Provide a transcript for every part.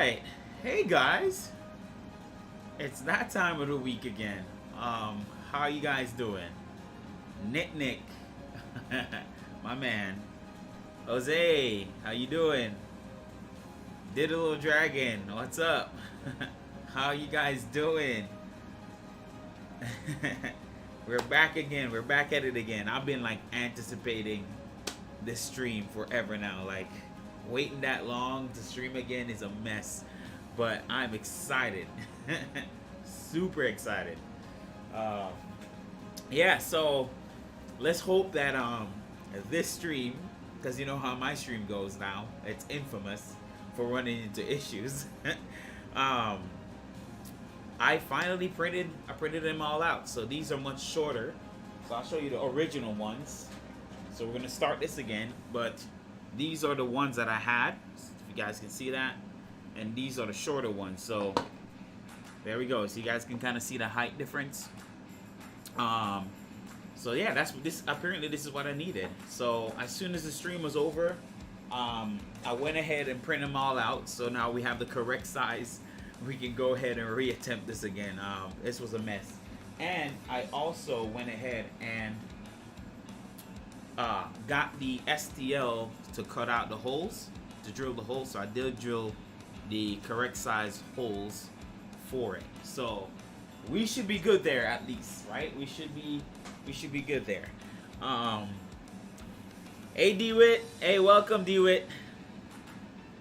right. Hey guys. It's that time of the week again. How you guys doing? Nick. My man. Jose, how you doing? Diddle Dragon, what's up? How you guys doing? We're back again. We're back at it again. I've been like anticipating this stream forever now. Like waiting that long to stream again is a mess, but I'm excited. Super excited. Yeah, so let's hope that this stream, because you know how my stream goes now, it's infamous for running into issues. I finally printed them all out, so these are much shorter. So I'll show you the original ones. So we're gonna start this again, but these are the ones that I had, if you guys can see that, and these are the shorter ones. So there we go. So you guys can kind of see the height difference. So yeah, that's what this. Apparently, this is what I needed. So as soon as the stream was over, I went ahead and printed them all out. So now we have the correct size. We can go ahead and reattempt this again. This was a mess, and I also went ahead and got the STL to cut out the holes, to drill the holes. So I did drill the correct size holes for it. So we should be good there at least, right? We should be good there. Hey DeWitt, hey, welcome DeWitt.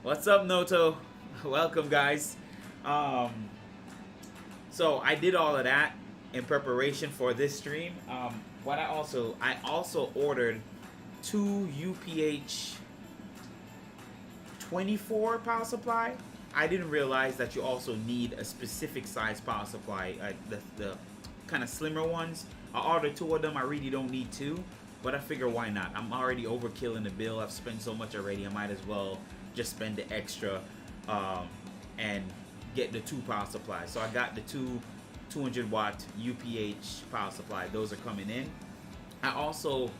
What's up Noto? Welcome guys. So I did all of that in preparation for this stream. What I also ordered 2 UPH 24 power supply. I didn't realize that you also need a specific size power supply, like the kind of slimmer ones. I ordered 2 of them. I really don't need 2, but I figure why not? I'm already overkilling the bill. I've spent so much already. I might as well just spend the extra and get the 2 power supplies. So I got the 2 200 watt UPH power supply. Those are coming in. I also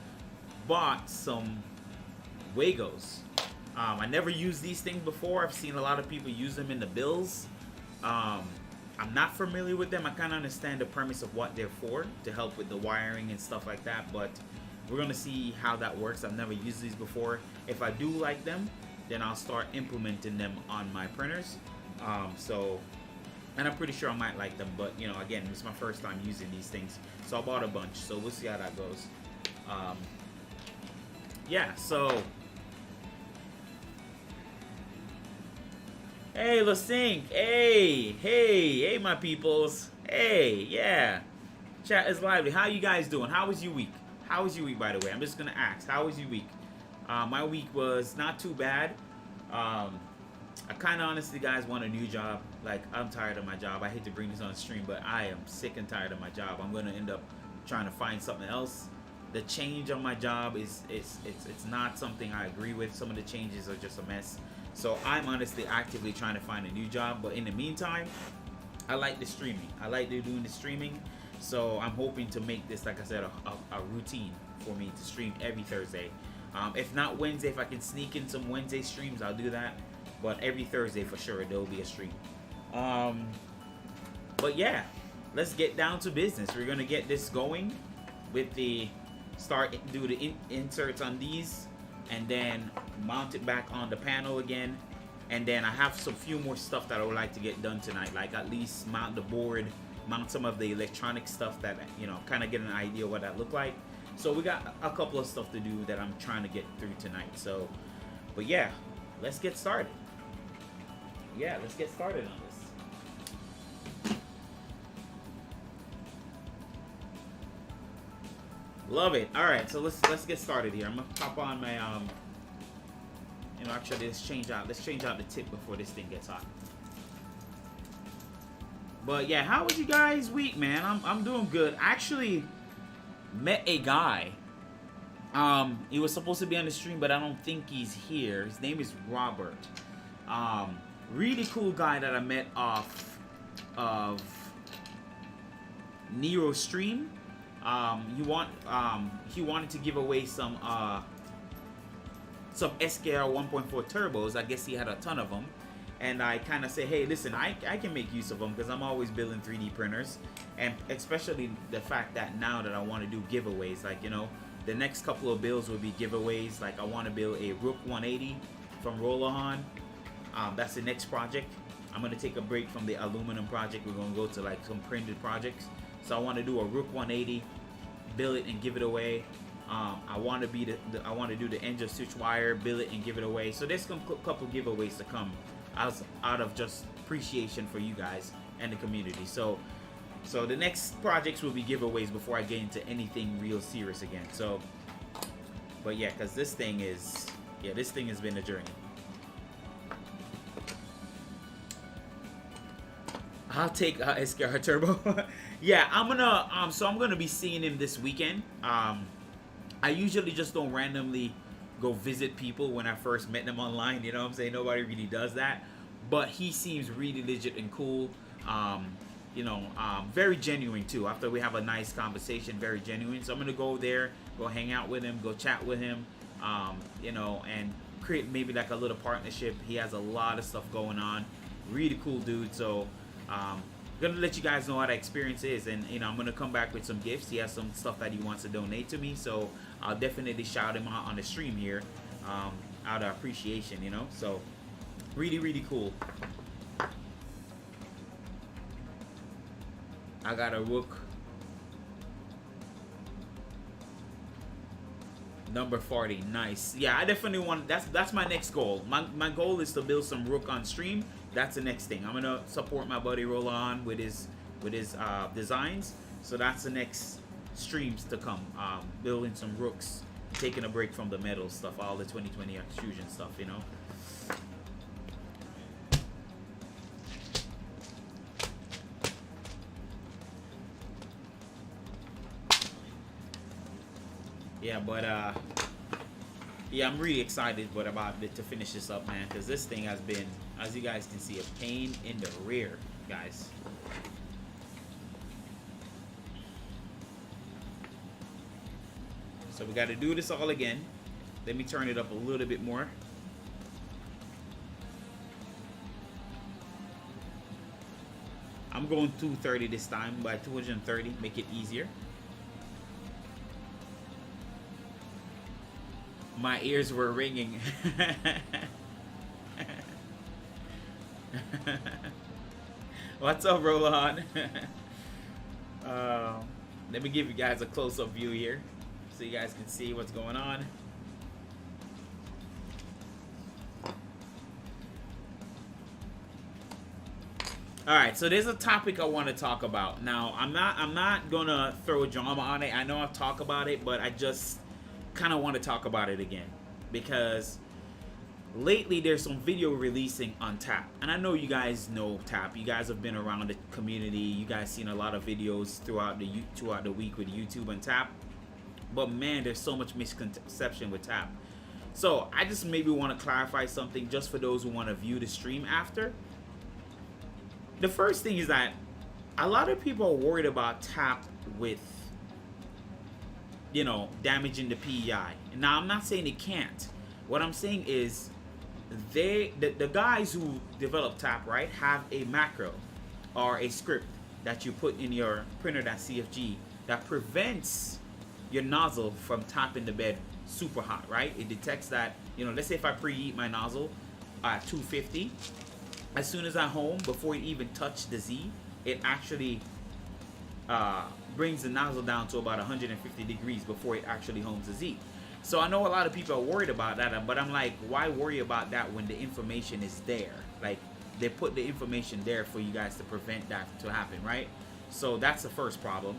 bought some Wagos. I never used these things before. I've seen a lot of people use them in the bills. I'm not familiar with them. I kind of understand the premise of what they're for, to help with the wiring and stuff like that, but we're gonna see how that works. I've never used these before. If I do like them, then I'll start implementing them on my printers. And I'm pretty sure I might like them, but you know, again, it's my first time using these things, so I bought a bunch, so we'll see how that goes. Yeah, so hey Lasink, hey my peoples, hey, yeah, chat is lively. How you guys doing? How was your week? How was your week, by the way? I'm just gonna ask, how was your week? My week was not too bad. I kind of honestly, guys, want a new job. Like, I'm tired of my job. I hate to bring this on stream, but I am sick and tired of my job. I'm going to end up trying to find something else. The change on my job it's not something I agree with. Some of the changes are just a mess. So I'm honestly actively trying to find a new job. But in the meantime, I like the streaming. I like doing the streaming. So I'm hoping to make this, like I said, a routine for me to stream every Thursday. If not Wednesday, if I can sneak in some Wednesday streams, I'll do that. But every Thursday for sure there will be a stream. But yeah, let's get down to business. We're gonna get this going with the do the inserts on these, and then mount it back on the panel again. And then I have some few more stuff that I would like to get done tonight, like at least mount the board, mount some of the electronic stuff that, you know, kind of get an idea what that look like. So we got a couple of stuff to do that I'm trying to get through tonight. So, but yeah, let's get started. Yeah, let's get started on this. Love it. All right, so let's get started here. I'm gonna pop on my you know, actually let's change out the tip before this thing gets hot. But yeah, how was you guys' week, man? I'm doing good. I actually met a guy. He was supposed to be on the stream, but I don't think he's here. His name is Robert. Really cool guy that I met off of Nero stream. He wanted to give away some SKR 1.4 turbos. I guess he had a ton of them, and I kind of say, hey, listen, I can make use of them because I'm always building 3D printers, and especially the fact that now that I want to do giveaways, like, you know, the next couple of builds will be giveaways. Like I want to build a Rook 180 from Rollahan. That's the next project. I'm going to take a break from the aluminum project. We're going to go to like some printed projects. So I want to do a Rook 180, build it and give it away. I want to be I want to do the engine switch wire, build it and give it away. So there's a couple giveaways to come out of just appreciation for you guys and the community. So the next projects will be giveaways before I get into anything real serious again. So, but yeah, because this thing has been a journey. I'll take SKR Turbo. Yeah, I'm gonna be seeing him this weekend. I usually just don't randomly go visit people when I first met them online. You know what I'm saying? Nobody really does that. But he seems really legit and cool. You know, very genuine too. After we have a nice conversation, very genuine. So I'm gonna go there, go hang out with him, go chat with him, you know, and create maybe like a little partnership. He has a lot of stuff going on. Really cool dude. So gonna let you guys know how that experience is, and you know, I'm gonna come back with some gifts. He has some stuff that he wants to donate to me, so I'll definitely shout him out on the stream here, out of appreciation, you know. So really cool. I got a Rook number 40. Nice. Yeah, I definitely want, that's my next goal. My goal is to build some Rook on stream. That's the next thing. I'm gonna support my buddy Roland with his designs. So that's the next streams to come. Building some Rooks, taking a break from the metal stuff, all the 2020 extrusion stuff, you know. Yeah, but yeah, I'm really excited about it to finish this up, man, because this thing has been, as you guys can see, a pain in the rear, guys. So we got to do this all again. Let me turn it up a little bit more. I'm going 230 this time, by 230, make it easier. My ears were ringing. What's up, Roland? Let me give you guys a close-up view here so you guys can see what's going on. All right, so there's a topic I want to talk about. Now, I'm not gonna throw drama on it. I know I've talked about it, but I just kind of want to talk about it again because lately there's some video releasing on Tap, and I know you guys know Tap. You guys have been around the community. You guys seen a lot of videos throughout the week with YouTube and Tap. But man, there's so much misconception with Tap. So I just maybe want to clarify something just for those who want to view the stream after. The first thing is that a lot of people are worried about Tap with, you know, damaging the PEI. Now, I'm not saying it can't. What I'm saying is the guys who develop Tap, right, have a macro or a script that you put in your printer.cfg that prevents your nozzle from tapping the bed super hot, right? It detects that, you know, let's say if I preheat my nozzle at 250, as soon as I'm home, before it even touched the Z, it actually brings the nozzle down to about 150 degrees before it actually homes the Z. So I know a lot of people are worried about that, but I'm like, why worry about that when the information is there? Like, they put the information there for you guys to prevent that to happen, right? So that's the first problem.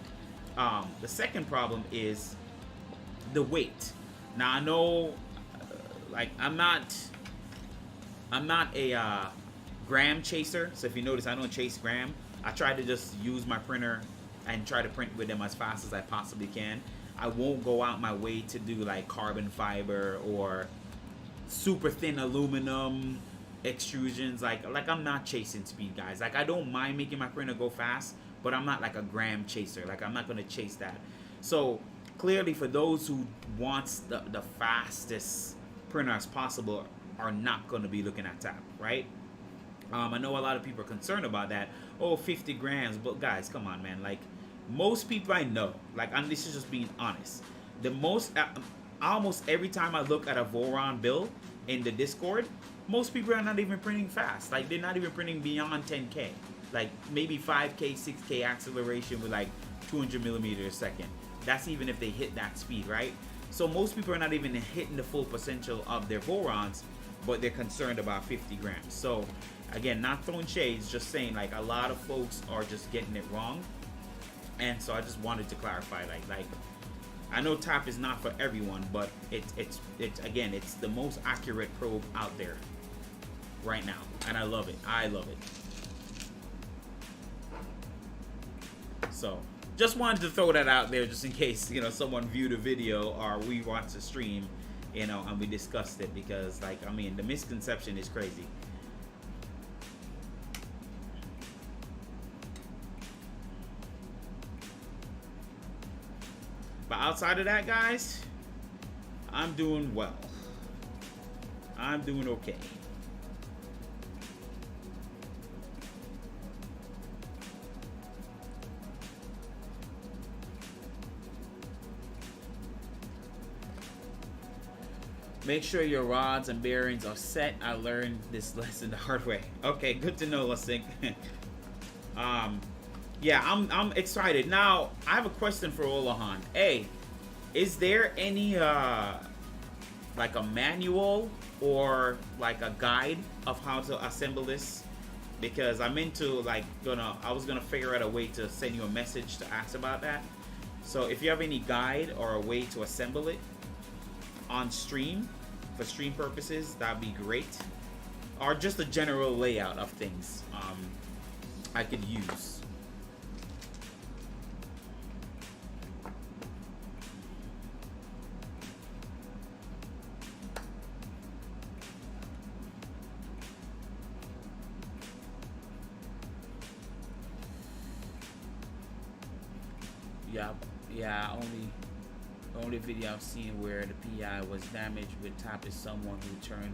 The second problem is the weight. Now I know, like, I'm not a gram chaser. So if you notice, I don't chase gram. I try to just use my printer and try to print with them as fast as I possibly can. I won't go out my way to do like carbon fiber or super thin aluminum extrusions. Like I'm not chasing speed, guys. Like, I don't mind making my printer go fast, but I'm not like a gram chaser. Like, I'm not gonna chase that. So clearly, for those who wants the fastest printer as possible, are not gonna be looking at Tap, right? I know a lot of people are concerned about that. Oh, 50 grams. But guys, come on, man. Like, most people I know, like, and this is just being honest. The most, almost every time I look at a Voron build in the Discord, most people are not even printing fast. Like, they're not even printing beyond 10K. Like, maybe 5K, 6K acceleration with like 200 millimeters a second. That's even if they hit that speed, right? So most people are not even hitting the full potential of their Vorons, but they're concerned about 50 grams. So again, not throwing shades, just saying like a lot of folks are just getting it wrong. And so I just wanted to clarify, like I know tap is not for everyone, but it's again, it's the most accurate probe out there right now, and I love it. I love it. So just wanted to throw that out there, just in case, you know, someone viewed a video or we watched a stream, you know, and we discussed it, because like, I mean, the misconception is crazy. But outside of that, guys, I'm doing well. I'm doing okay. Make sure your rods and bearings are set. I learned this lesson the hard way. Okay, good to know, Lasink. Yeah, I'm excited. Now, I have a question for Olahan. Hey, is there any like a manual or like a guide of how to assemble this? Because I'm into like I was gonna figure out a way to send you a message to ask about that. So if you have any guide or a way to assemble it on stream for stream purposes, that'd be great. Or just a general layout of things I could use. Yeah, only video I've seen where the PI was damaged with tap is someone who turned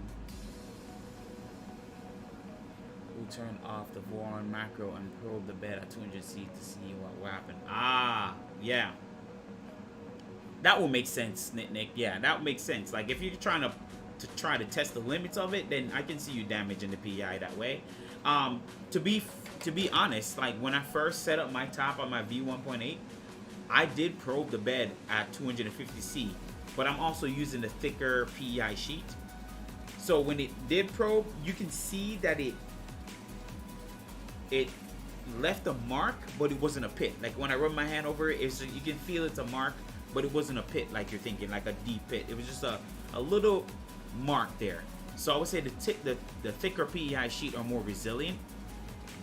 off the Voron macro and probed the bed at 200C to see what happened. Ah, yeah. That will make sense, Nick. Yeah, that would make sense. Like if you're trying to try to test the limits of it, then I can see you damaging the PI that way. To be honest, like when I first set up my top on my V1.8, I did probe the bed at 250C, but I'm also using the thicker PEI sheet. So when it did probe, you can see that it left a mark, but it wasn't a pit. Like when I rub my hand over it, you can feel it's a mark, but it wasn't a pit like you're thinking, like a deep pit. It was just a little mark there. So I would say the thicker PEI sheet are more resilient.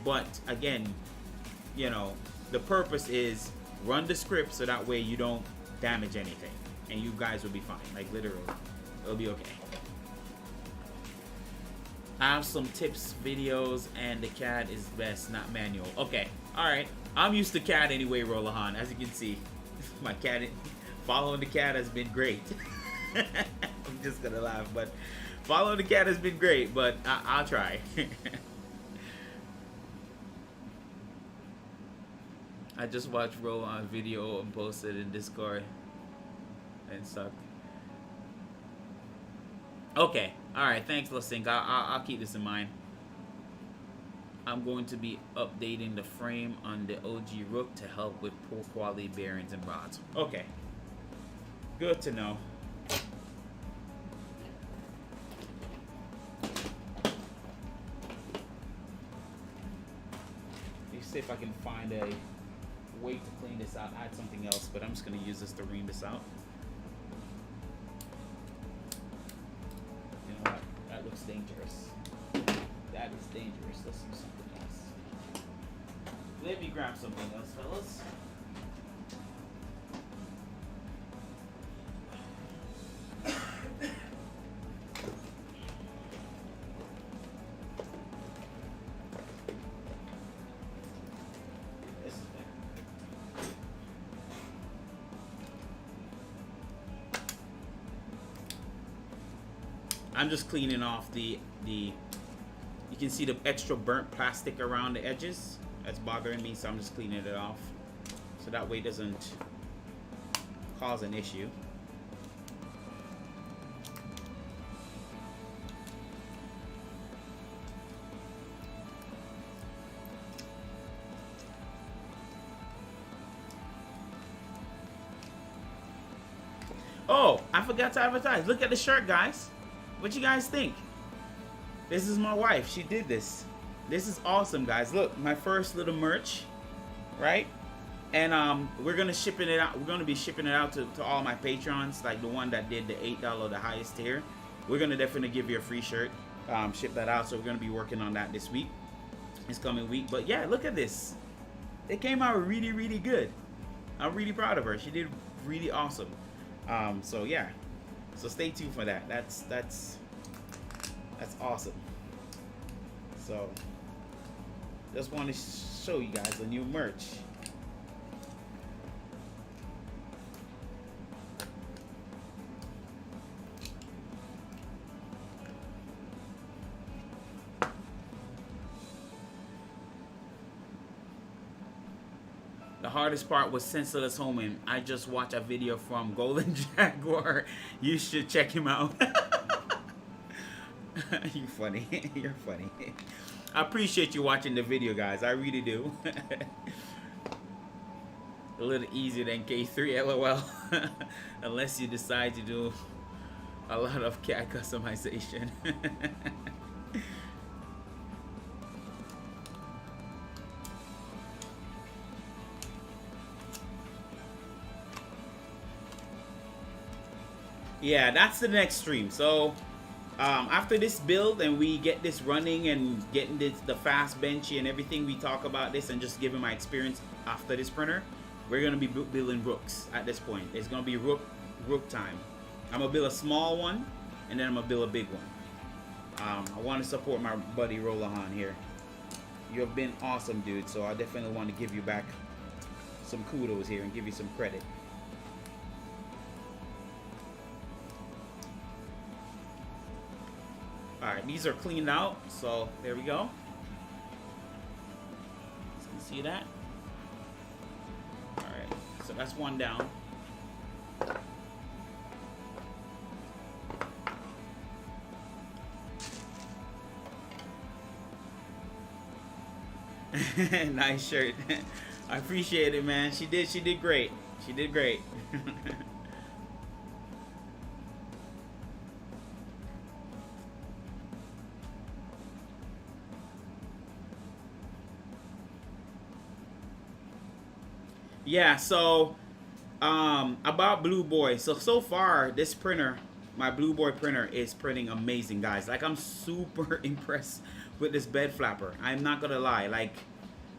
But again, you know, the purpose is run the script so that way you don't damage anything, and you guys will be fine. Like literally, it'll be okay. I have some tips videos, and the CAD is best, not manual. Okay, all right. I'm used to CAD anyway, Rolahan. As you can see, my CAD, following the CAD has been great. I'm just gonna laugh, but following the CAD has been great. But I'll try. I just watched Roland's video and posted in Discord and sucked. Okay, alright, thanks, Lasink. I'll keep this in mind. I'm going to be updating the frame on the OG Rook to help with poor quality bearings and rods. Okay, good to know. Let's see if I can find a way to clean this out. Add something else, but I'm just going to use this to ream this out. You know what? That looks dangerous. That is dangerous. Let's do something else. Let me grab something else, fellas. I'm just cleaning off the You can see the extra burnt plastic around the edges. That's bothering me, so I'm just cleaning it off. So that way it doesn't cause an issue. Oh, I forgot to advertise. Look at the shirt, guys. What you guys think? This is my wife. She did this. This is awesome, guys. Look, my first little merch, right? And we're gonna shipping it out. We're gonna be shipping it out to all my patrons, like the one that did the $8, the highest tier. We're gonna definitely give you a free shirt. Ship that out. So we're gonna be working on that this week, this coming week. But yeah, look at this. It came out really, really good. I'm really proud of her. She did really awesome. So yeah, so stay tuned for that. That's awesome. So just want to show you guys the new merch. The hardest part was sensorless homing. I just watched a video from Golden Jaguar. You should check him out. You funny. You're funny. I appreciate you watching the video, guys. I really do. A little easier than K3, LOL. Unless you decide to do a lot of CAD customization. Yeah, that's the next stream. So after this build and we get this running and getting the fast benchy and everything, we talk about this and just giving my experience after this printer, we're gonna be building rooks at this point. It's gonna be rook time. I'm gonna build a small one and then I'm gonna build a big one. I want to support my buddy Rolahan here. You have been awesome, dude, so I definitely want to give you back some kudos here and give you some credit. Alright, these are cleaned out, so there we go. So you see that? Alright, so that's one down. Nice shirt. I appreciate it, man. She did great. She did great. Yeah, so about Blue Boy. So far this printer, my Blue Boy printer, is printing amazing, guys. Like, I'm super impressed with this bed flapper. I'm not gonna lie. Like,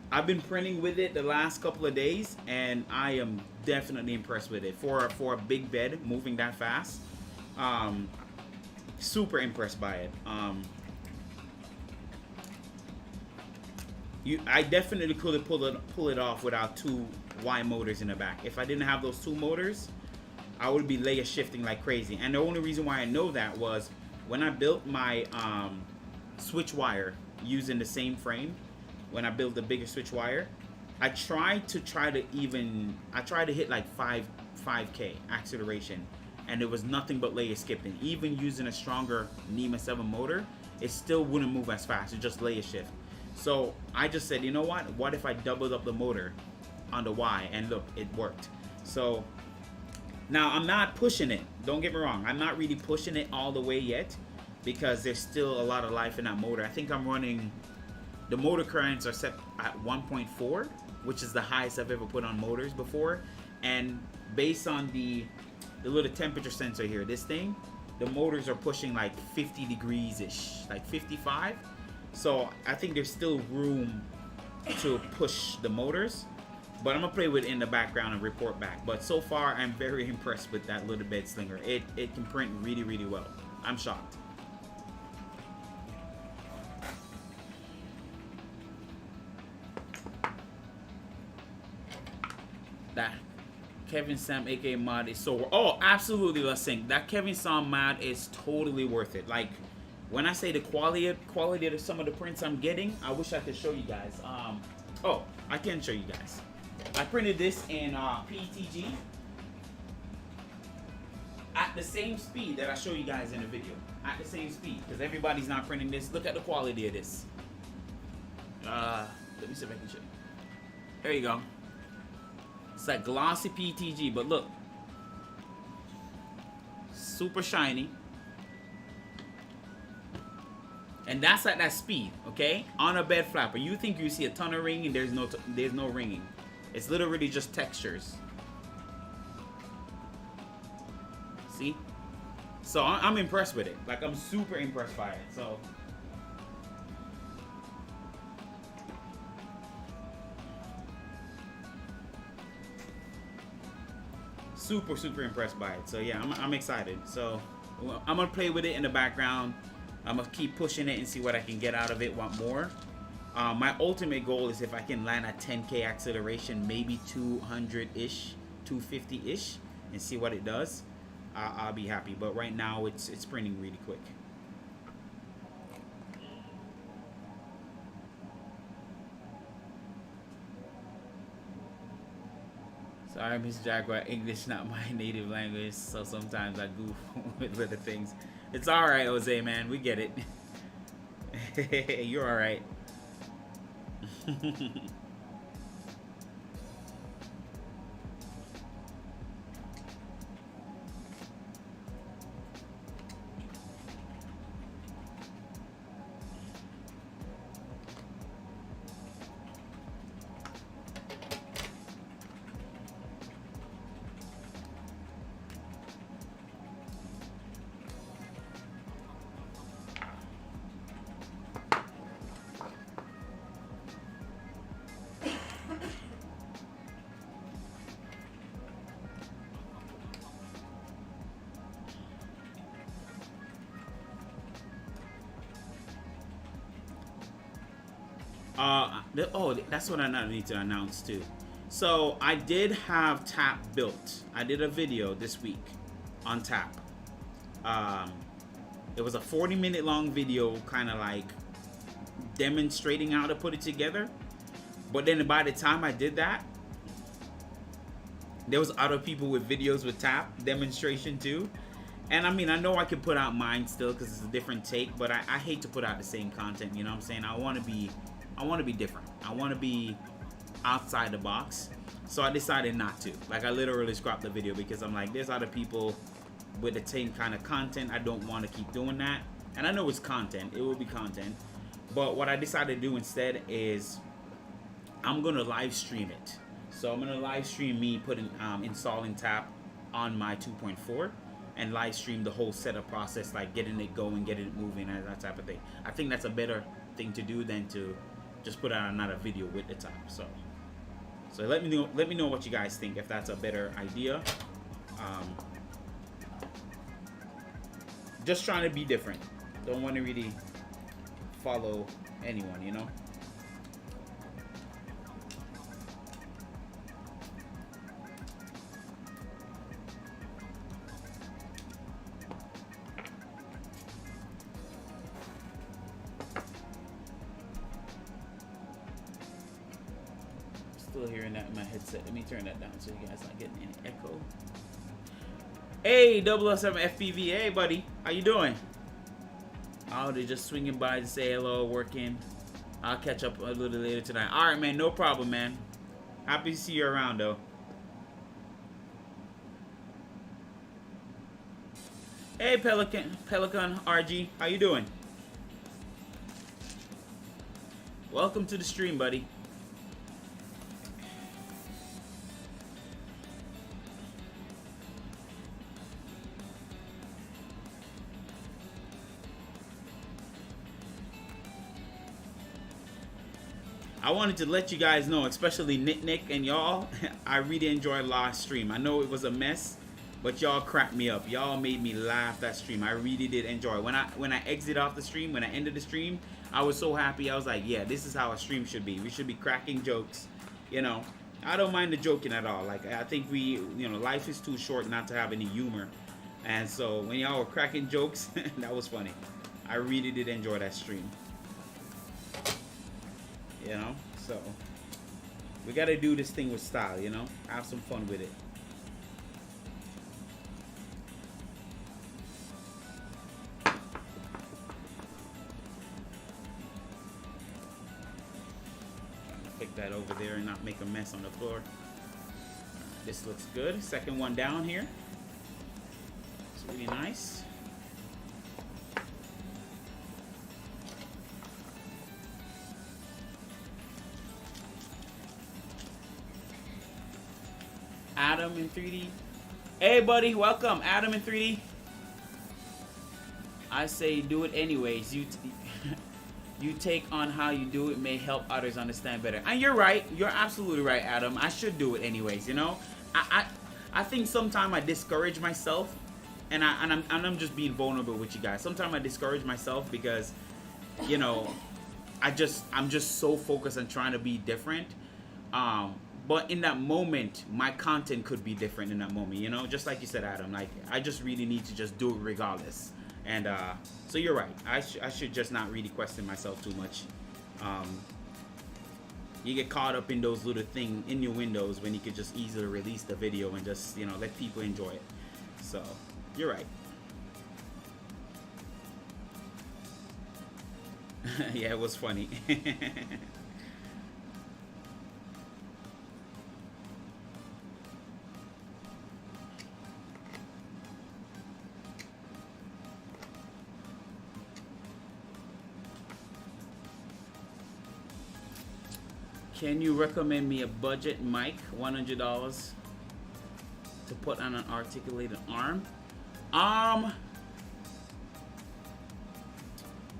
I've been printing with it the last couple of days and I am definitely impressed with it for a big bed moving that fast. Super impressed by it. I definitely could pull it off without two Y motors in the back. If I didn't have those two motors, I would be layer shifting like crazy. And the only reason why I know that was when I built my switch wire using the same frame. When I built the bigger switch wire, I tried to hit like 5K acceleration, and there was nothing but layer skipping. Even using a stronger NEMA 7 motor, it still wouldn't move as fast. It just layer shift. So I just said, you know what if I doubled up the motor on the Y? And look, it worked. So now I'm not pushing it, don't get me wrong, I'm not really pushing it all the way yet because there's still a lot of life in that motor. I think I'm running, the motor currents are set at 1.4, which is the highest I've ever put on motors before. And based on the little temperature sensor here, this thing, the motors are pushing like 50 degrees ish, like 55. So I think there's still room to push the motors, but I'm gonna play with it in the background and report back. But so far I'm very impressed with that little bed slinger. It can print really, really well. I'm shocked. That Kevin Sam aka mod is so, oh, absolutely, let's sing. That Kevin Sam mod is totally worth it. Like, When I say the quality of some of the prints I'm getting, I wish I could show you guys. Oh, I can show you guys. I printed this in PETG at the same speed that I show you guys in the video. At the same speed, because everybody's not printing this. Look at the quality of this. Let me see if I can show you. There you go. It's like glossy PETG, but look. Super shiny. And that's at that speed, okay? On a bed flapper. You think you see a ton of ringing, there's no ringing. It's literally just textures. See? So I'm impressed with it. Like, I'm super impressed by it. So super impressed by it. So yeah, I'm excited. So I'm gonna play with it in the background. I'm gonna keep pushing it and see what I can get out of it. Want more? My ultimate goal is if I can land a 10K acceleration, maybe 200-ish, 250-ish, and see what it does. I'll be happy. But right now, it's printing really quick. Sorry, Miss Jaguar, English not my native language, so sometimes I goof with little things. It's all right, Jose, man. We get it. You're all right. Oh, that's what I need to announce too. So I did have tap built. I did a video this week on tap. It was a 40-minute long video, kind of like demonstrating how to put it together. But then by the time I did that, there was other people with videos with tap demonstration too. And I mean, I know I can put out mine still because it's a different take, but I hate to put out the same content. You know what I'm saying? I want to be different. I want to be outside the box. So I decided not to. Like, I literally scrapped the video because I'm like, there's other people with the same kind of content. I don't want to keep doing that. And I know it's content. It will be content. But what I decided to do instead is I'm going to live stream it. So I'm going to live stream me putting installing tap on my 2.4 and live stream the whole setup process, like getting it going, getting it moving, and that type of thing. I think that's a better thing to do than to just put out another video with the tap. So let me know what you guys think, if that's a better idea. Just trying to be different. Don't want to really follow anyone, you know. Still hearing that in my headset. Let me turn that down so you guys not getting any echo. Hey, 007 FPV. Hey, buddy. How you doing? Oh, they're just swinging by to say hello, working. I'll catch up a little later tonight. All right, man. No problem, man. Happy to see you around, though. Hey, Pelican RG. How you doing? Welcome to the stream, buddy. I wanted to let you guys know, especially Nick and y'all, I really enjoyed last stream. I know it was a mess, but y'all cracked me up. Y'all made me laugh that stream. I really did enjoy it. When I exited off the stream, when I ended the stream, I was so happy. I was like, yeah, this is how a stream should be. We should be cracking jokes, you know. I don't mind the joking at all. Like, I think life is too short not to have any humor. And so when y'all were cracking jokes, that was funny. I really did enjoy that stream. You know, so we got to do this thing with style, you know, have some fun with it. Pick that over there and not make a mess on the floor. This looks good. Second one down here. It's really nice. Adam in 3D. Hey buddy, welcome. Adam in 3D. I say do it anyways. You take on how you do it may help others understand better. And you're right. You're absolutely right, Adam. I should do it anyways, you know? I think sometimes I discourage myself, and I'm just being vulnerable with you guys. Sometimes I discourage myself because, you know, I'm just so focused on trying to be different. But in that moment, my content could be different in that moment, you know? Just like you said, Adam, like, I just really need to just do it regardless. And so you're right. I should just not really question myself too much. You get caught up in those little things in your windows when you could just easily release the video and just, you know, let people enjoy it. So you're right. Yeah, it was funny. Can you recommend me a budget mic, $100, to put on an articulated arm? I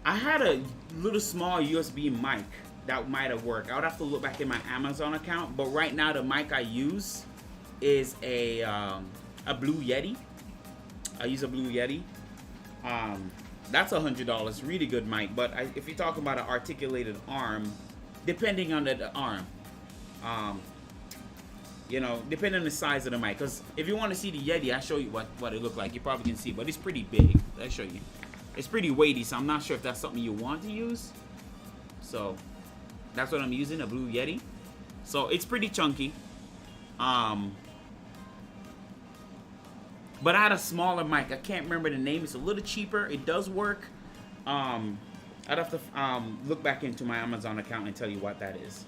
had a little small USB mic that might have worked. I would have to look back in my Amazon account, but right now the mic I use is a Blue Yeti. I use a Blue Yeti. That's $100, really good mic. But if you're talking about an articulated arm, depending on the arm, you know, depending on the size of the mic. Because if you want to see the Yeti, I'll show you what it looked like. You probably can see, but it's pretty big. I'll show you. It's pretty weighty, so I'm not sure if that's something you want to use. So that's what I'm using, a Blue Yeti. So it's pretty chunky. But I had a smaller mic. I can't remember the name. It's a little cheaper. It does work. I'd have to look back into my Amazon account and tell you what that is.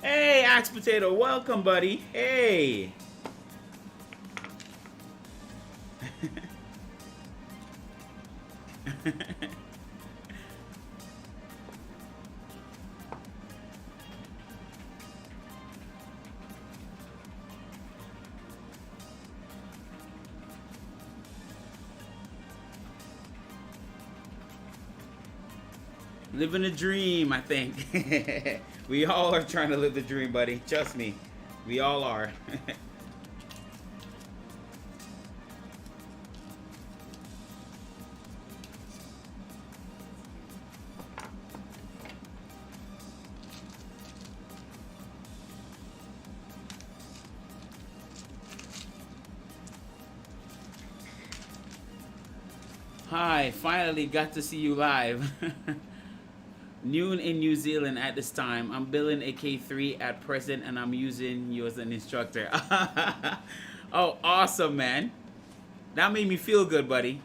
Hey, Axe Potato, welcome, buddy. Hey. Living a dream, I think. We all are trying to live the dream, buddy. Trust me. We all are. Hi, finally got to see you live. Noon in New Zealand at this time. I'm building a K3 at present and I'm using you as an instructor. Oh, awesome, man. That made me feel good, buddy.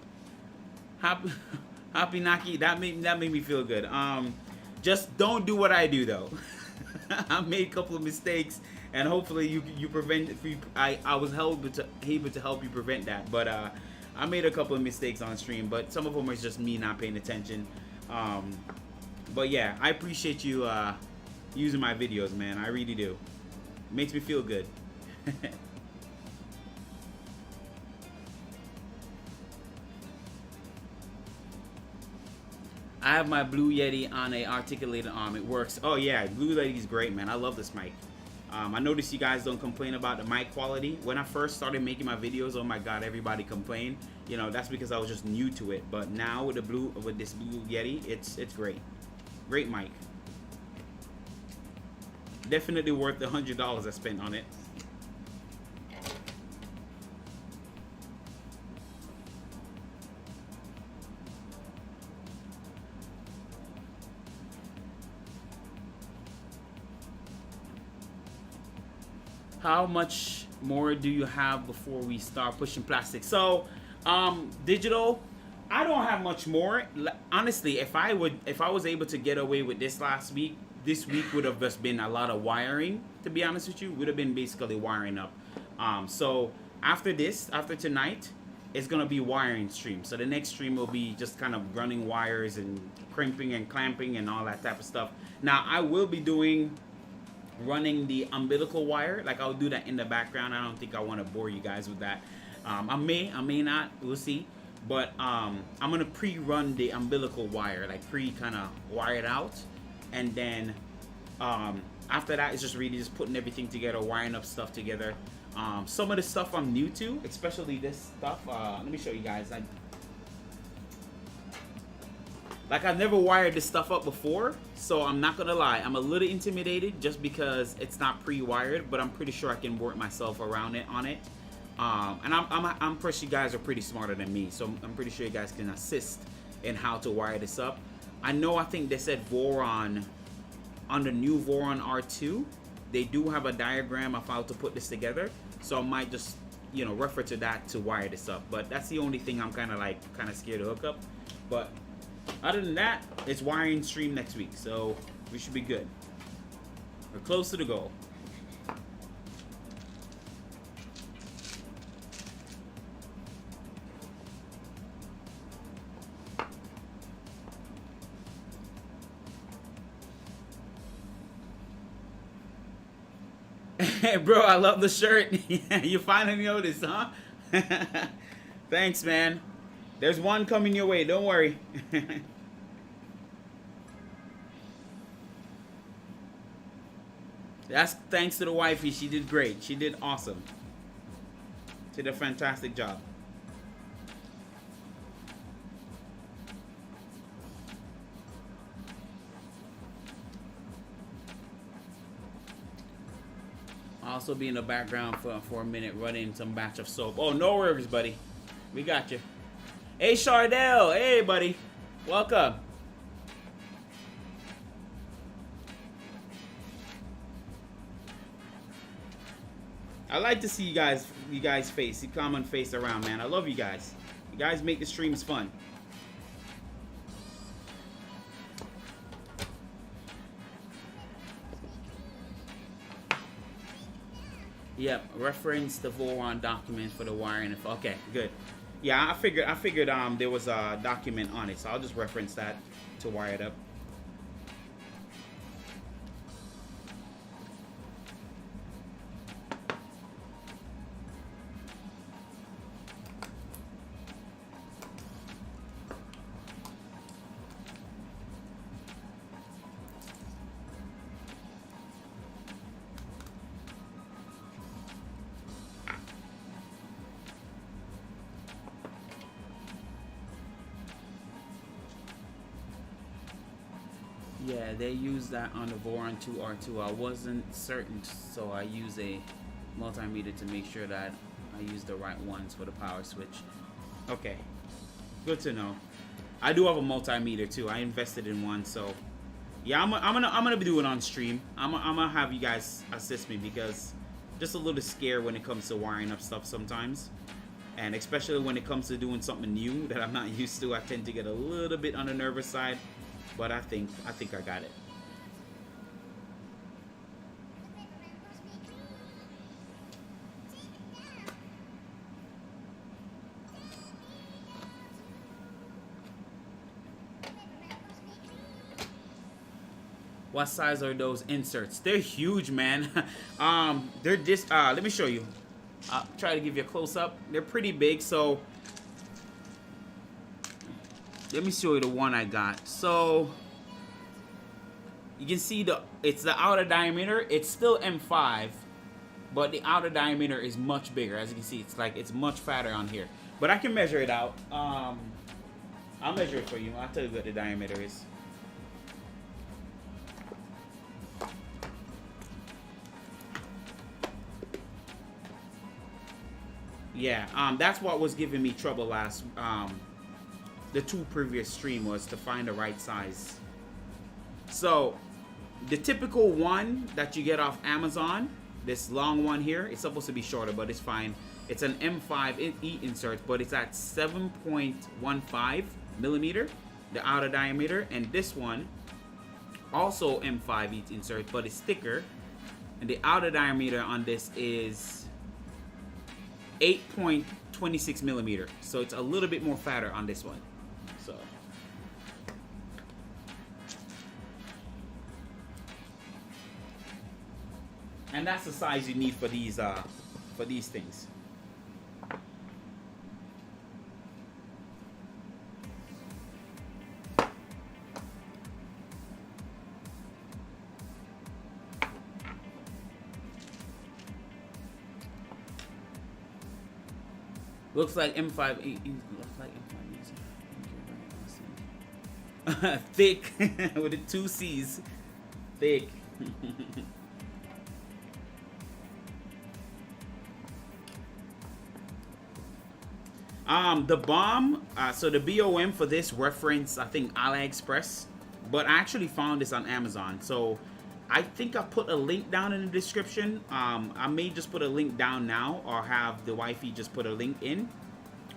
Happy Naki, that made me feel good. Just don't do what I do though. I made a couple of mistakes and hopefully you prevent. I was able to help you prevent that. But I made a couple of mistakes on stream, but some of them is just me not paying attention. But yeah, I appreciate you using my videos, man. I really do. It makes me feel good. I have my Blue Yeti on a articulated arm. It works. Oh yeah, Blue Yeti is great, man. I love this mic. I noticed you guys don't complain about the mic quality. When I first started making my videos, oh my god, everybody complained. You know, that's because I was just new to it. But now with this Blue Yeti, it's great. Great mic. Definitely worth the $100 I spent on it. How much more do you have before we start pushing plastic? So, digital, I don't have much more. Honestly, if I was able to get away with this last week, this week would have just been a lot of wiring. To be honest with you, would have been basically wiring up. So after this, after tonight, it's gonna be wiring stream. So the next stream will be just kind of running wires and crimping and clamping and all that type of stuff. Now I will be running the umbilical wire. Like I'll do that in the background. I don't think I want to bore you guys with that. I may not, we'll see. But I'm gonna pre-run the umbilical wire, like kind of wire it out, and then after that it's just really just putting everything together, wiring up stuff together. Some of the stuff I'm new to, especially this stuff. Let me show you guys. I've never wired this stuff up before, so I'm not gonna lie, I'm a little intimidated just because it's not pre-wired, but I'm pretty sure I can work myself around it on it. And I'm pretty sure you guys are pretty smarter than me, so I'm pretty sure you guys can assist in how to wire this up. I think they said Voron, on the new Voron R2, they do have a diagram of how to put this together, so I might just, you know, refer to that to wire this up. But that's the only thing I'm kind of scared to hook up. But other than that, it's wiring stream next week, so we should be good. We're close to the goal. Hey, bro, I love the shirt. You finally noticed, huh? Thanks, man. There's one coming your way. Don't worry. That's thanks to the wifey. She did great. She did awesome. She did a fantastic job. I'll also be in the background for a minute running some batch of soap. Oh, no worries, buddy. We got you. Hey, Chardell. Hey, buddy. Welcome. I like to see you guys face, see common face around, man. I love you guys. You guys make the streams fun. Yep, reference the Voron document for the wiring. Okay, good. Yeah, I figured there was a document on it, so I'll just reference that to wire it up. Yeah, they use that on the Voron 2R2. I wasn't certain, so I use a multimeter to make sure that I use the right ones for the power switch. Okay, good to know. I do have a multimeter too. I invested in one, so yeah, I'm gonna be doing it on stream. I'm gonna have you guys assist me because just a little scared when it comes to wiring up stuff sometimes, and especially when it comes to doing something new that I'm not used to. I tend to get a little bit on the nervous side. But I think I got it. What size are those inserts? They're huge, man. They're just let me show you. I'll try to give you a close up. They're pretty big, so let me show you the one I got. So you can see it's the outer diameter. It's still M5, but the outer diameter is much bigger. As you can see, it's much fatter on here. But I can measure it out. I'll measure it for you. I'll tell you what the diameter is. Yeah, that's what was giving me trouble last, the 2 previous stream, was to find the right size. So, the typical one that you get off Amazon, this long one here, it's supposed to be shorter, but it's fine. It's an M5 insert, but it's at 7.15 millimeter, the outer diameter. And this one, also M5 insert, but it's thicker. And the outer diameter on this is 8.26 millimeter. So it's a little bit more fatter on this one. So. And that's the size you need for these things. Looks like M5. Looks like M5. Thick with the 2 C's. Thick. The bomb, so the BOM for this reference, I think AliExpress, but I actually found this on Amazon. So I think I put a link down in the description. I may just put a link down now, or have the wifey just put a link in.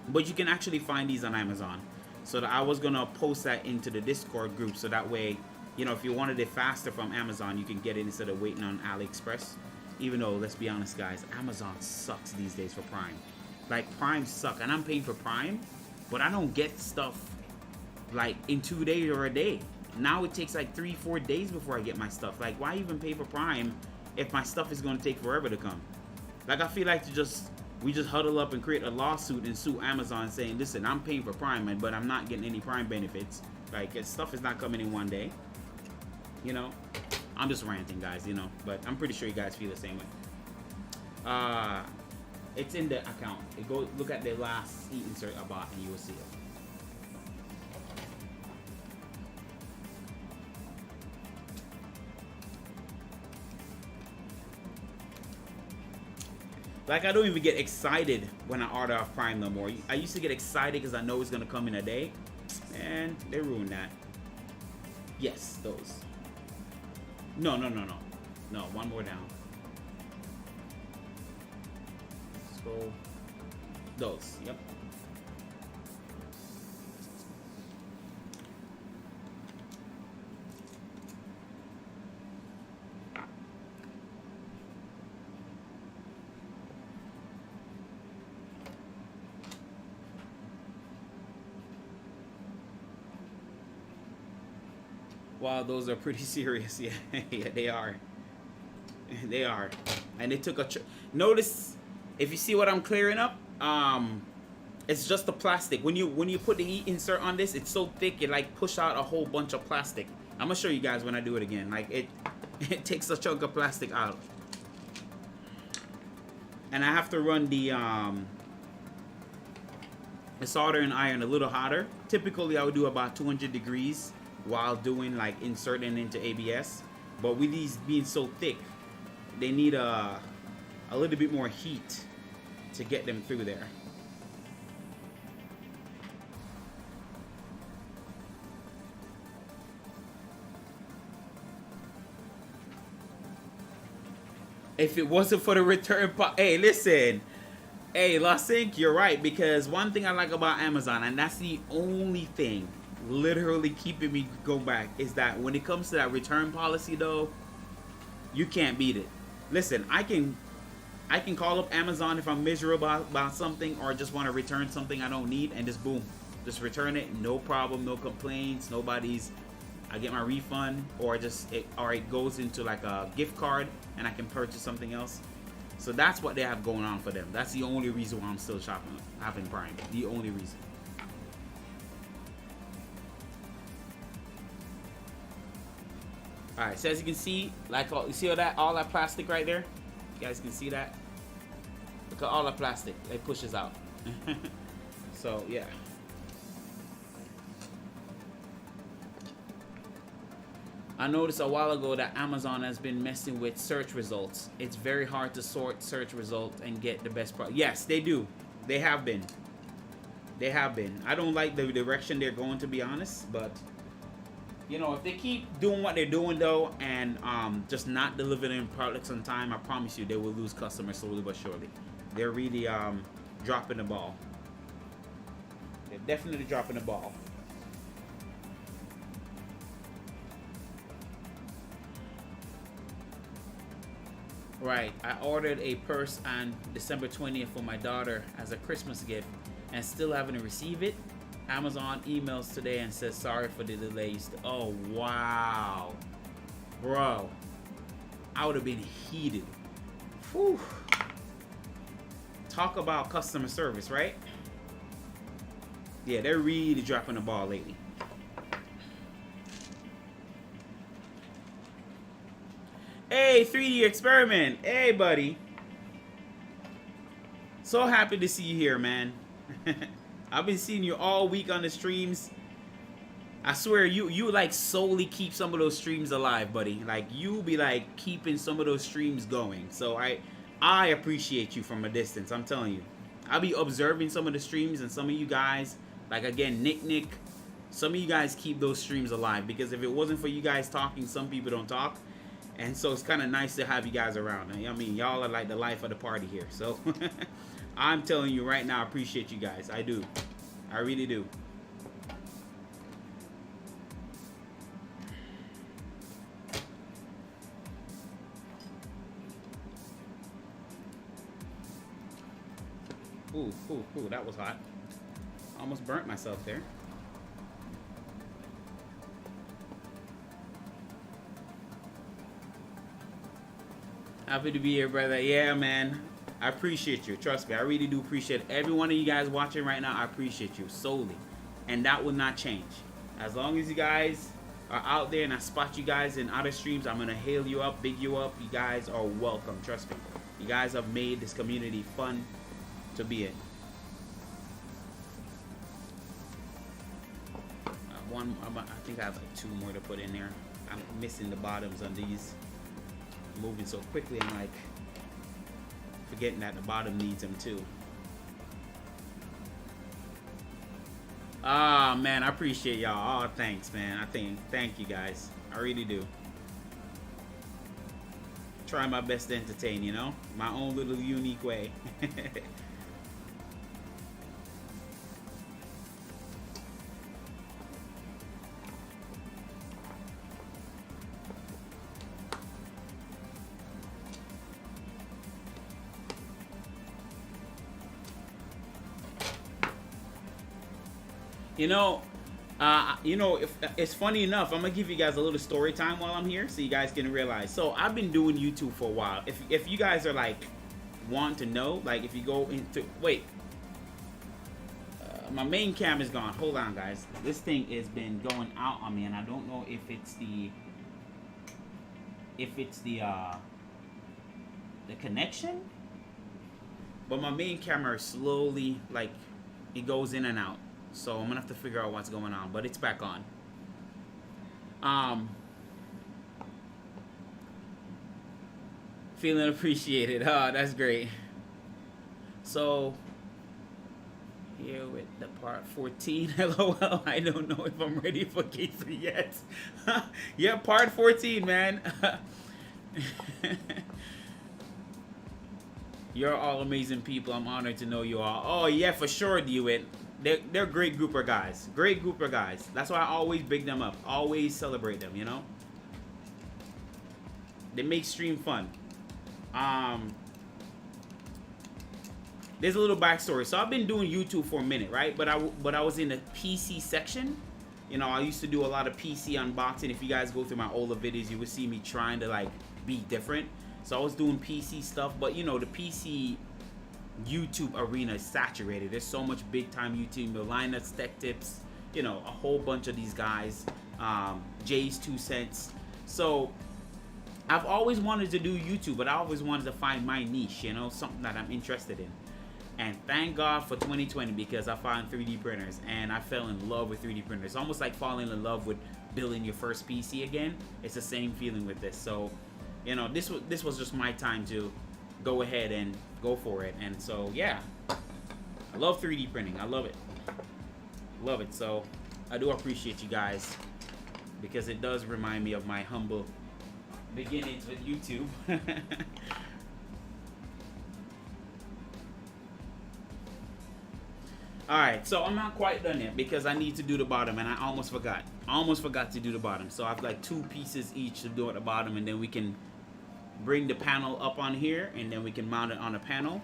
But you can actually find these on Amazon. So that I was gonna post that into the Discord group, so that way, you know, if you wanted it faster from Amazon, you can get it instead of waiting on AliExpress. Even though, let's be honest, guys, Amazon sucks these days for Prime. Like, Prime suck, and I'm paying for Prime, but I don't get stuff like in 2 days or a day. Now it takes like 3-4 days before I get my stuff. Like, why even pay for Prime if my stuff is going to take forever to come? Like, I feel like we just huddle up and create a lawsuit and sue Amazon saying, listen, I'm paying for Prime, but I'm not getting any Prime benefits. Like, stuff is not coming in one day. You know, I'm just ranting, guys, you know, but I'm pretty sure you guys feel the same way. It's in the account. Look at the last insert I bought and you will see it. Like, I don't even get excited when I order off Prime no more. I used to get excited because I know it's gonna come in a day. And they ruined that. Yes, those. No. No, one more down. So, those, yep. Wow, those are pretty serious. Yeah, yeah, they are. They are. And they took a notice. If you see what I'm clearing up, it's just the plastic. When you put the heat insert on this, it's so thick it like push out a whole bunch of plastic. I'm gonna show you guys when I do it again. Like it takes a chunk of plastic out. And I have to run the soldering iron a little hotter. Typically I would do about 200 degrees while doing like inserting into ABS. But with these being so thick, they need a little bit more heat to get them through there. If it wasn't for the return hey, listen. Hey, Los Inc, you're right, because one thing I like about Amazon, and that's the only thing literally keeping me go back, is that when it comes to that return policy though, you can't beat it. Listen, I can call up Amazon if I'm miserable about something or just want to return something I don't need, and just boom, just return it, no problem, no complaints, I get my refund, or it goes into like a gift card and I can purchase something else. So that's what they have going on for them. That's the only reason why I'm still having Prime. The only reason. Alright, so as you can see, like you see all that plastic right there? You guys can see that? Look at all the plastic. It pushes out. So yeah. I noticed a while ago that Amazon has been messing with search results. It's very hard to sort search results and get the best product. Yes, they do. They have been. They have been. I don't like the direction they're going, to be honest, but you know, if they keep doing what they're doing though, and just not delivering products on time, I promise you they will lose customers slowly but surely. They're really dropping the ball. They're definitely dropping the ball. Right, I ordered a purse on December 20th for my daughter as a Christmas gift and still haven't received it. Amazon emails today and says sorry for the delays. Oh, wow. Bro, I would have been heated. Whew. Talk about customer service, right? Yeah, they're really dropping the ball lately. Hey, 3D Experiment. Hey, buddy. So happy to see you here, man. I've been seeing you all week on the streams. I swear, you like solely keep some of those streams alive, buddy. Like, you be like keeping some of those streams going. So I appreciate you from a distance. I'm telling you. I'll be observing some of the streams, and some of you guys, like again, Nick, some of you guys keep those streams alive, because if it wasn't for you guys talking, some people don't talk. And so it's kind of nice to have you guys around. I mean, y'all are like the life of the party here. So I'm telling you right now, I appreciate you guys. I do. I really do. Ooh, that was hot. Almost burnt myself there. Happy to be here, brother. Yeah, man. I appreciate you. Trust me, I really do appreciate every one of you guys watching right now. I appreciate you solely. And that will not change. As long as you guys are out there and I spot you guys in other streams, I'm going to hail you up, big you up. You guys are welcome. Trust me. You guys have made this community fun to be in. I think I have like 2 more to put in there. I'm missing the bottoms on these. Moving so quickly, I'm like forgetting that the bottom needs them too. Ah, man, I appreciate y'all. Oh, thanks, man. Thank you guys. I really do. Try my best to entertain, you know, my own little unique way. If it's funny enough, I'm gonna give you guys a little story time while I'm here, so you guys can realize. So I've been doing YouTube for a while. If you guys are like want to know, like if you go into my main cam is gone. Hold on, guys. This thing has been going out on me, and I don't know if it's the connection. But my main camera is slowly, like, it goes in and out. So I'm gonna have to figure out what's going on, but it's back on. Feeling appreciated. Oh, that's great. So here with the part 14. LOL. I don't know if I'm ready for K3 yet. Yeah, part 14, man. You're all amazing people. I'm honored to know you all. Oh yeah, for sure, Dewitt. They're a great group of guys. Great group of guys. That's why I always big them up. Always celebrate them, you know? They make stream fun. There's a little backstory. So I've been doing YouTube for a minute, right? But I was in the PC section. You know, I used to do a lot of PC unboxing. If you guys go through my older videos, you would see me trying to like be different. So I was doing PC stuff, but you know, the PC YouTube arena is saturated. There's so much big time YouTube, Linus Tech Tips, you know, a whole bunch of these guys, Jay's 2 cents. So I've always wanted to do YouTube, but I always wanted to find my niche, you know, something that I'm interested in. And thank God for 2020, because I found 3D printers and I fell in love with 3D printers. It's almost like falling in love with building your first PC again. It's the same feeling with this. So, you know, this was just my time to go ahead and go for it. And so, yeah. Love 3D printing. I love it. Love it. So I do appreciate you guys, because it does remind me of my humble beginnings with YouTube. Alright, so I'm not quite done yet because I need to do the bottom, and I almost forgot. I almost forgot to do the bottom. So I've like 2 pieces each to do at the bottom, and then we can bring the panel up on here, and then we can mount it on the panel.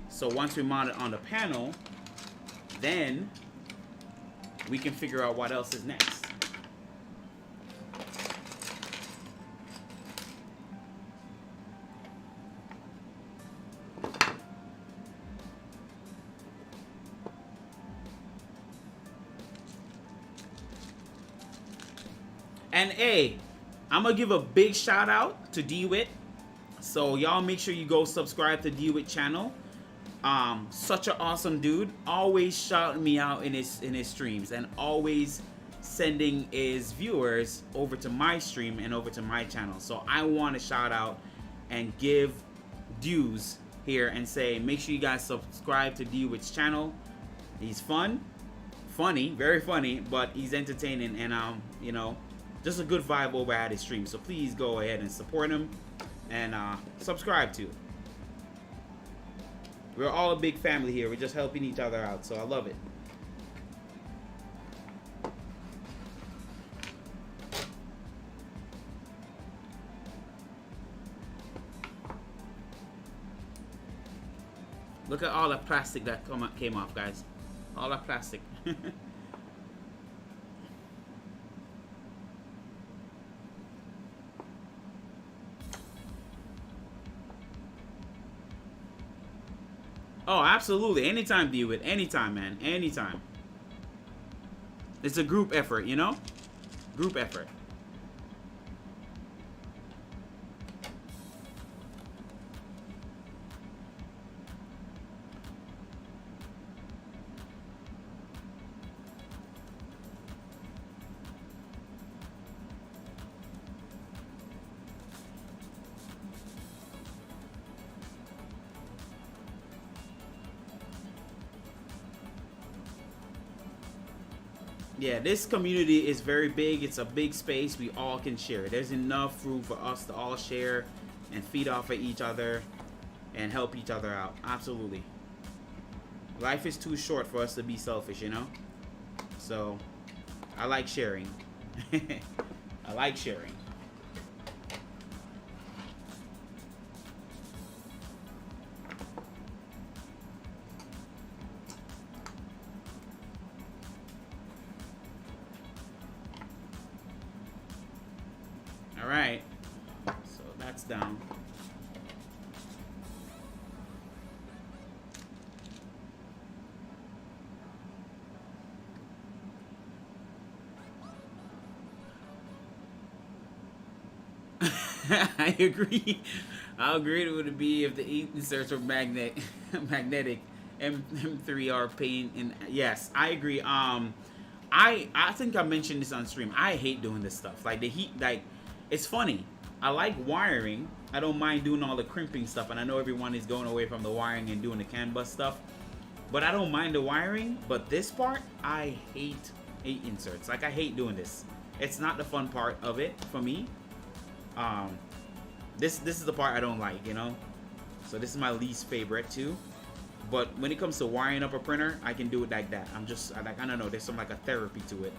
So once we mount it on the panel, then we can figure out what else is next. And hey, I'm gonna give a big shout out to DeWitt. So y'all make sure you go subscribe to DeWitt channel. Such an awesome dude. Always shouting me out in his streams, and always sending his viewers over to my stream and over to my channel. So I want to shout out and give dues here and say, make sure you guys subscribe to DeWitt's channel. He's funny, very funny, but he's entertaining, and you know, just a good vibe over at his stream. So please go ahead and support him and subscribe to. We're all a big family here. We're just helping each other out, so I love it. Look at all the plastic that came off, guys. All that plastic. Oh, absolutely. Anytime, DeWitt. Anytime, man. Anytime. It's a group effort, you know? Group effort. Yeah, this community is very big. It's a big space. We all can share. There's enough room for us to all share and feed off of each other and help each other out. Absolutely. Life is too short for us to be selfish, you know? So, I like sharing. I like sharing. Alright, so that's down. I agree. How great it would be if the inserts were magnetic M3R paint. And yes, I agree. I think I mentioned this on stream. I hate doing this stuff. Like the heat, like it's funny. I like wiring. I don't mind doing all the crimping stuff, and I know everyone is going away from the wiring and doing the CAN bus stuff. But I don't mind the wiring. But this part, I hate inserts. Like I hate doing this. It's not the fun part of it for me. This is the part I don't like, you know. So this is my least favorite too. But when it comes to wiring up a printer, I can do it like that. I don't know. There's some like a therapy to it,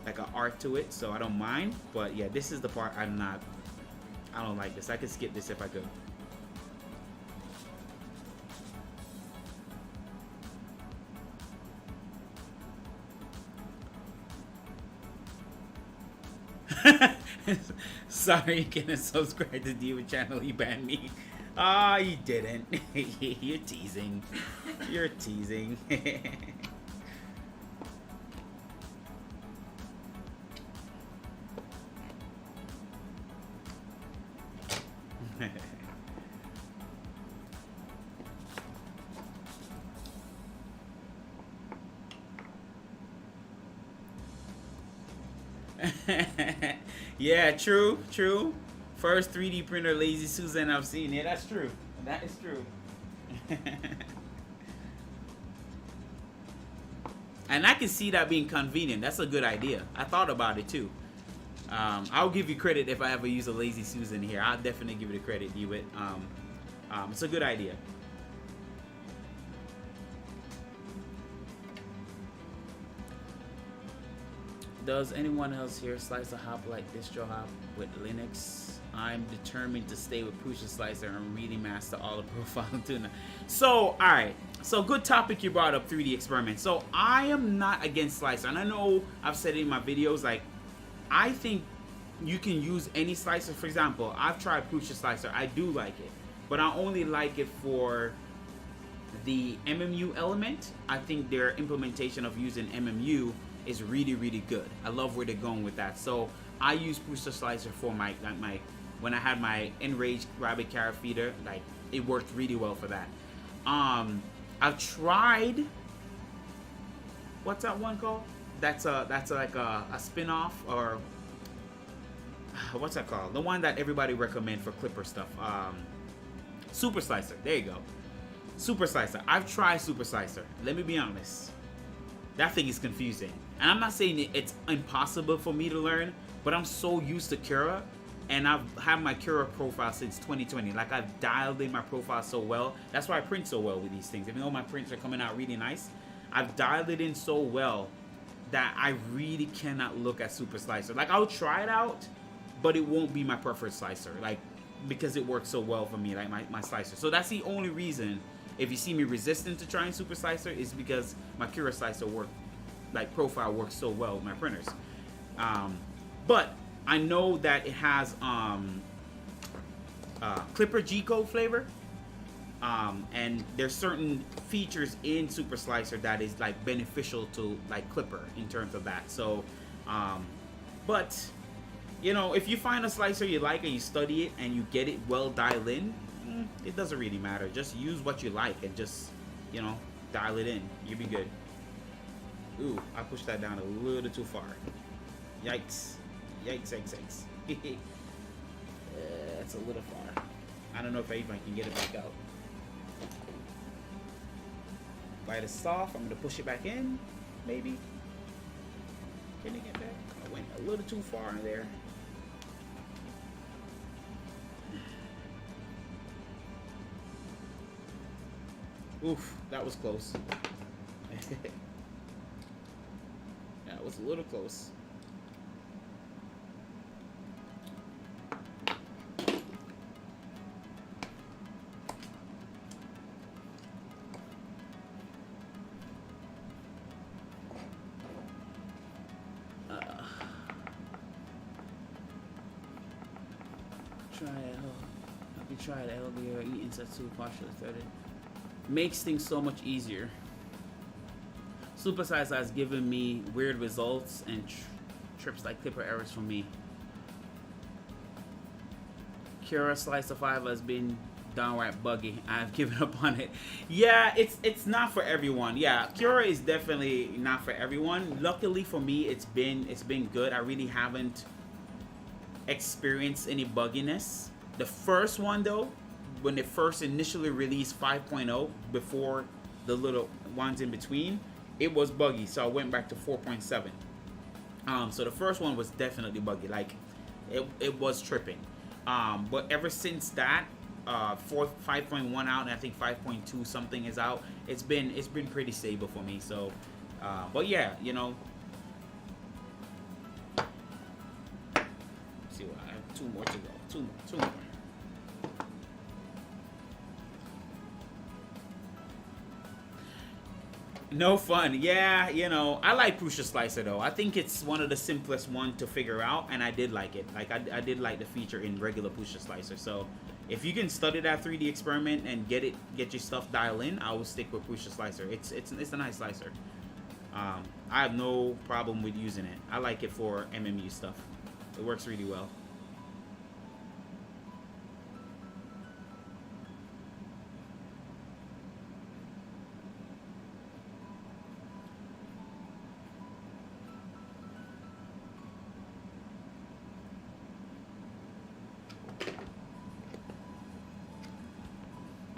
like an art to it. So I don't mind. But yeah, this is the part I don't like this. I could skip this if I could. Sorry, you can't subscribe to DeWitt channel. He banned me. Ah, you didn't. You're teasing. You're teasing. Yeah, true. First 3D printer lazy Susan I've seen. Yeah, that's true. That is true. And I can see that being convenient. That's a good idea. I thought about it too. I'll give you credit if I ever use a Lazy Susan here. I'll definitely give you the credit, Hewitt. It's a good idea. Does anyone else here slice a hop like distro hop with Linux? I'm determined to stay with Pruz Slicer and really master all the profile tuna. So, alright. So, good topic you brought up, 3D experiment. So, I am not against Slicer. And I know I've said it in my videos, like, I think you can use any slicer. For example, I've tried Pruz Slicer. I do like it. But I only like it for the MMU element. I think their implementation of using MMU is really, really good. I love where they're going with that. So I use Pruz Slicer for my when I had my enraged rabbit carrot feeder. Like, it worked really well for that. I've tried, what's that one called? That's like a spin-off, or what's that called? The one that everybody recommend for Clipper stuff. Super Slicer. There you go. Super Slicer. I've tried Super Slicer. Let me be honest. That thing is confusing. And I'm not saying it's impossible for me to learn, but I'm so used to Cura, and I've had my Cura profile since 2020. Like, I've dialed in my profile so well. That's why I print so well with these things. Even though my prints are coming out really nice, I've dialed it in so well that I really cannot look at Super Slicer. Like, I'll try it out, but it won't be my preferred slicer. Like, because it works so well for me, like my slicer. So that's the only reason, if you see me resistant to trying Super Slicer, is because my Cura slicer profile works so well with my printers. But I know that it has Clipper G-code flavor, and there's certain features in Super Slicer that is like beneficial to like Clipper in terms of that. So, but you know, if you find a slicer you like and you study it and you get it well dialed in, it doesn't really matter. Just use what you like and just, you know, dial it in. You'll be good. Ooh, I pushed that down a little too far. Yikes. Yikes, yikes, yikes. That's a little far. I don't know if I even can get it back out. Light is soft. I'm going to push it back in. Maybe. Can it get back? I went a little too far in there. Oof, that was close. That was a little close. Try it LB or eat inside soup partially threaded. Makes things so much easier. Super Size has given me weird results and trips like Clipper errors for me. Cura Slicer 5 has been downright buggy. I've given up on it. Yeah, it's not for everyone. Yeah, Cura is definitely not for everyone. Luckily for me, it's been good. I really haven't experienced any bugginess. The first one though, when they first initially released 5.0, before the little ones in between, it was buggy, so I went back to 4.7. So the first one was definitely buggy, like it was tripping. But ever since that, 5.1 out, and I think 5.2 something is out, it's been pretty stable for me. So, but yeah, you know. Let's see what I have 2 more to go. Two more. No fun. Yeah, you know, I like Pruz Slicer though. I think it's one of the simplest one to figure out, and I did like it. Like I did like the feature in regular Pruz Slicer. So if you can study that 3D experiment and get your stuff dialed in, I will stick with Pruz Slicer. It's a nice slicer. I have no problem with using it. I like it for MMU stuff. It works really well.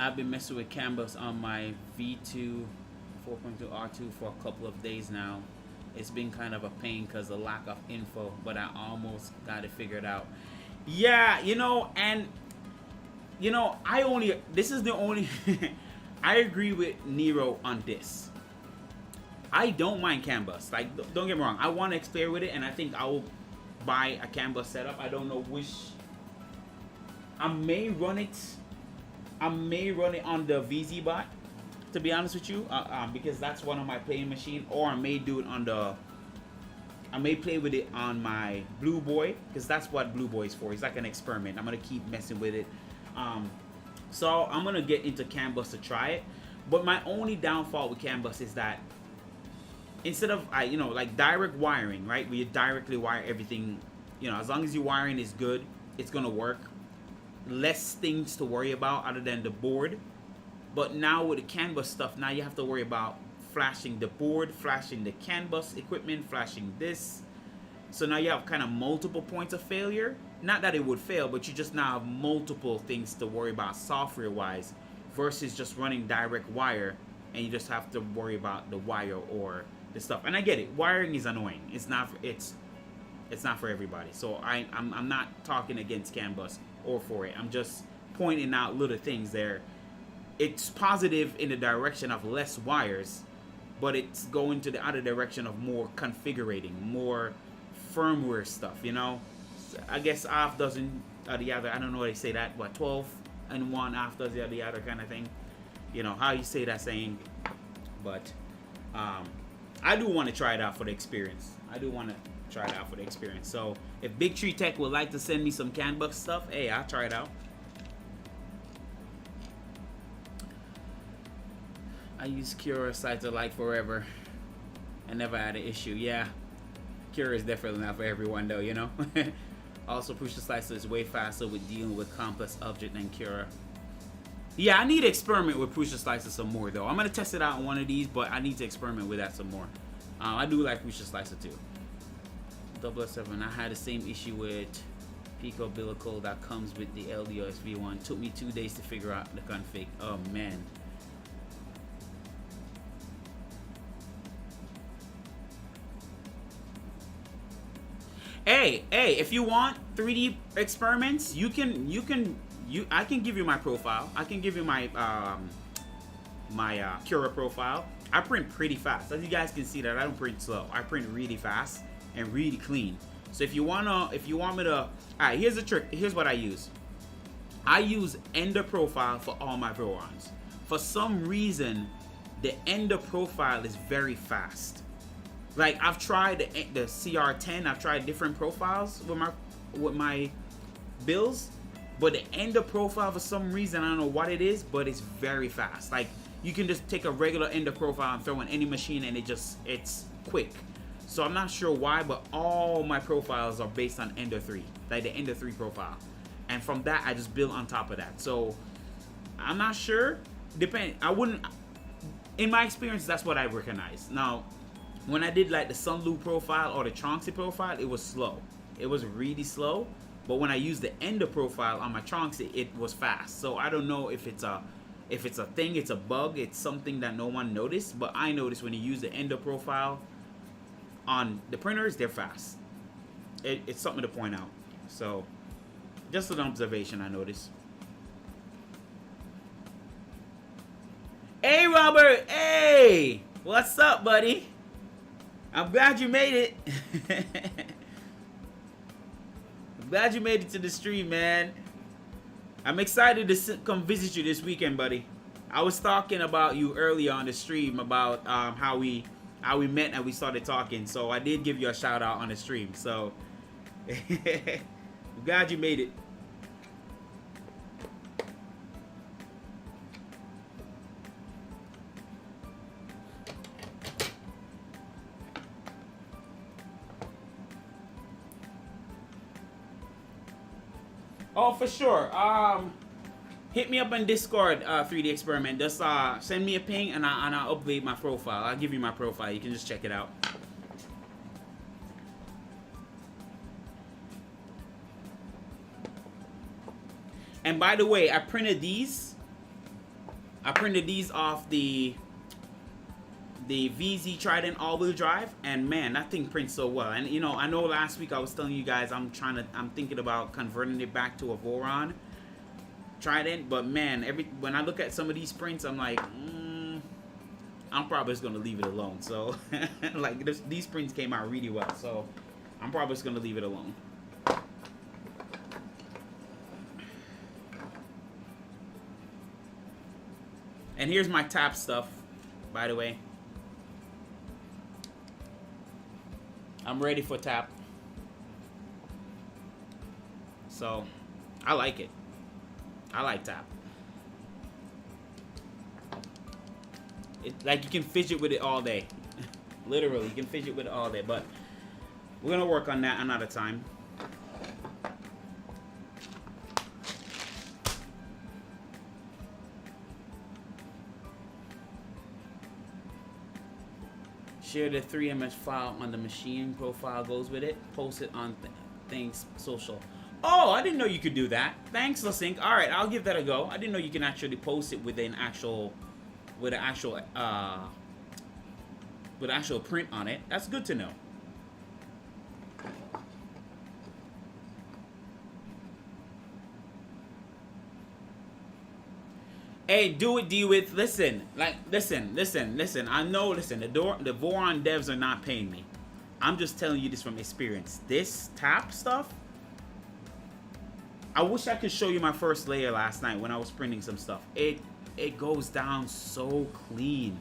I've been messing with canvas on my V2 4.2 R2 for a couple of days now. It's been kind of a pain because of lack of info, but I almost got it figured out. Yeah, you know, and you know, this is the only I agree with Nero on this. I don't mind CAN bus. Like, don't get me wrong, I want to explore with it, and I think I will buy a CAN bus setup. I don't know which. I may run it on the VZ bot, to be honest with you, because that's one of my playing machine, or I may do it on the. I may play with it on my Blue Boy, because that's what Blue Boy is for. It's like an experiment. I'm gonna keep messing with it. So I'm gonna get into CAN bus to try it. But my only downfall with CAN bus is that instead of you know, like direct wiring, right? Where you directly wire everything, you know, as long as your wiring is good, it's gonna work. Less things to worry about other than the board. But now with the CAN bus stuff, now you have to worry about flashing the board, flashing the CAN bus equipment, flashing this. So now you have kind of multiple points of failure. Not that it would fail, but you just now have multiple things to worry about software wise versus just running direct wire, and you just have to worry about the wire or the stuff. And I get it, wiring is annoying. It's not for everybody. So I'm not talking against CAN bus or for it. I'm just pointing out little things there. It's positive in the direction of less wires, but it's going to the other direction of more configuring, more firmware stuff, you know. I guess half dozen of the other, I don't know how they say that, but 12 and one half dozen of the other kind of thing, you know, how you say that saying. But I do want to try it out for the experience. So if Big Tree Tech would like to send me some CAN bus stuff, hey, I'll try it out. I use Cura Cyto like forever. I never had an issue. Yeah, Cura is definitely not for everyone though, you know. Also, Push the Slicer is way faster with dealing with complex object than Cura. Yeah, I need to experiment with Push the Slicer some more though. I'm gonna test it out on one of these, but I need to experiment with that some more. I do like Push the Slicer too. 007, I had the same issue with Pico Bilical that comes with the LDOS V1. Took me 2 days to figure out the config. Oh man. Hey, if you want 3D experiments, I can give you my profile. I can give you my Cura profile. I print pretty fast. As you guys can see that I don't print slow. I print really fast and really clean. So if you want me to, alright, here's the trick. Here's what I use. I use Ender profile for all my Vorons. For some reason, the Ender profile is very fast. Like I've tried the CR10, I've tried different profiles with my builds, but the Ender profile for some reason, I don't know what it is, but it's very fast. Like you can just take a regular Ender profile and throw in any machine and it's quick. So I'm not sure why, but all my profiles are based on Ender 3, like the Ender 3 profile. And from that, I just build on top of that. So I'm not sure. In my experience, that's what I recognize. Now, when I did like the Sunlu profile or the Tronxy profile, it was slow. It was really slow. But when I used the Ender profile on my Tronxy, it was fast. So I don't know if it's a thing, it's a bug, it's something that no one noticed. But I noticed when you use the Ender profile on the printers, they're fast. It's something to point out. So just an observation I noticed. Hey Robert, hey, what's up, buddy? I'm glad you made it. I'm glad you made it to the stream, man. I'm excited to come visit you this weekend, buddy. I was talking about you earlier on the stream about how we met and we started talking. So I did give you a shout out on the stream. So I'm glad you made it. Oh, for sure. Hit me up on Discord, 3D Experiment. Just send me a ping and I'll update my profile. I'll give you my profile. You can just check it out. And by the way, I printed these off the the VZ Trident all-wheel drive, and man, that thing prints so well. And you know, I know last week I was telling you guys I'm thinking about converting it back to a Voron Trident, but man, when I look at some of these prints, I'm like, I'm probably just gonna leave it alone. So like these prints came out really well, so I'm probably just gonna leave it alone. And here's my tap stuff, by the way. I'm ready for tap. So, I like it. I like tap. Like, you can fidget with it all day. Literally, you can fidget with it all day. But we're going to work on that another time. Share the 3ms file on the machine profile goes with it. Post it on things social. Oh, I didn't know you could do that. Thanks, LaSync. All right, I'll give that a go. I didn't know you can actually post it with an actual print on it. That's good to know. Hey, do it, D-With. Listen. I know, the Voron devs are not paying me. I'm just telling you this from experience. This tap stuff, I wish I could show you my first layer last night when I was printing some stuff. It goes down so clean.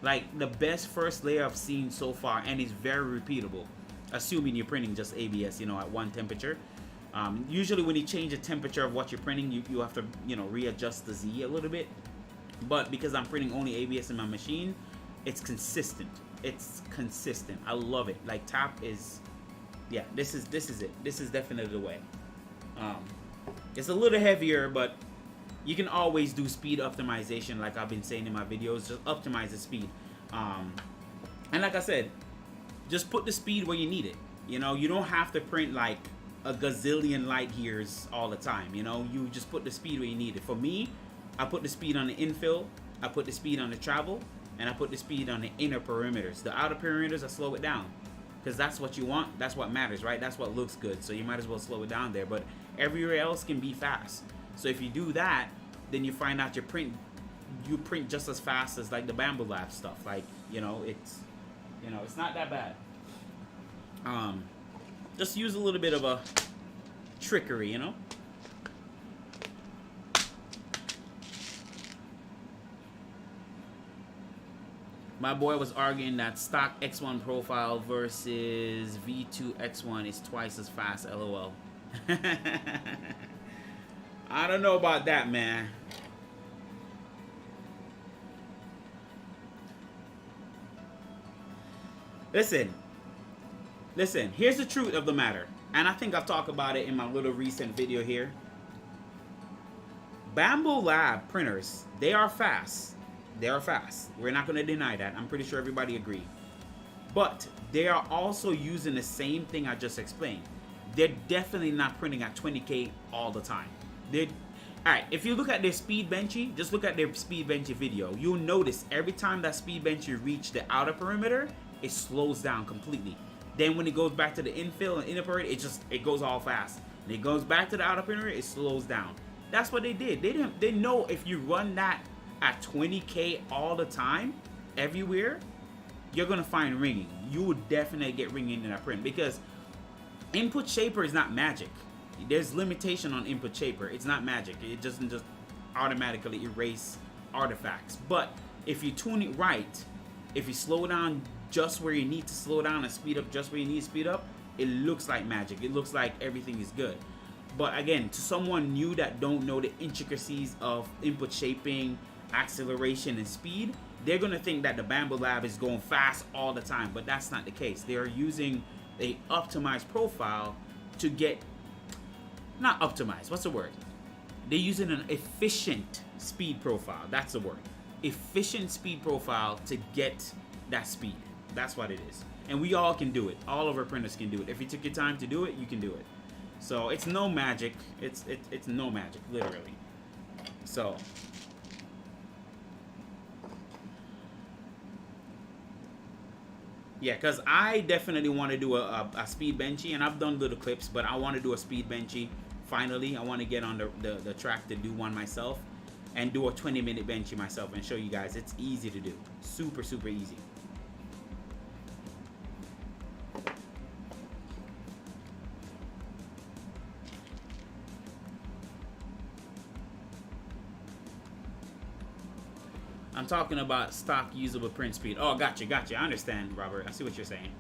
Like, the best first layer I've seen so far, and it's very repeatable. Assuming you're printing just ABS, you know, at one temperature. Usually when you change the temperature of what you're printing, you have to, you know, readjust the Z a little bit. But because I'm printing only ABS in my machine, it's consistent. It's consistent. I love it. Like, tap is, yeah, this is it. This is definitely the way. It's a little heavier, but you can always do speed optimization, like I've been saying in my videos. Just optimize the speed. And like I said, just put the speed where you need it. You know, you don't have to print like a gazillion light years all the time. You know, you just put the speed where you need it. For me, I put the speed on the infill, I put the speed on the travel, and I put the speed on the inner perimeters. The outer perimeters, I slow it down, because that's what you want. That's what matters, right? That's what looks good. So you might as well slow it down there. But everywhere else can be fast. So if you do that, then you find out you print just as fast as like the Bamboo Lab stuff. Like, you know, it's not that bad. Just use a little bit of a trickery, you know. My boy was arguing that stock X1 profile versus V2 X1 is twice as fast, LOL. I don't know about that, man. Listen, here's the truth of the matter. And I think I've talked about it in my little recent video here. Bamboo Lab printers, they are fast. They are fast. We're not going to deny that. I'm pretty sure everybody agrees. But they are also using the same thing I just explained. They're definitely not printing at 20K all the time. Alright, if you look at their speed benchy, just look at their speed benchy video. You'll notice every time that speed benchy reaches the outer perimeter, it slows down completely. Then when it goes back to the infill and inner perimeter, it goes all fast. And it goes back to the outer perimeter, it slows down. That's what they did. They know if you run that at 20K all the time, everywhere, you're gonna find ringing. You will definitely get ringing in that print, because input shaper is not magic. There's limitation on input shaper. It's not magic. It doesn't just automatically erase artifacts. But if you tune it right, if you slow down just where you need to slow down and speed up just where you need to speed up, it looks like magic. It looks like everything is good. But again, to someone new that don't know the intricacies of input shaping, acceleration, and speed, they're gonna think that the Bamboo Lab is going fast all the time, but that's not the case. They are using a optimized profile to get, not optimized, what's the word? They're using an efficient speed profile. That's the word. Efficient speed profile to get that speed. That's what it is. And we all can do it. All of our printers can do it. If you took your time to do it, you can do it. So it's no magic. It's no magic, literally. So Yeah, because I definitely want to do a speed benchy, and I've done little clips, but I want to do a speed benchy. Finally, I want to get on the track to do one myself and do a 20-minute benchy myself and show you guys it's easy to do. Super, super easy. I'm talking about stock usable print speed. Oh, gotcha. I understand, Robert. I see what you're saying.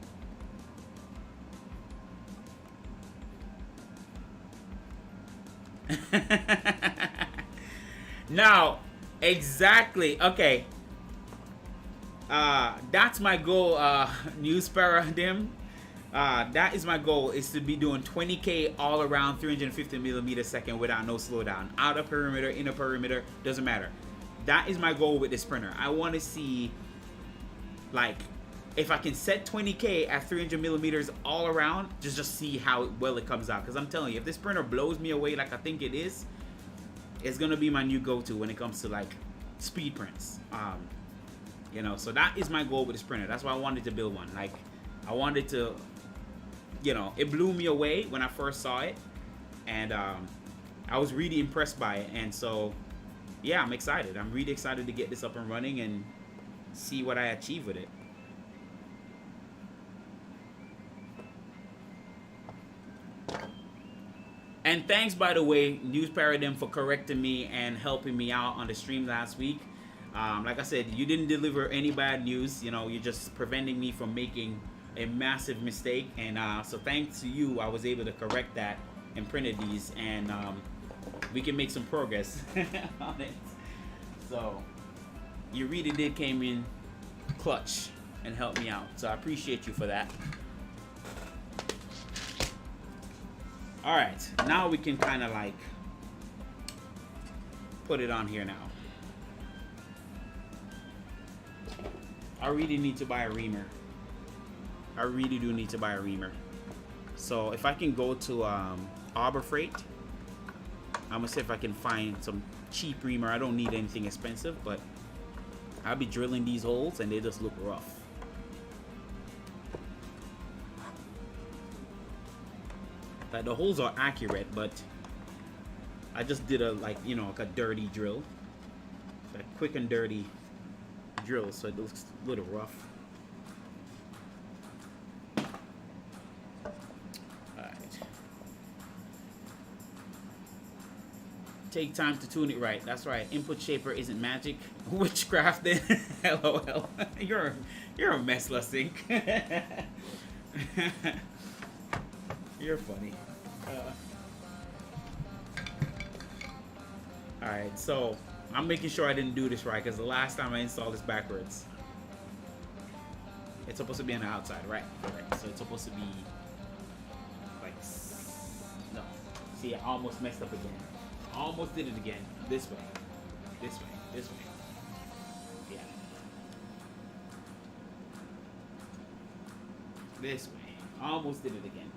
Now, exactly. Okay. That's my goal, News Paradigm. That is my goal, is to be doing 20K all around 350 millimeters a second without no slowdown. Outer perimeter, inner perimeter, doesn't matter. That is my goal with this printer. I want to see, like, if I can set 20K at 300 millimeters all around, just see how well it comes out. Because I'm telling you, if this printer blows me away like I think it is, it's going to be my new go-to when it comes to, like, speed prints. You know, so that is my goal with this printer. That's why I wanted to build one. Like, I wanted to, you know, it blew me away when I first saw it. And I was really impressed by it. And so, yeah, I'm excited. I'm really excited to get this up and running and see what I achieve with it. And thanks, by the way, News Paradigm, for correcting me and helping me out on the stream last week. Like I said, you didn't deliver any bad news. You know, you're just preventing me from making a massive mistake. And so thanks to you, I was able to correct that and printed these. And we can make some progress on it. So you really did came in clutch and helped me out. So I appreciate you for that. All right, now we can kind of like put it on here now. I really need to buy a reamer. I really do need to buy a reamer. So if I can go to Arbor Freight, I'm gonna see if I can find some cheap reamer. I don't need anything expensive, but I'll be drilling these holes and they just look rough. Like, the holes are accurate, but I just did a, like, you know, like a dirty drill, like quick and dirty drill, so it looks a little rough. Alright. Take time to tune it right. That's right. Input shaper isn't magic. Witchcraft then. LOL. You're a mess, Lusting. You're funny. Alright, so I'm making sure I didn't do this right, because the last time I installed this backwards. It's supposed to be on the outside, right? Right. So it's supposed to be like, no. See, I almost messed up again. Almost did it again. This way. This way. This way. Yeah. This way. Almost did it again.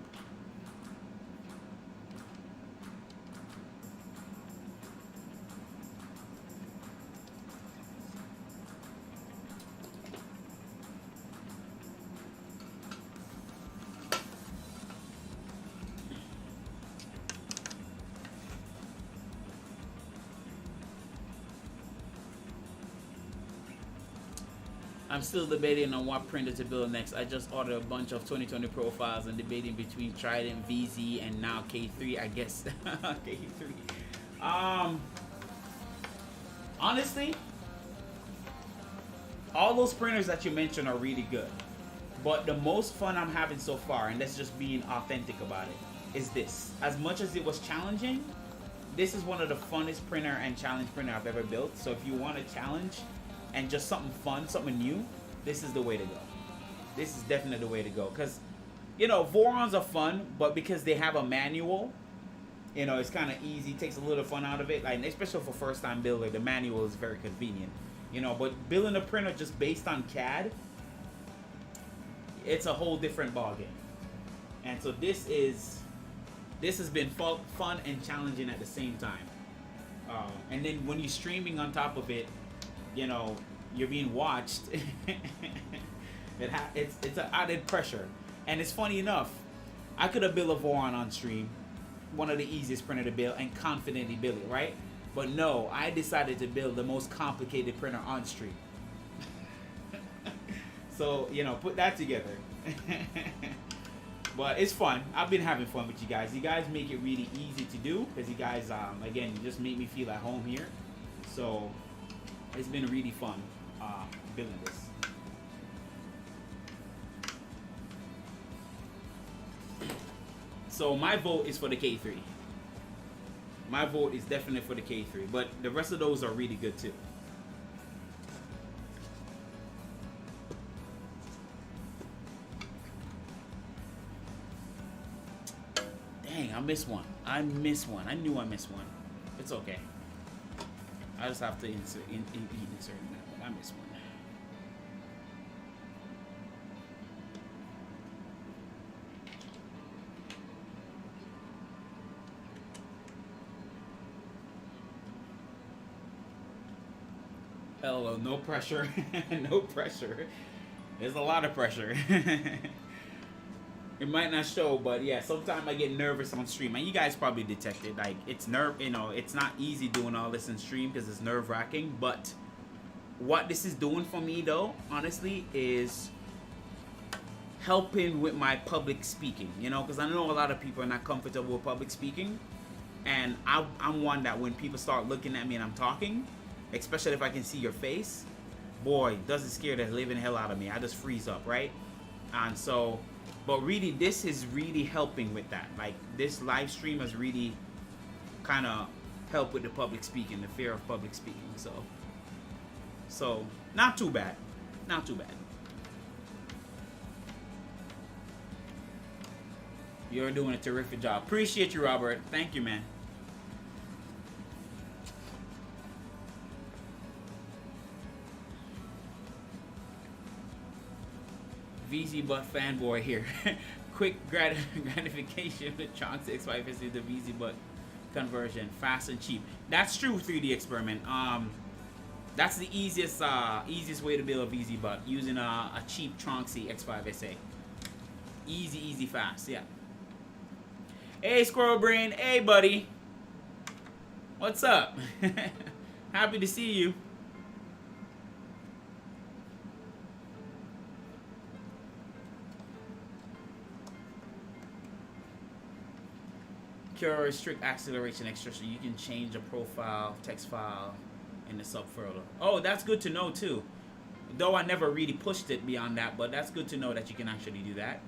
I'm still debating on what printer to build next. I just ordered a bunch of 2020 profiles and debating between Trident, VZ, and now K3. I guess K3. Honestly, all those printers that you mentioned are really good. But the most fun I'm having so far, and that's just being authentic about it, is this. As much as it was challenging, this is one of the funnest printer and challenge printer I've ever built. So if you want a challenge and just something fun, something new, this is the way to go. This is definitely the way to go. Because, you know, Vorons are fun, but because they have a manual, you know, it's kind of easy, takes a little fun out of it. Like, especially for first-time builder, the manual is very convenient. You know, but building a printer just based on CAD, it's a whole different ballgame. And so this has been fun and challenging at the same time. And then when you're streaming on top of it, you know, you're being watched. It's an added pressure, and it's funny enough. I could have built a Voron on stream, one of the easiest printer to build, and confidently build it, right? But no, I decided to build the most complicated printer on stream. So, you know, put that together. But it's fun. I've been having fun with you guys. You guys make it really easy to do because you guys, again, you just make me feel at home here. So it's been really fun building this. So my vote is for the K3. My vote is definitely for the K3, but the rest of those are really good too. Dang, I missed one. I missed one. I knew I missed one. It's okay. I just have to insert that, but I missed one. Hello, no pressure. No pressure. There's a lot of pressure. It might not show, but yeah, sometimes I get nervous on stream, and you guys probably detect it. Like it's it's not easy doing all this in stream because it's nerve-wracking. But what this is doing for me, though, honestly, is helping with my public speaking. You know, because I know a lot of people are not comfortable with public speaking, and I'm one that when people start looking at me and I'm talking, especially if I can see your face, boy, does it scare the living hell out of me. I just freeze up, right? And so, but really, this is really helping with that. Like, this live stream has really kind of helped with the public speaking, the fear of public speaking. So not too bad. Not too bad. You're doing a terrific job. Appreciate you, Robert. Thank you, man. VZ Butt fanboy here. Quick gratification with Chance X5 is the VZ Butt conversion, fast and cheap. That's true, 3D experiment. That's the easiest way to build a VZ Butt, using a cheap Tronxy X5 SA. Easy, fast. Yeah. Hey, Squirrel Brain. Hey, buddy. What's up? Happy to see you. Cure strict acceleration extra, so you can change a profile text file in the subfolder. Oh, that's good to know too. Though I never really pushed it beyond that, but that's good to know that you can actually do that.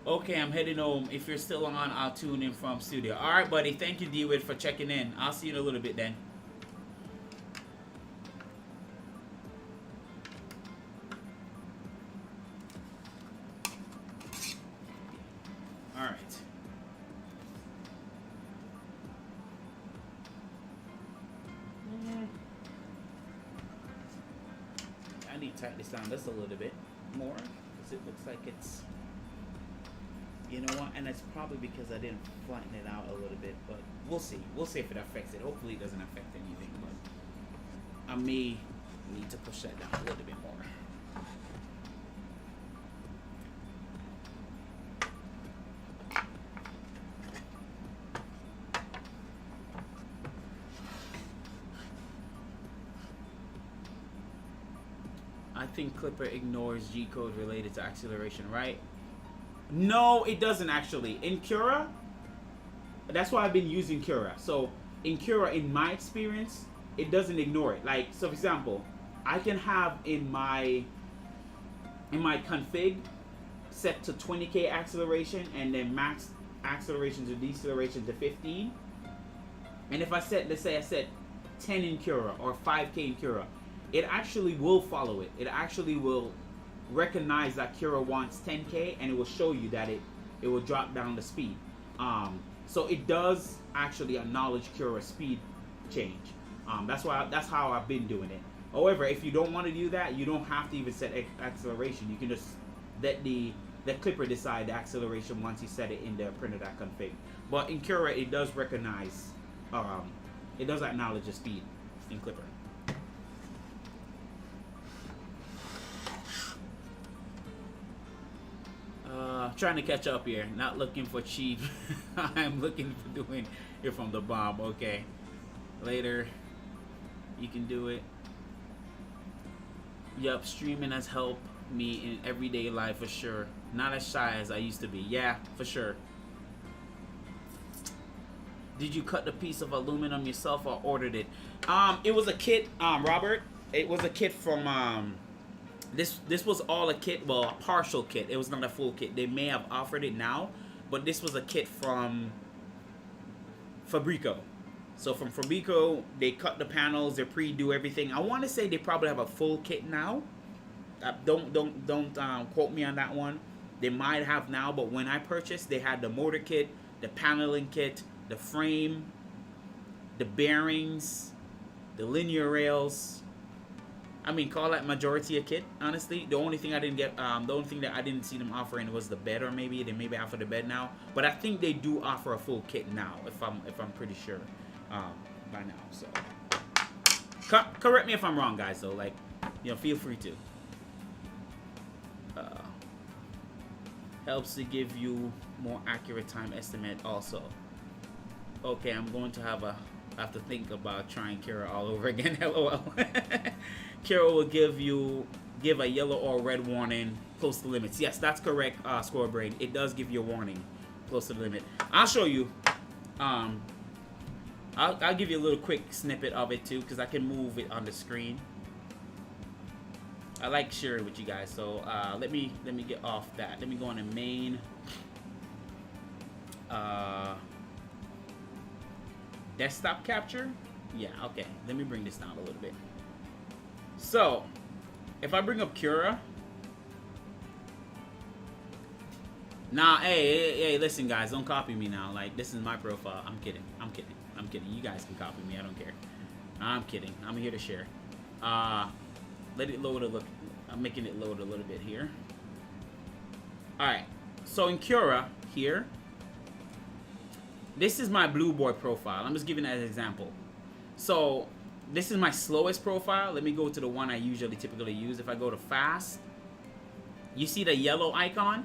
Okay, I'm heading home. If you're still on, I'll tune in from studio. All right, buddy. Thank you, D-Wid, for checking in. I'll see you in a little bit then. All right. I need to tighten this down just a little bit more, because it looks like it's, you know what, and it's probably because I didn't flatten it out a little bit, but we'll see. We'll see if it affects it. Hopefully it doesn't affect anything, but I may need to push that down a little bit more. I think Clipper ignores G-code related to acceleration, right? No, it doesn't actually. In Cura, that's why I've been using Cura. So in Cura, in my experience, it doesn't ignore it. Like, so for example, I can have in my config set to 20k acceleration and then max acceleration to deceleration to 15. And if I set, let's say I set 10 in Cura or 5k in Cura, it actually will follow it. It actually will recognize that Cura wants 10k, and it will show you that it will drop down the speed. So it does actually acknowledge Cura's speed change. That's how I've been doing it. However, if you don't want to do that, you don't have to even set acceleration. You can just let the Clipper decide the acceleration once you set it in the printer.config. But in Cura, it does recognize, it does acknowledge the speed in Clipper. trying to catch up here. Not looking for cheap. I'm looking for doing it from the bomb. Okay. Later. You can do it. Yup, streaming has helped me in everyday life for sure. Not as shy as I used to be. Yeah, for sure. Did you cut the piece of aluminum yourself or ordered it? It was a kit, Robert. It was a kit from this was all a kit, well, a partial kit. It was not a full kit. They may have offered it now, but this was a kit from Fabrico. So from Fabrico, they cut the panels, they pre-do everything. I want to say they probably have a full kit now. Don't quote me on that one. They might have now, but when I purchased, they had the motor kit, the paneling kit, the frame, the bearings, the linear rails. I mean, call that majority a kit, honestly. The only thing I didn't get, the only thing that I didn't see them offering was the bed, or maybe they maybe offer the bed now. But I think they do offer a full kit now, if I'm pretty sure by now. So correct me if I'm wrong, guys. Though, like, you know, feel free to. Helps to give you more accurate time estimate also. Okay, I'm going to have to think about trying Kira all over again. LOL. Kira will give a yellow or red warning close to limits. Yes, that's correct, Score Brain. It does give you a warning close to the limit. I'll show you. I'll give you a little quick snippet of it too, because I can move it on the screen. I like sharing with you guys, so let me get off that. Let me go on the main desktop capture. Yeah, okay. Let me bring this down a little bit. So, if I bring up Cura, nah, hey, listen, guys, don't copy me now. Like, this is my profile. I'm kidding. You guys can copy me. I don't care. I'm kidding. I'm here to share. Let it load a little. I'm making it load a little bit here. Alright, so in Cura here, this is my Blue Boy profile. I'm just giving that as an example. So this is my slowest profile. Let me go to the one I typically use. If I go to fast, you see the yellow icon?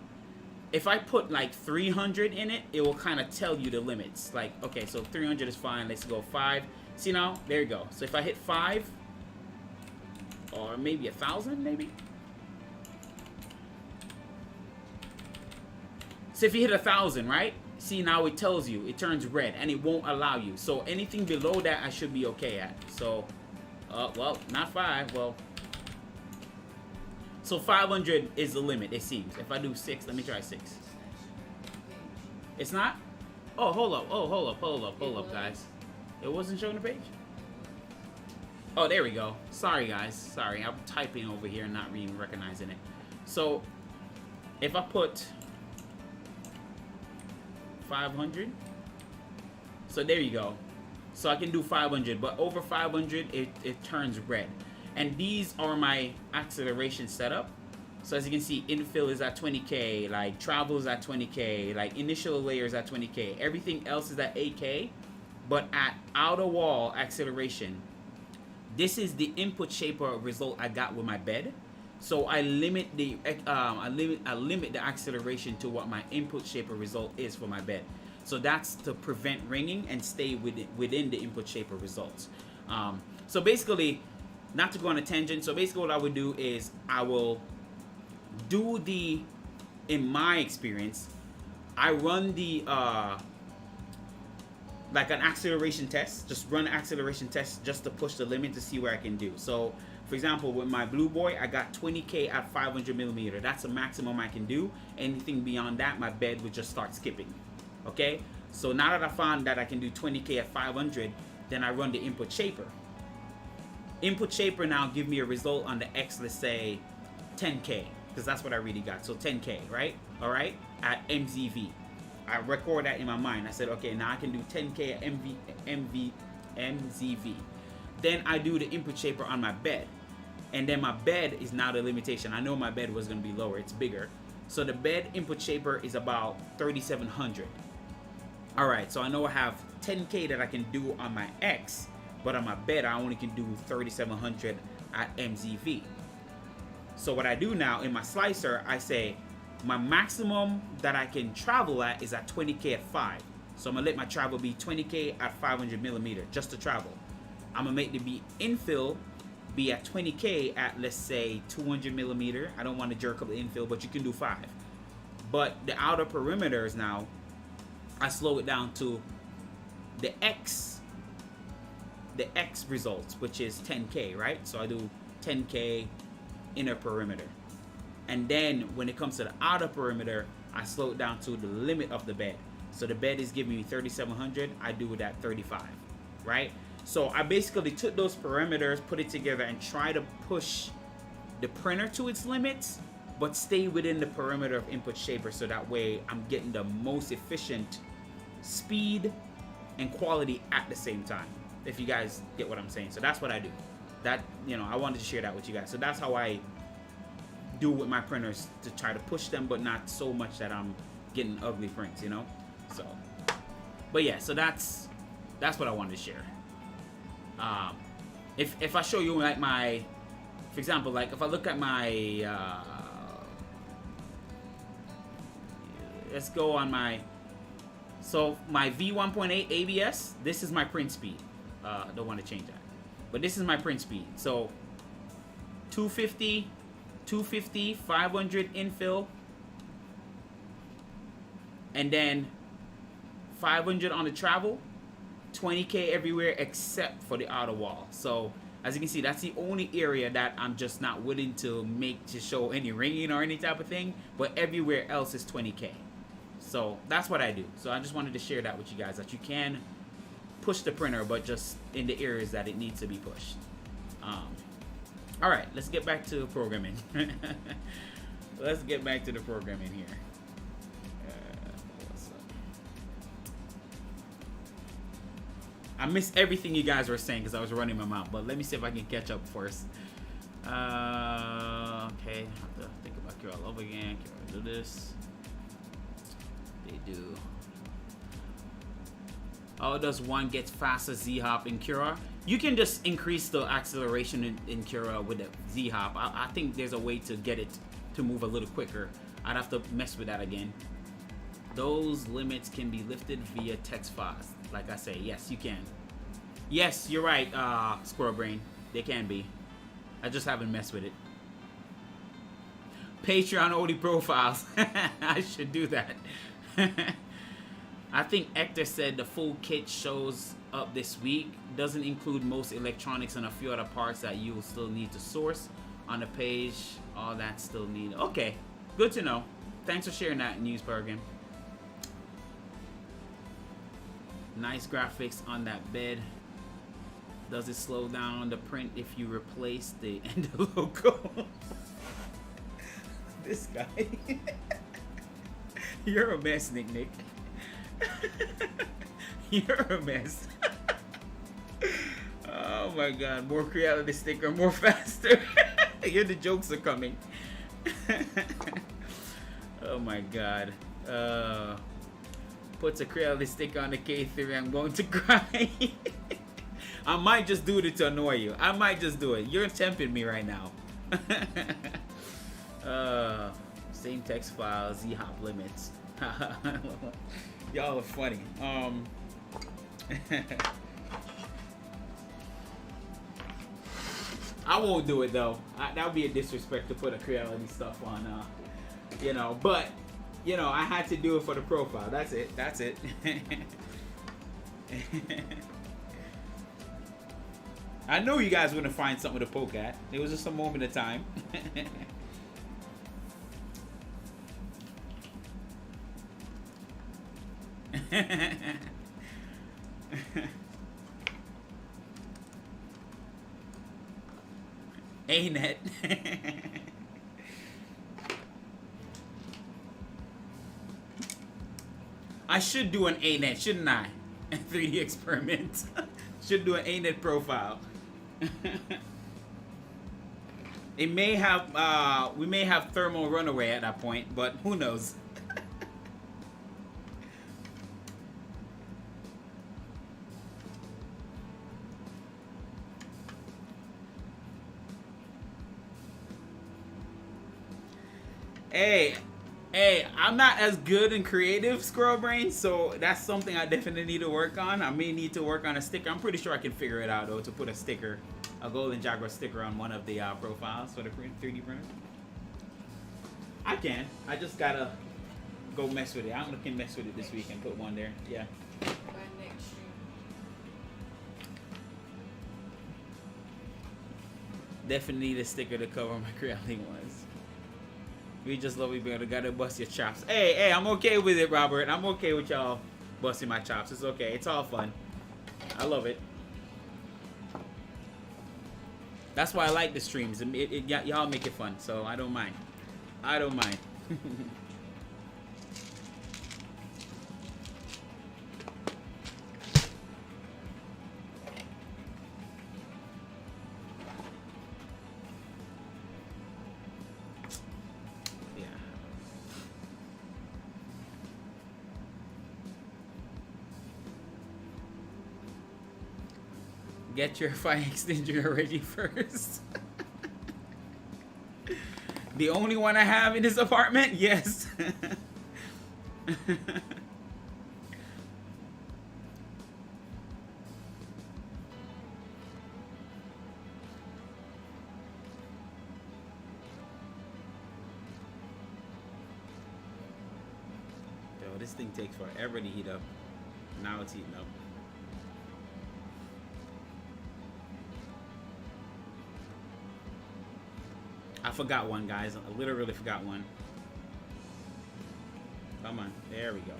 If I put like 300 in it, it will kind of tell you the limits. Like, okay, so 300 is fine. Let's go 5. See now? There you go. So if I hit 5, or maybe 1,000, maybe. So if you hit 1,000, right? See, now it tells you, it turns red, and it won't allow you. So anything below that, I should be okay at. So, well, not 5. Well, so 500 is the limit, it seems. If I do 6, let me try 6. It's not? Oh, hold up, guys. It wasn't showing the page? Oh, there we go. Sorry, guys. Sorry, I'm typing over here and not even recognizing it. So, if I put 500, so there you go. So I can do 500, but over 500, it turns red. And these are my acceleration setup. So as you can see, infill is at 20K, like travel is at 20K, like initial layers at 20K. Everything else is at 8K, but at outer wall acceleration, this is the input shaper result I got with my bed. So I limit the I limit the acceleration to what my input shaper result is for my bed. So that's to prevent ringing and stay within the input shaper results. So basically, not to go on a tangent, so basically what I would do is I will do in my experience, I run the like an acceleration test, just run an acceleration test just to push the limit to see where I can do. So for example, with my Blue Boy, I got 20K at 500 millimeter. That's the maximum I can do. Anything beyond that, my bed would just start skipping. Okay, so now that I found that I can do 20K at 500, then I run the input shaper. Input shaper now give me a result on the X, let's say 10K, because that's what I really got. So 10K, right? All right, at MZV. I record that in my mind. I said, okay, now I can do 10K at MZV. Then I do the input shaper on my bed. And then my bed is now the limitation. I know my bed was going to be lower. It's bigger. So the bed input shaper is about 3,700. All right, so I know I have 10K that I can do on my X, but on my bed, I only can do 3,700 at MZV. So what I do now in my slicer, I say, My maximum that I can travel at is at 20K at 5. So I'm gonna let my travel be 20K at 500 millimeter just to travel. I'm gonna make the infill be at 20K at, let's say, 200 millimeter. I don't want to jerk up the infill, but you can do 5. But the outer perimeters now, I slow it down to the X results, which is 10K, right? So I do 10K inner perimeter. And then when it comes to the outer perimeter, I slow it down to the limit of the bed. So the bed is giving me 3700, I do it at 35, right? So I basically took those parameters, put it together, and try to push the printer to its limits, but stay within the perimeter of input shaper, so that way I'm getting the most efficient speed and quality at the same time, if you guys get what I'm saying. So that's what I do. That, you know, I wanted to share that with you guys. So that's how I do with my printers, to try to push them, but not so much that I'm getting ugly prints, you know. So, but yeah, so that's what I wanted to share. If I show you like my, for example, like if I look at my let's go on my, so my V1.8 ABS, this is my print speed. Don't want to change that, but this is my print speed. So 250, 500 infill, and then 500 on the travel, 20K everywhere except for the outer wall. So as you can see, that's the only area that I'm just not willing to make to show any ringing or any type of thing, but everywhere else is 20K. So that's what I do. So I just wanted to share that with you guys, that you can push the printer, but just in the areas that it needs to be pushed. All right, let's get back to programming. Let's get back to the programming here. What's up? I missed everything you guys were saying because I was running my mouth, but let me see if I can catch up first. Okay, I have to think about Kira all over again. Kira do this. They do. Oh, does one get faster Z-hop in Cura? You can just increase the acceleration in Cura with the Z-hop. I think there's a way to get it to move a little quicker. I'd have to mess with that again. Those limits can be lifted via text files. Like I say, yes, you can. Yes, you're right, Squirrel Brain. They can be. I just haven't messed with it. Patreon only profiles. I should do that. I think Hector said the full kit shows up this week. Doesn't include most electronics and a few other parts that you will still need to source on the page. All that still need. Okay, good to know. Thanks for sharing that news program. Nice graphics on that bed. Does it slow down the print if you replace the end logo? This guy. You're a mess, Nick. You're a mess. Oh my god, more reality sticker, more faster. Here the jokes are coming. Oh my god. Puts a reality sticker on the K3, I'm going to cry. I might just do it to annoy you. I might just do it. You're tempting me right now. Same text file, Z-hop limits. Y'all are funny. I won't do it though. That would be a disrespect to put a reality stuff on. You know, but you know, I had to do it for the profile. That's it. That's it. I know you guys wouldn't find something to poke at. It was just a moment of time. A-net. I should do an A-net, shouldn't I? 3D experiment. Should do an A-net profile. It may have, we may have thermal runaway at that point, but who knows? Hey, Hey, I'm not as good in creative, Squirrel Brain, so that's something I definitely need to work on. I may need to work on a sticker. I'm pretty sure I can figure it out, though, to put a sticker, a Golden Jaguar sticker on one of the profiles for the 3D printer. I can. I just gotta go mess with it. I'm looking mess with it this week and put one there. Yeah. Definitely need a sticker to cover my creating ones. We just love you, brother. Gotta bust your chops. Hey, I'm okay with it, Robert. I'm okay with y'all busting my chops. It's okay. It's all fun. I love it. That's why I like the streams. Y'all make it fun, so I don't mind. I don't mind. Get your fire extinguisher ready first. The only one I have in this apartment? Yes. Yo, this thing takes forever to heat up. Now it's heating up. I forgot one, guys. I literally forgot one. Come on. There we go.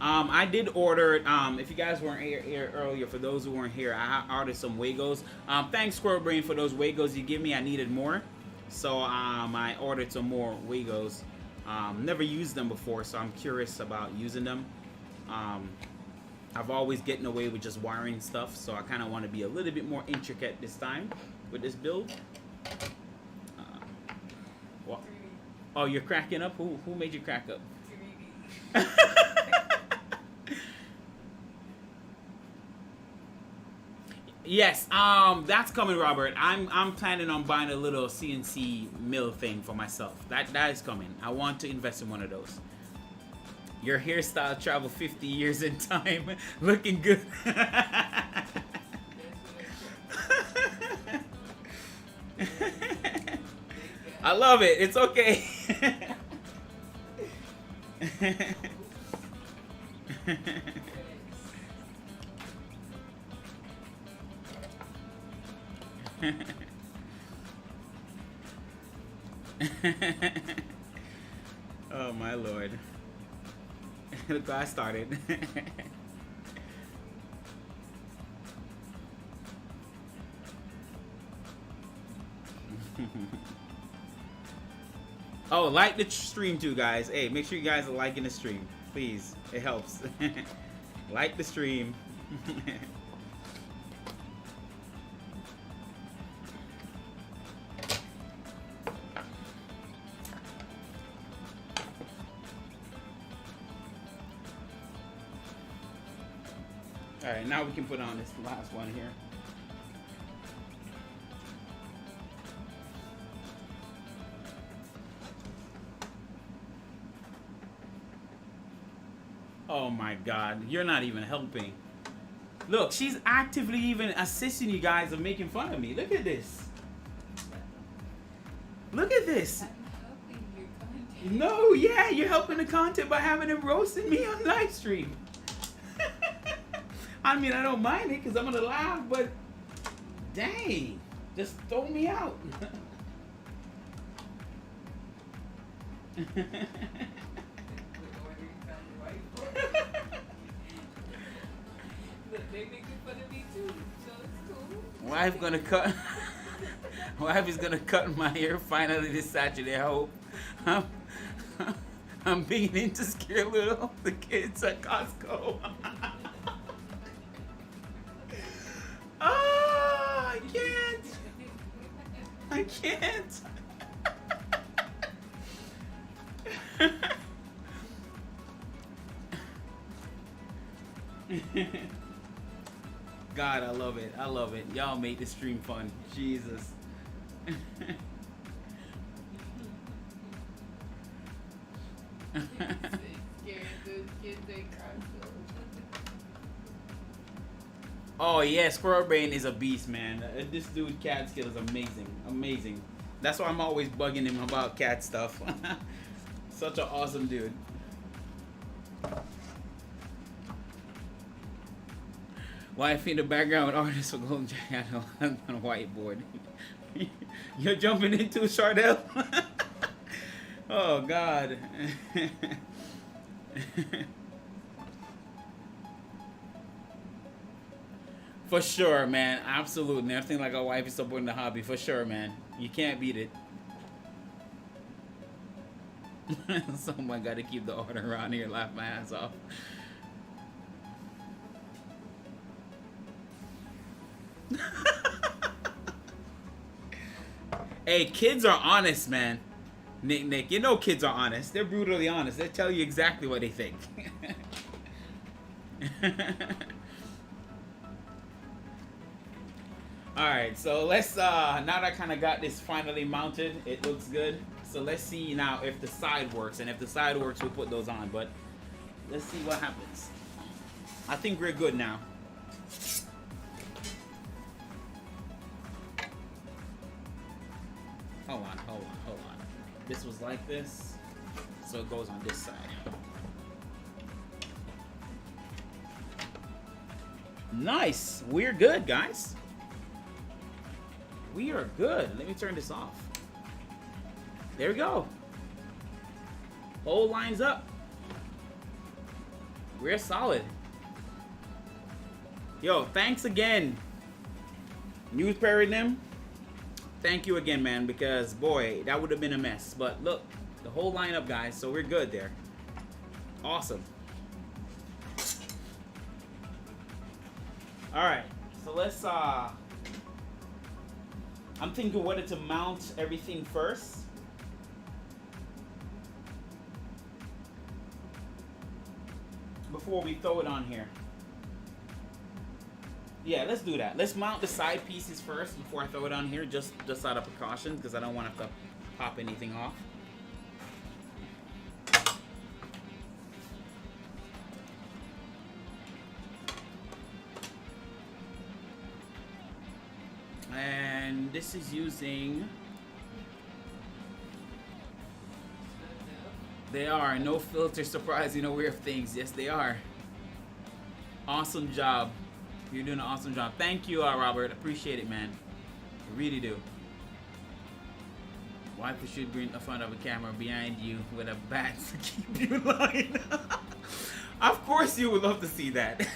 I did order, if you guys weren't here earlier, for those who weren't here, I ordered some Wagos. Thanks, Squirrel Brain, for those Wagos you give me. I needed more. So I ordered some more Wagos. Never used them before, so I'm curious about using them. I've always getting away with just wiring stuff, so I kind of want to be a little bit more intricate this time with this build. What? Oh, you're cracking up? Who made you crack up? Yes, that's coming, Robert. I'm planning on buying a little CNC mill thing for myself. That is coming. I want to invest in one of those. Your hairstyle traveled 50 years in time. Looking good. I love it. It's okay. Oh my lord. Look, I started. Oh, like the stream too, guys. Hey, make sure you guys are liking the stream, please. It helps. Like the stream. All right, now we can put on this last one here. Oh my God, you're not even helping. Look, she's actively even assisting you guys of making fun of me. Look at this. Look at this. I'm helping your content. No, yeah, you're helping the content by having him roasting me on live stream. I mean, I don't mind it because I'm gonna laugh, but dang, just throw me out. They making fun of me too, so it's cool. Wife gonna cut. Wife is gonna cut my hair finally this Saturday. I hope. I'm beginning to scare little the kids at Costco. Oh, I can't. I can't. God, I love it. I love it. Y'all made the stream fun. Jesus. Oh yeah, Squirrel Brain is a beast, man. This dude cat skill is amazing. Amazing. That's why I'm always bugging him about cat stuff. Such an awesome dude. Wife in the background artist for Golden Jaguar on a whiteboard. You're jumping into Chardell? Oh God. For sure, man. Absolutely. Nothing like a wife is supporting the hobby. For sure, man. You can't beat it. Someone got to keep the order around here. Laugh my ass off. Hey, kids are honest, man. Nick, you know kids are honest. They're brutally honest. They tell you exactly what they think. Alright, so let's, now that I kind of got this finally mounted, it looks good. So let's see now if the side works. And if the side works, we'll put those on. But let's see what happens. I think we're good now. Hold on. This was like this, so it goes on this side. Nice. We're good, guys. We are good. Let me turn this off. There we go. Whole lines up. We're solid. Yo, thanks again, News Paradigm. Thank you again, man, because boy, that would have been a mess. But look, the whole lineup, guys, so we're good there. Awesome. Alright, so let's I'm thinking whether to mount everything first. Before we throw it on here. Yeah, let's do that. Let's mount the side pieces first before I throw it on here, just out of precaution, because I don't want to have to pop anything off. And this is using... They are. No filter, surprising, no weird things. Yes, they are. Awesome job. You're doing an awesome job. Thank you, Robert. Appreciate it, man. I really do. Wife should bring in front of a camera behind you with a bat to keep you in line. Of course you would love to see that.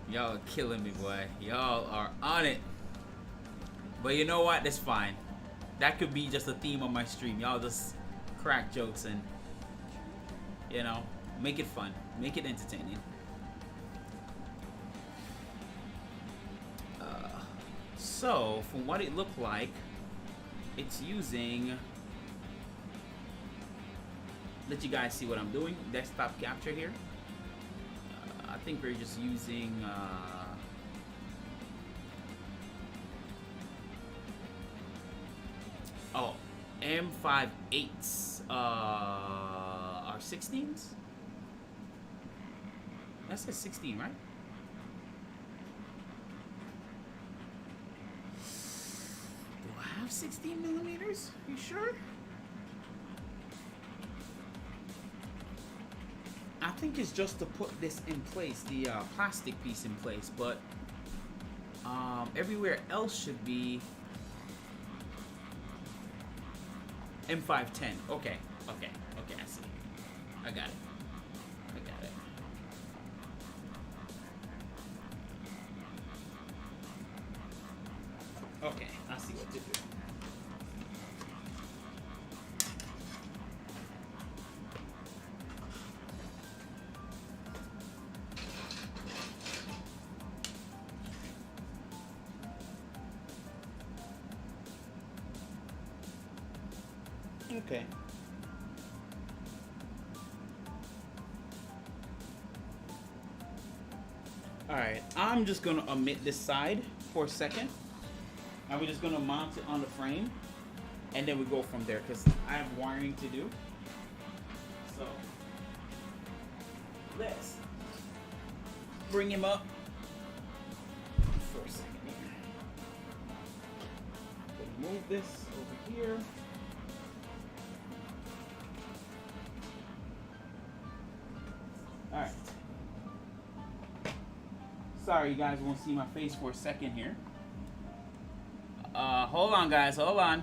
Y'all are killing me, boy. Y'all are on it. But you know what? That's fine. That could be just a theme of my stream. Y'all just crack jokes and, you know, make it fun. Make it entertaining. So, from what it looked like, it's using... Let you guys see what I'm doing. Desktop capture here. I think we're just using M58s are 16s. That's a 16, right? Do I have 16 millimeters? You sure? I think it's just to put this in place, the plastic piece in place, but everywhere else should be M510. Okay, I see. I got it. Okay, I see what to do. Okay. Alright, I'm just gonna omit this side for a second. And we're just gonna mount it on the frame. And then we go from there because I have wiring to do. So let's bring him up for a second here. Move this over here. Alright. Sorry, you guys won't see my face for a second here. Hold on, guys. Hold on.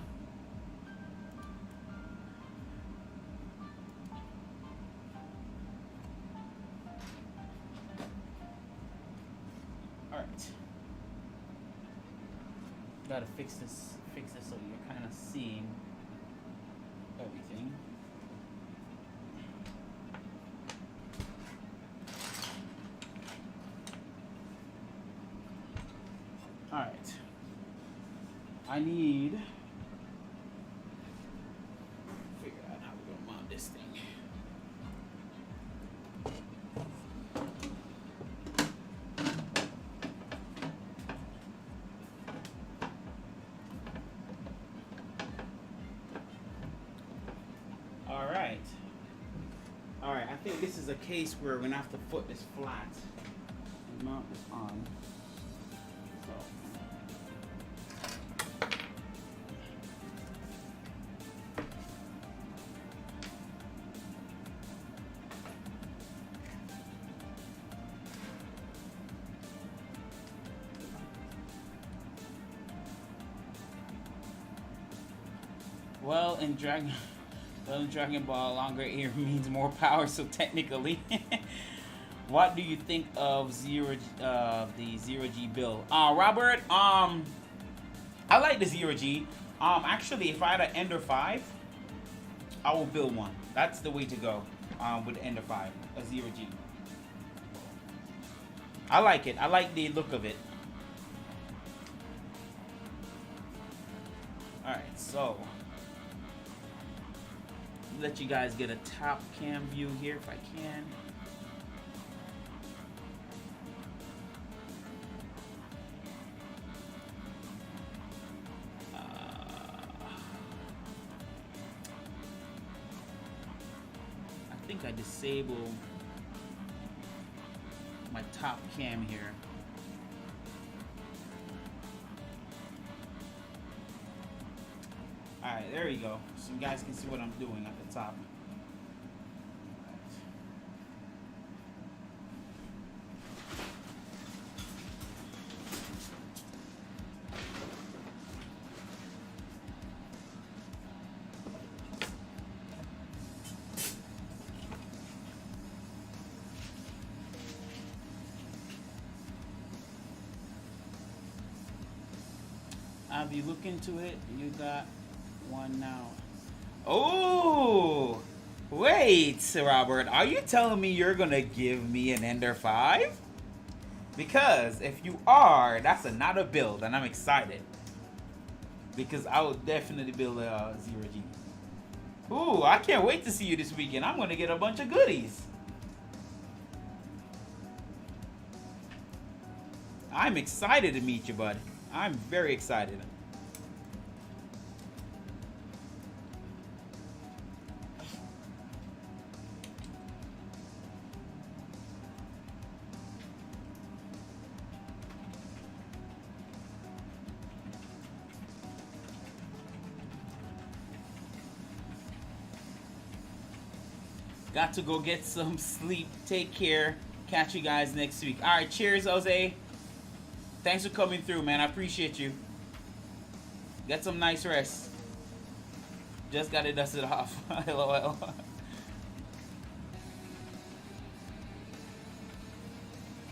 Alright. Gotta fix this so you're kind of seeing everything. Alright. I need to figure out how we're gonna mount this thing. Alright, I think this is a case where we're gonna have to put this flat and mount this on. Well, in Dragon Ball, longer ear means more power. So technically, what do you think of the 0G build? Robert, I like the 0G. Actually, if I had an Ender 5, I will build one. That's the way to go. With the Ender 5, a 0G. I like it. I like the look of it. All right, so. Let you guys get a top cam view here if I can. I think I disabled my top cam here. Alright, there you go. So you guys can see what I'm doing at the top. If you look into it, you got one now. Oh, wait, Robert, are you telling me you're gonna give me an Ender 5? Because if you are, that's another build, and I'm excited. Because I will definitely build a 0G. Ooh, I can't wait to see you this weekend. I'm gonna get a bunch of goodies. I'm excited to meet you, bud. I'm very excited. Got to go get some sleep. Take care. Catch you guys next week. All right, cheers, Jose. Thanks for coming through, man. I appreciate you. Get some nice rest. Just got to dust it off. LOL.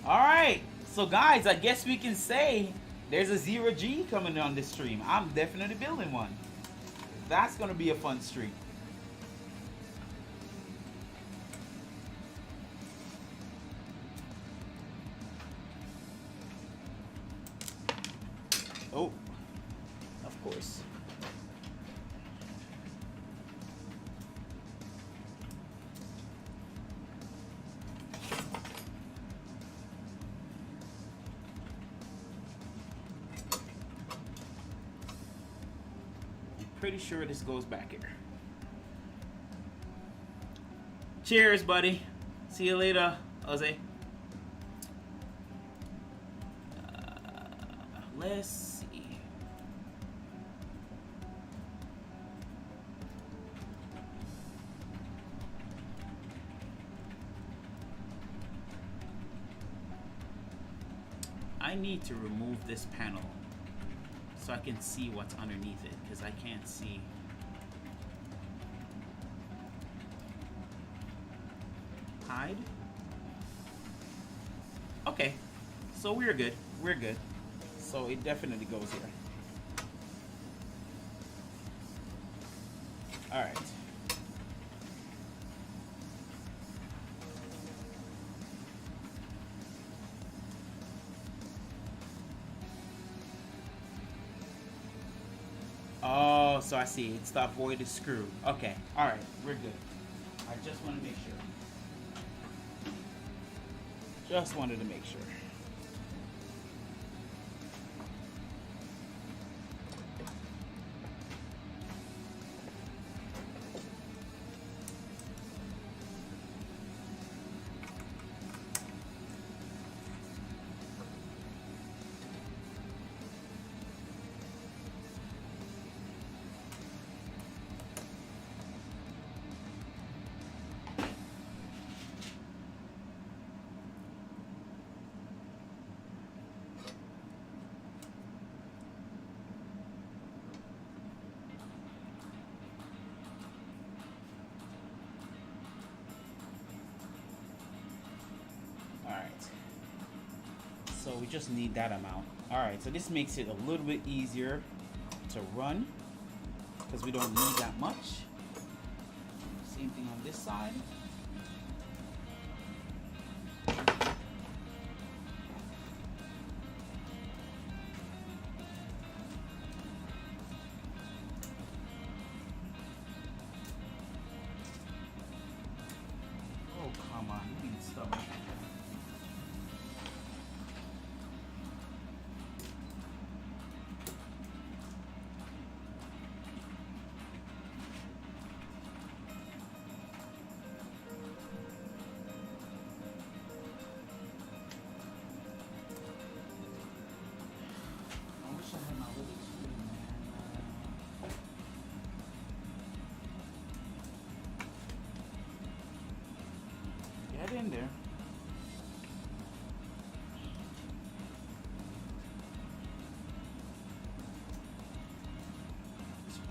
All right. So, guys, I guess we can say there's a 0G coming on this stream. I'm definitely building one. That's going to be a fun stream. Oh, of course. pretty sure this goes back here. Cheers, buddy. See you later, Jose. Let's see. I need to remove this panel so I can see what's underneath it, because I can't see. Hide. Okay, so we're good. We're good. So it definitely goes here. All right. Oh, so I see. It's the avoided screw. Okay. All right. We're good. I just want to make sure. Just wanted to make sure. So we just need that amount. All right, so this makes it a little bit easier to run because we don't need that much. Same thing on this side. Oh, come on, you need stuff. Get in there.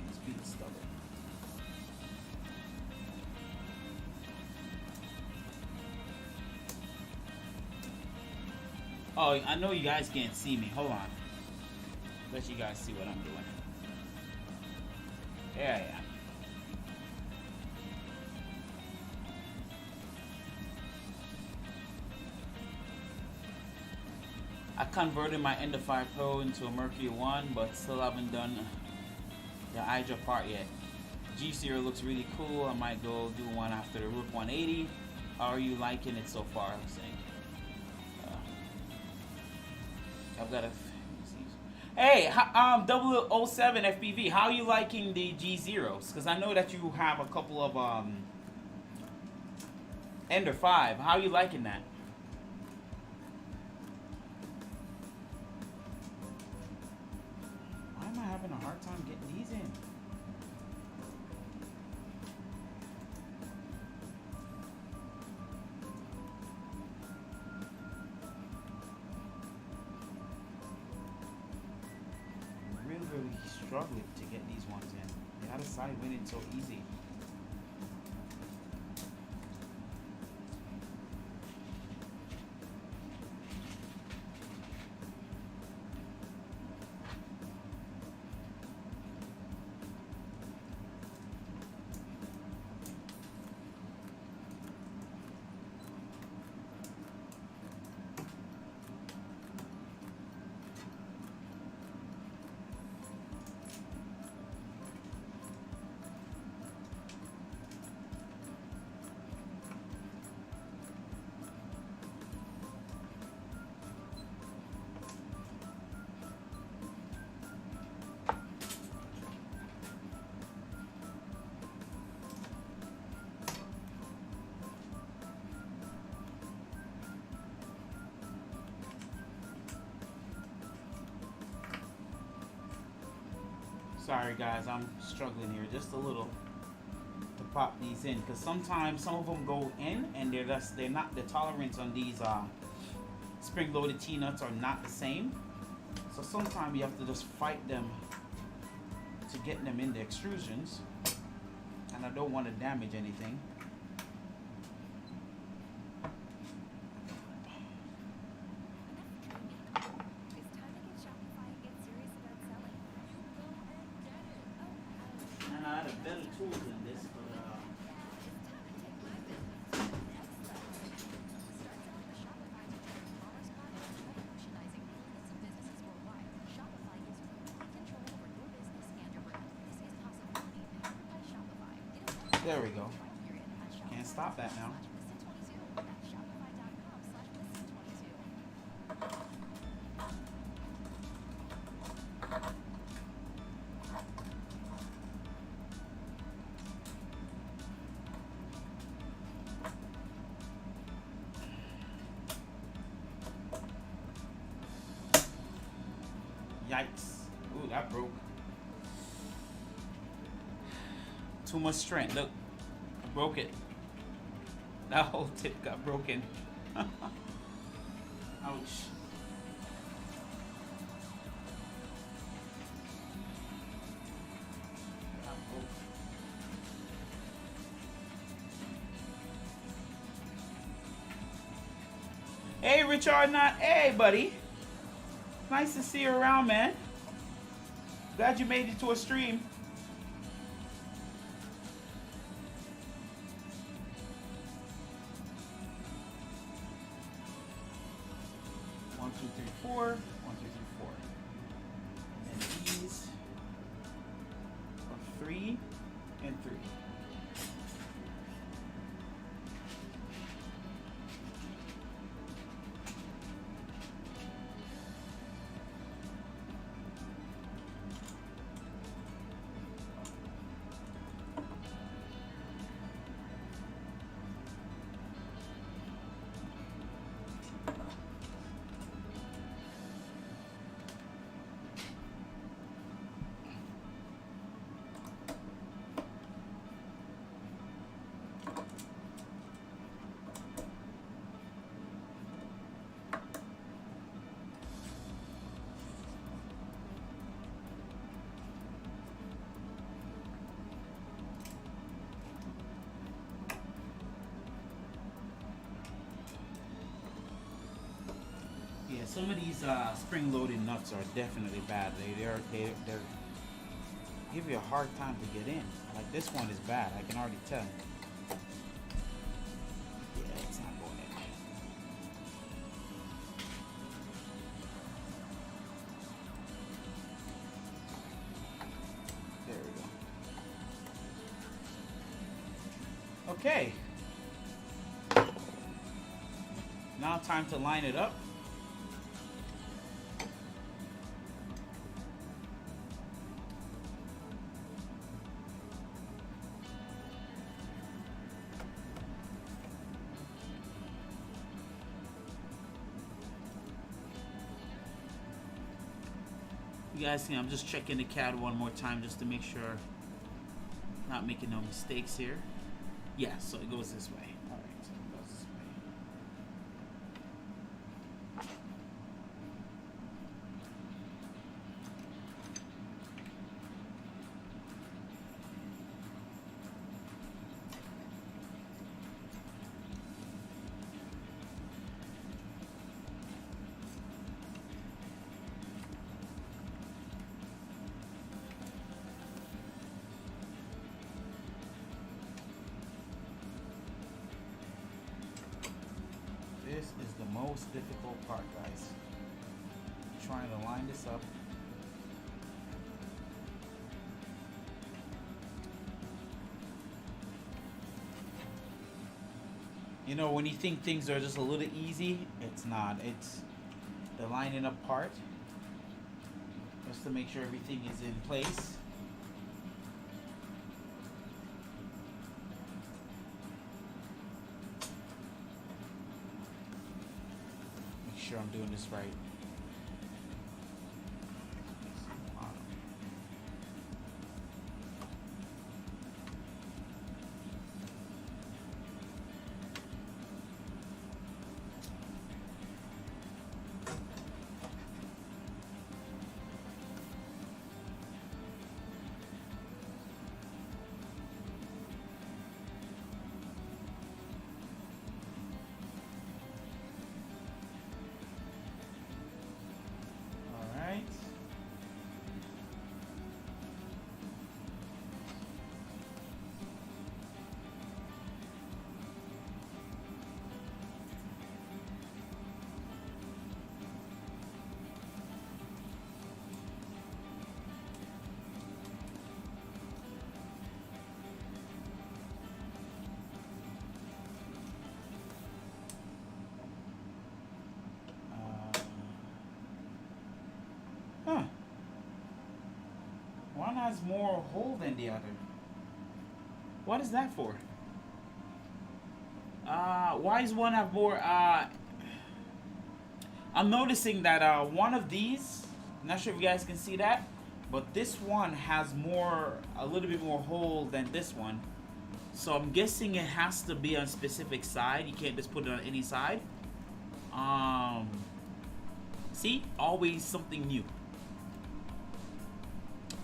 It's being stubborn. Oh, I know you guys can't see me. Hold on. Let you guys see what I'm doing. There I am. I converted my Ender 5 Pro into a Mercury 1, but still haven't done the Hydra part yet. G0 looks really cool. I might go do one after the Rook 180. How are you liking it so far? I'm saying. I've got a. Hey, 007 FPV. How are you liking the G0s? Because I know that you have a couple of Ender 5. How are you liking that? Why am I having a hard time getting these in? Really struggling to get these ones in. The other side went in so easy. Sorry guys, I'm struggling here just a little to pop these in because sometimes some of them go in and they're not, the tolerance on these spring-loaded T-nuts are not the same. So sometimes you have to just fight them to get them in the extrusions, and I don't want to damage anything. And I had a better tools than this, but there we go. Can't stop that now. Yikes. Ooh, that broke. Too much strength. Look, I broke it. That whole tip got broken. Ouch. Hey, Richard, not hey, buddy. Nice to see you around, man. Glad you made it to a stream. One, two, three, four. 1, 2, 3, 4. And these are 3 and 3. Yeah, some of these spring-loaded nuts are definitely bad. They give you a hard time to get in. Like this one is bad. I can already tell. Yeah, it's not going in. There we go. Okay. Now time to line it up. You guys see, I'm just checking the CAD one more time just to make sure not making no mistakes here. Yeah, so it goes this way. All right, so it goes this This is the most difficult part, guys. Trying to line this up. You know, when you think things are just a little easy, it's not. It's the lining up part. Just to make sure everything is in place. Sure I'm doing this right. has more hole than the other. What is that for? Why does one have more? I'm noticing that one of these, I'm not sure if you guys can see that, but this one has more, a little bit more hole than this one. So I'm guessing it has to be on a specific side. You can't just put it on any side. See, always something new.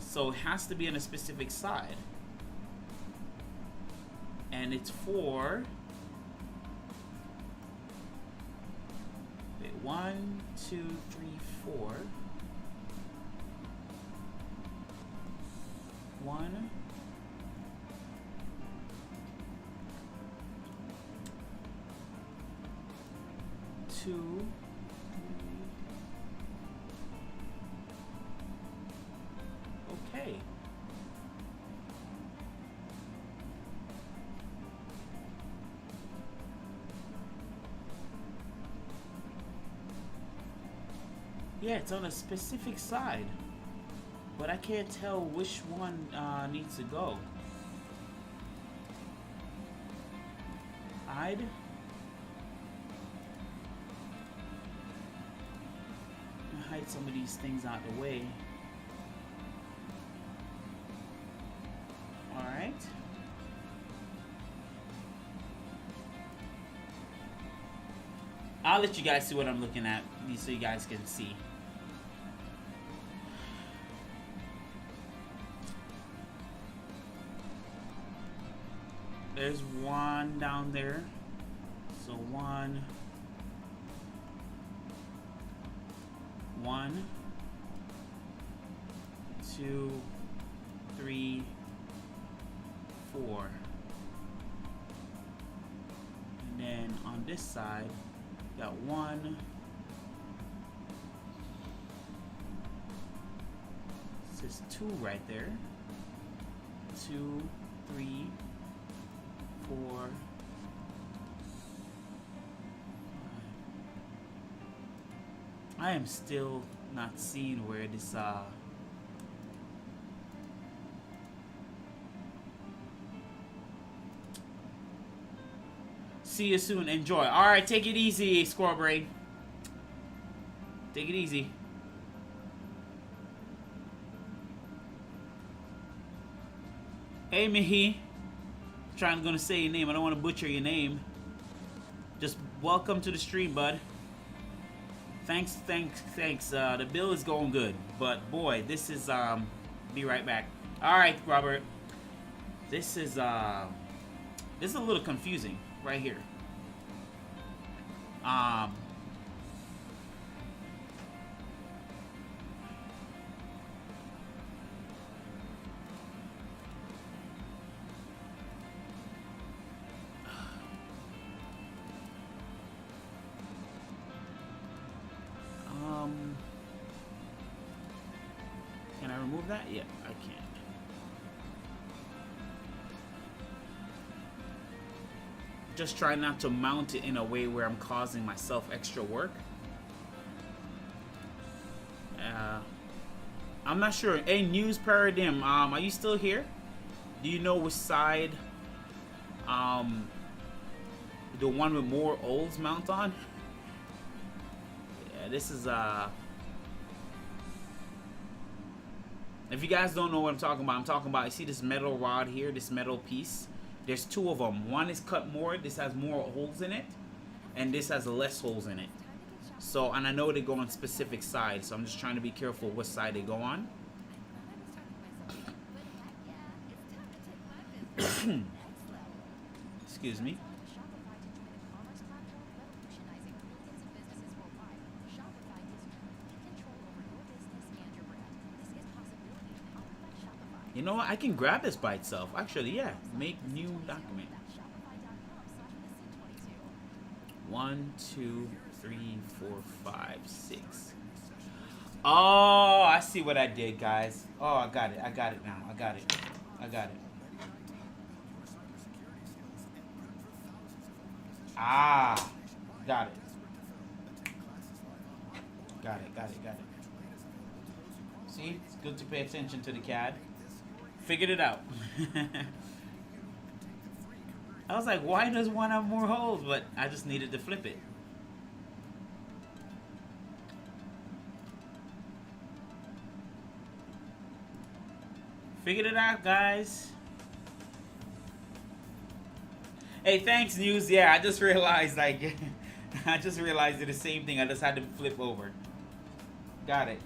So it has to be on a specific side. And it's for, wait, 1, 2, 3, 4. 1, 2, 3. Okay. Yeah, it's on a specific side, but I can't tell which one needs to go. Hide. Hide some of these things out the way. All right. I'll let you guys see what I'm looking at, so you guys can see. There's one down there. So 1, 2, 3, 4. And then on this side, got 1. It says 2 right there. 2, 3, 4. I am still not seeing where this see you soon. Enjoy. Alright, take it easy, Squirrel Brain. Take it easy. Hey Mihi. Gonna say your name. I don't want to butcher your name. Just welcome to the stream, bud. Thanks. The bill is going good, but boy, this is be right back. All right, Robert. This is a little confusing right here. Can I remove that? Yeah, I can. Just try not to mount it in a way where I'm causing myself extra work. I'm not sure. Hey, News Paradigm, are you still here? Do you know which side the one with more holes mount on? Yeah, this is if you guys don't know what I'm talking about, you see this metal rod here, this metal piece? There's 2 of them. One is cut more, this has more holes in it, and this has less holes in it. So, and I know they go on specific sides, so I'm just trying to be careful what side they go on. Excuse me. You know what? I can grab this by itself. Actually, yeah. Make new document. 1, 2, 3, 4, 5, 6. Oh, I see what I did, guys. Oh, I got it. I got it now. I got it. Ah, got it. Got it. See, it's good to pay attention to the CAD. Figured it out. I was like, why does one have more holes? But I just needed to flip it. Figured it out, guys. Hey, thanks, News. Yeah, I just realized, like, I just realized it's the same thing. I just had to flip over. Got it.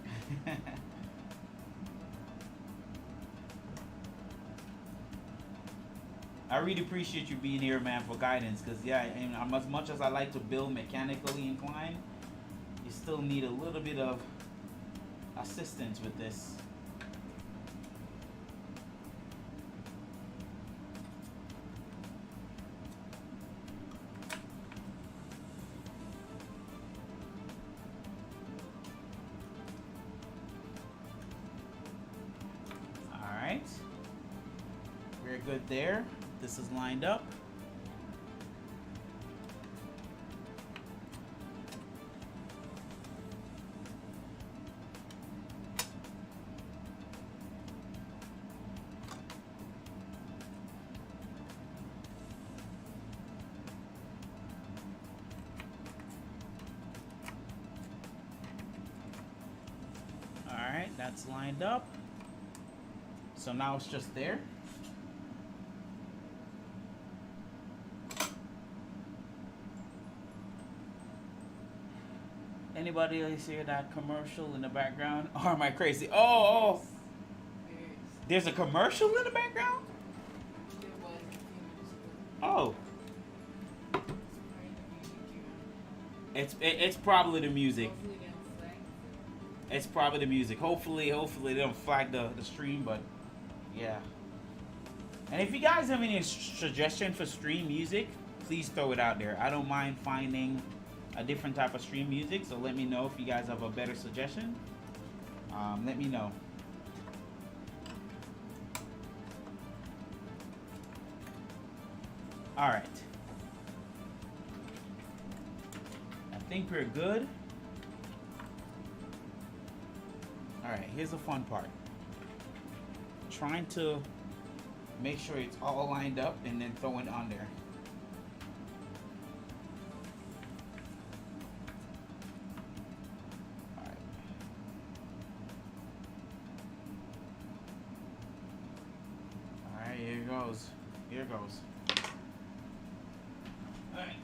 I really appreciate you being here, man, for guidance. Because, yeah, and as much as I like to build mechanically inclined, you still need a little bit of assistance with this. Very good there. This is lined up. All right, that's lined up. So now it's just there. Anybody else hear that commercial in the background? Or am I crazy? Oh, there's a commercial in the background? Oh. It's probably the music. It's probably the music. Hopefully they don't flag the stream, but yeah. And if you guys have any suggestion for stream music, please throw it out there. I don't mind finding a different type of stream music, so let me know if you guys have a better suggestion. Let me know. All right. I think we're good. All right, here's the fun part. Trying to make sure it's all lined up and then throwing it on there. Here goes. All right.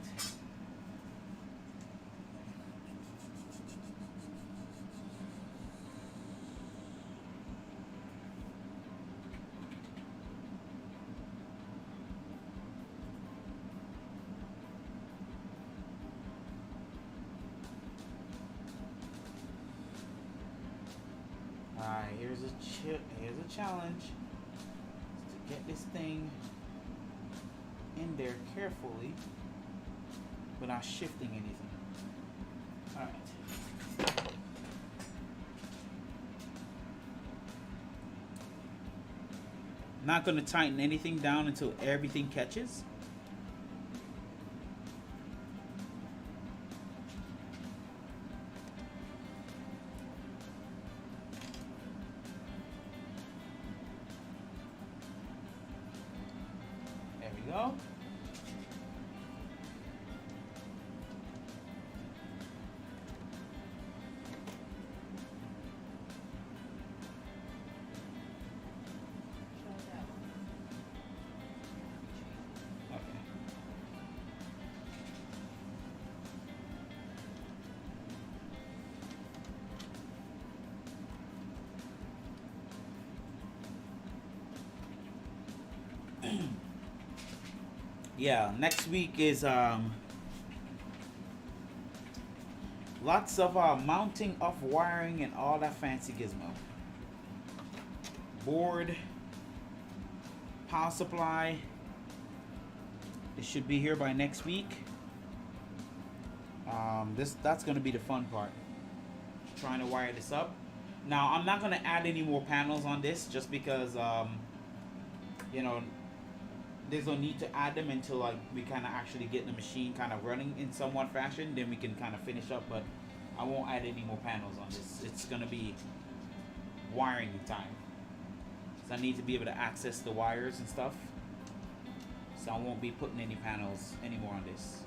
All right. Here's a challenge. To get this thing in there carefully without shifting anything. All right. Not going to tighten anything down until everything catches. There we go. Yeah, next week is lots of mounting of wiring and all that fancy gizmo. Board, power supply. It should be here by next week. That's gonna be the fun part. Trying to wire this up. Now I'm not gonna add any more panels on this just because you know, there's no need to add them until like we kind of actually get the machine kind of running in somewhat fashion. Then we can kind of finish up, but I won't add any more panels on this. It's gonna be wiring time. So I need to be able to access the wires and stuff. So I won't be putting any panels anymore on this.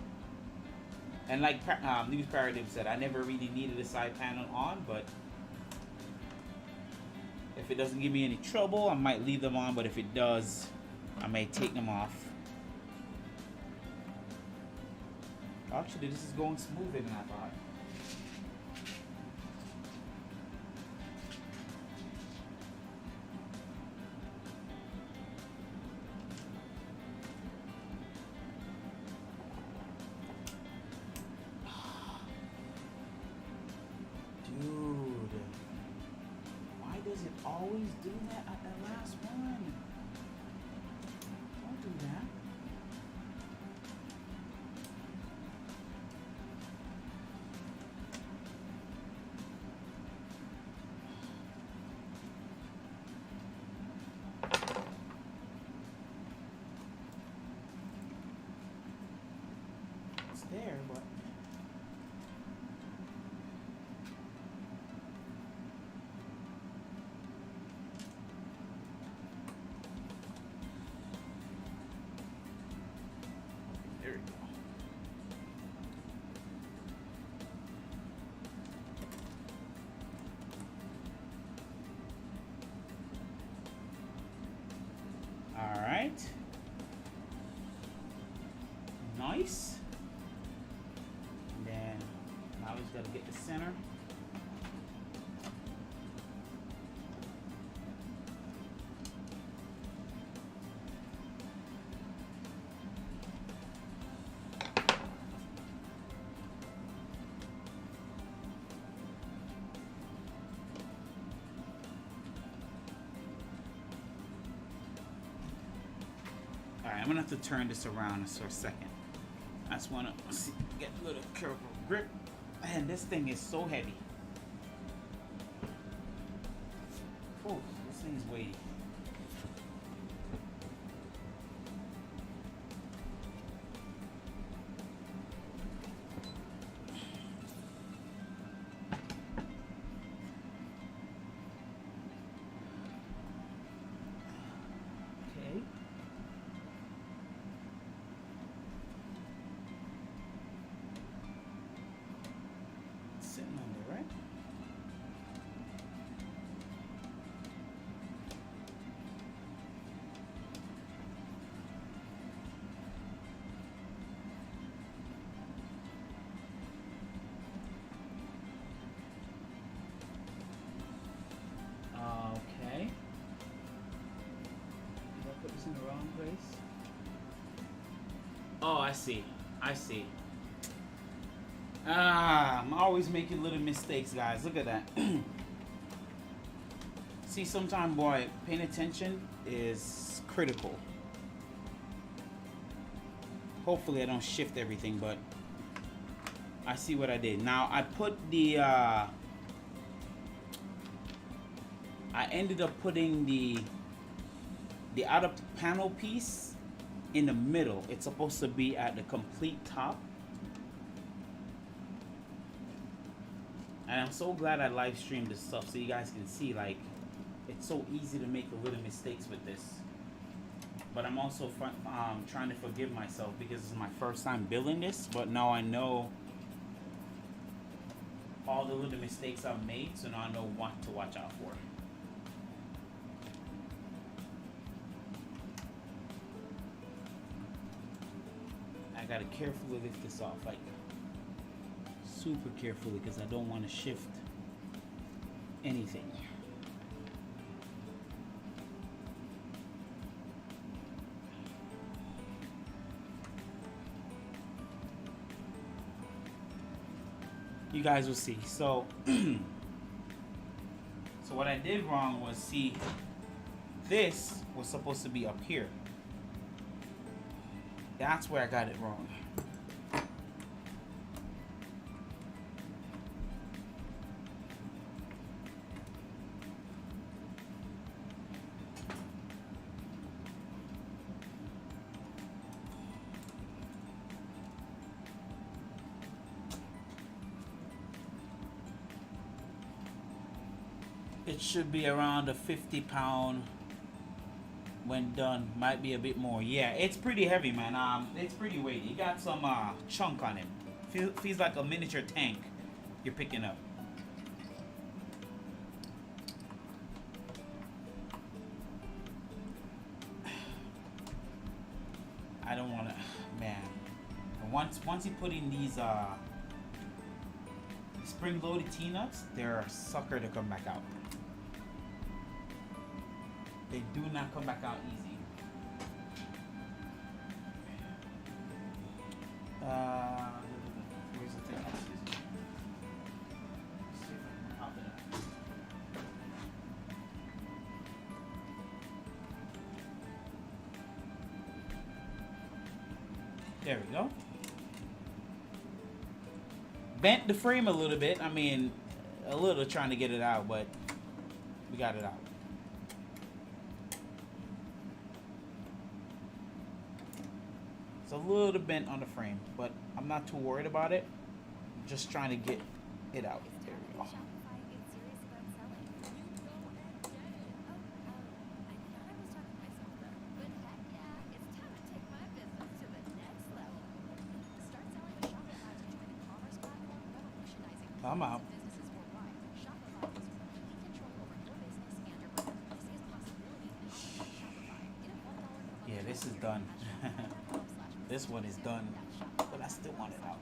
And like News Paradigm said, I never really needed a side panel on, but if it doesn't give me any trouble, I might leave them on, but if it does, I may take them off. Actually, this is going smoother than I thought. Dude, why does it always do that at the last one? Don't do that. It's there, but there we go. All right. Nice. And then now we just gotta get the center. Alright, I'm gonna have to turn this around for a second. I just wanna get a little careful grip. Man, this thing is so heavy. Oh, this thing is weighty. Okay. Sitting on there, right? Okay. Did I put this in the wrong place? Oh, I see. I see. I'm always making little mistakes, guys. Look at that. See, sometimes, boy, paying attention is critical. Hopefully I don't shift everything, but I see what I did. Now, I put the, I ended up putting the outer panel piece in the middle. It's supposed to be at the complete top. And I'm so glad I live streamed this stuff so you guys can see, like, it's so easy to make a little mistakes with this. But I'm also trying to forgive myself because it's my first time building this, but now I know all the little mistakes I've made, so now I know what to watch out for. I gotta carefully lift this off, like super carefully, because I don't want to shift anything. You guys will see. So so what I did wrong was, see, this was supposed to be up here. That's where I got it wrong. It should be around a 50-pound when done, might be a bit more. Yeah, it's pretty heavy, man. It's pretty weighty. It got some chunk on it. Feels like a miniature tank you're picking up. I don't want to, man. Once you put in these spring-loaded T-nuts, they're a sucker to come back out. They do not come back out easy. Where's the thing? Excuse me. Let's see if I can pop it up. There we go. Bent the frame a little bit. I mean, a little trying to get it out, but we got it out. It's a little bent on the frame, but I'm not too worried about it. I'm just trying to get it out. There we go. I'm out. Yeah, this is done. This one is done, but I still want it out.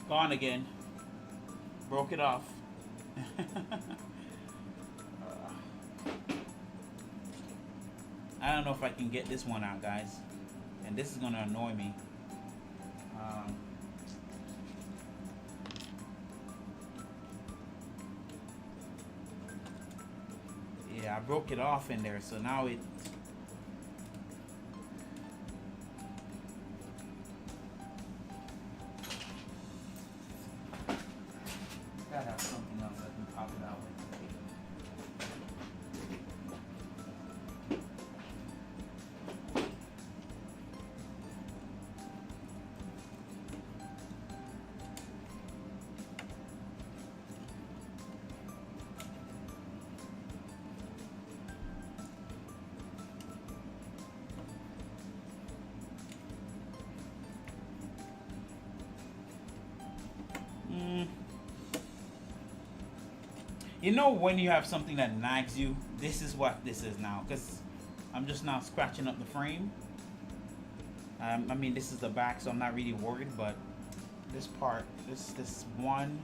Gone again. Broke it off. I don't know if I can get this one out, guys. And this is gonna annoy me. Yeah, I broke it off in there, so now it. Gotta have something else I can pop it out with. You know when you have something that nags you, this is what this is now. Because I'm just now scratching up the frame. I mean, this is the back, so I'm not really worried. But this part, this one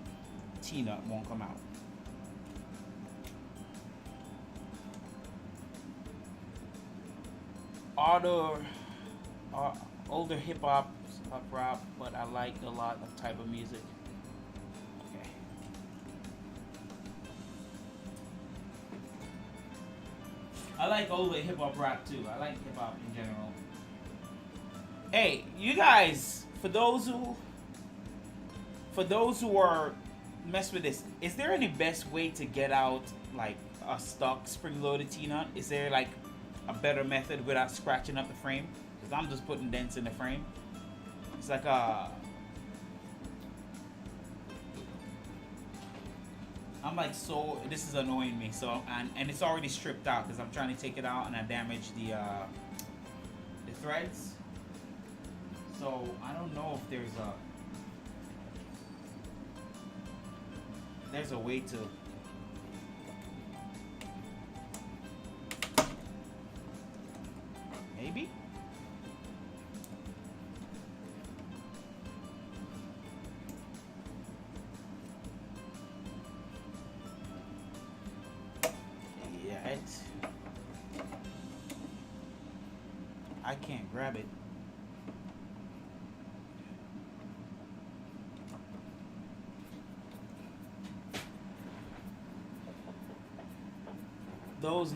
T-nut won't come out. Older hip hop, rap, but I like a lot of type of music. Okay. I like older hip hop rap too. I like hip hop in general. Hey, you guys, for those who are mess with this, is there any best way to get out like a stock spring-loaded T-nut? Is there like a better method without scratching up the frame? Because I'm just putting dents in the frame. It's like I'm like, so this is annoying me. So and it's already stripped out because I'm trying to take it out and I damaged the threads. So I don't know if there's a way to. Maybe. I can't grab it. Those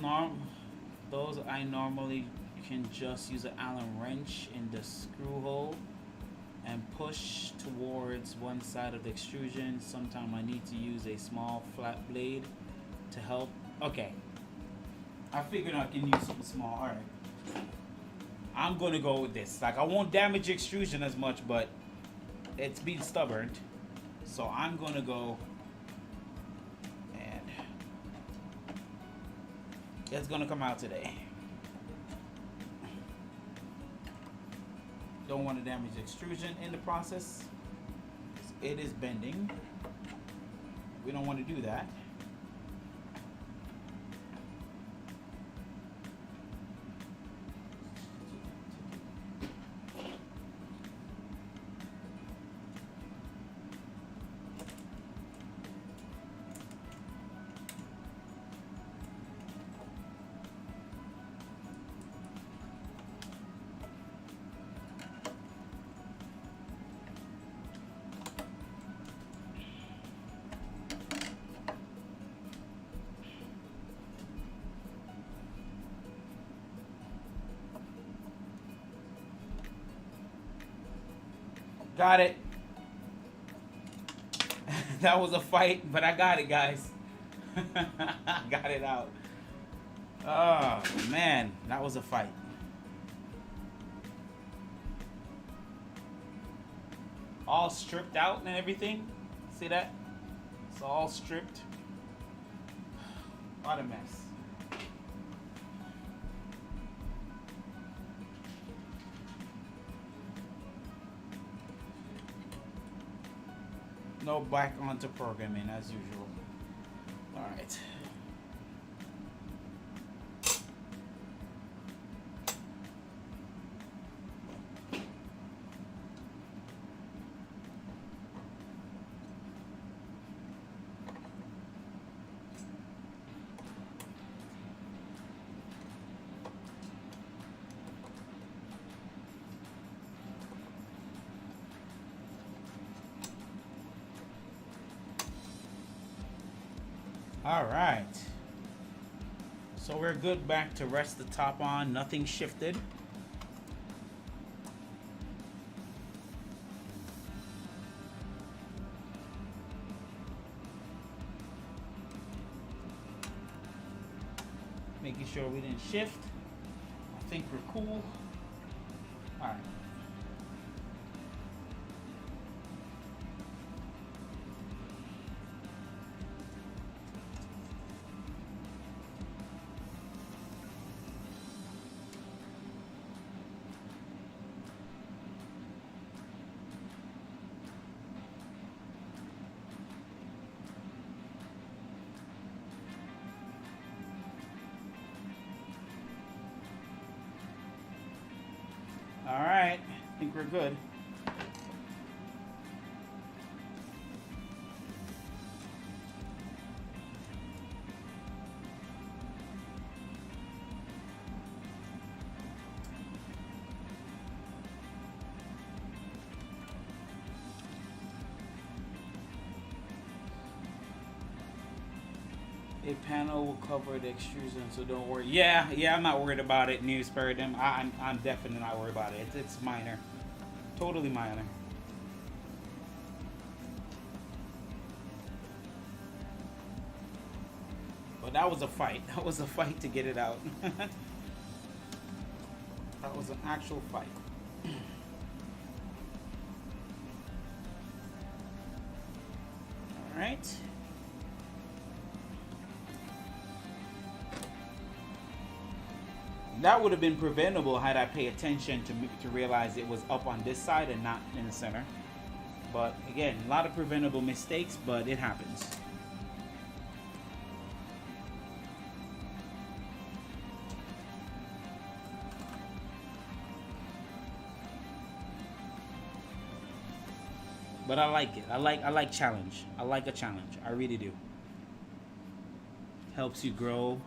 I normally can just use an Allen wrench in the screw hole and push towards one side of the extrusion. Sometimes I need to use a small flat blade to help. Okay, I figured I can use something small. All right, I'm gonna go with this. Like, I won't damage extrusion as much, but it's being stubborn, so I'm gonna go and It's gonna come out today. Don't want to damage extrusion in the process. It is bending. We don't want to do that. Got it. That was a fight, but I got it, guys. Got it out. Oh, man. That was a fight. All stripped out and everything. See that? It's all stripped. What a mess. No back onto programming as usual. All right. All right, so we're good back to rest the top on, nothing shifted. Making sure we didn't shift. I think we're cool. All right. All right, I think we're good. A panel will cover the extrusion, so don't worry. Yeah, I'm not worried about it. News paradigm. I'm definitely not worried about it. It's minor, totally minor. But that was a fight. That was a fight to get it out. That was an actual fight. All right. That would have been preventable had I paid attention to realize it was up on this side and not in the center. But again, a lot of preventable mistakes, but it happens. But I like it. I like challenge. I like a challenge. I really do. Helps you grow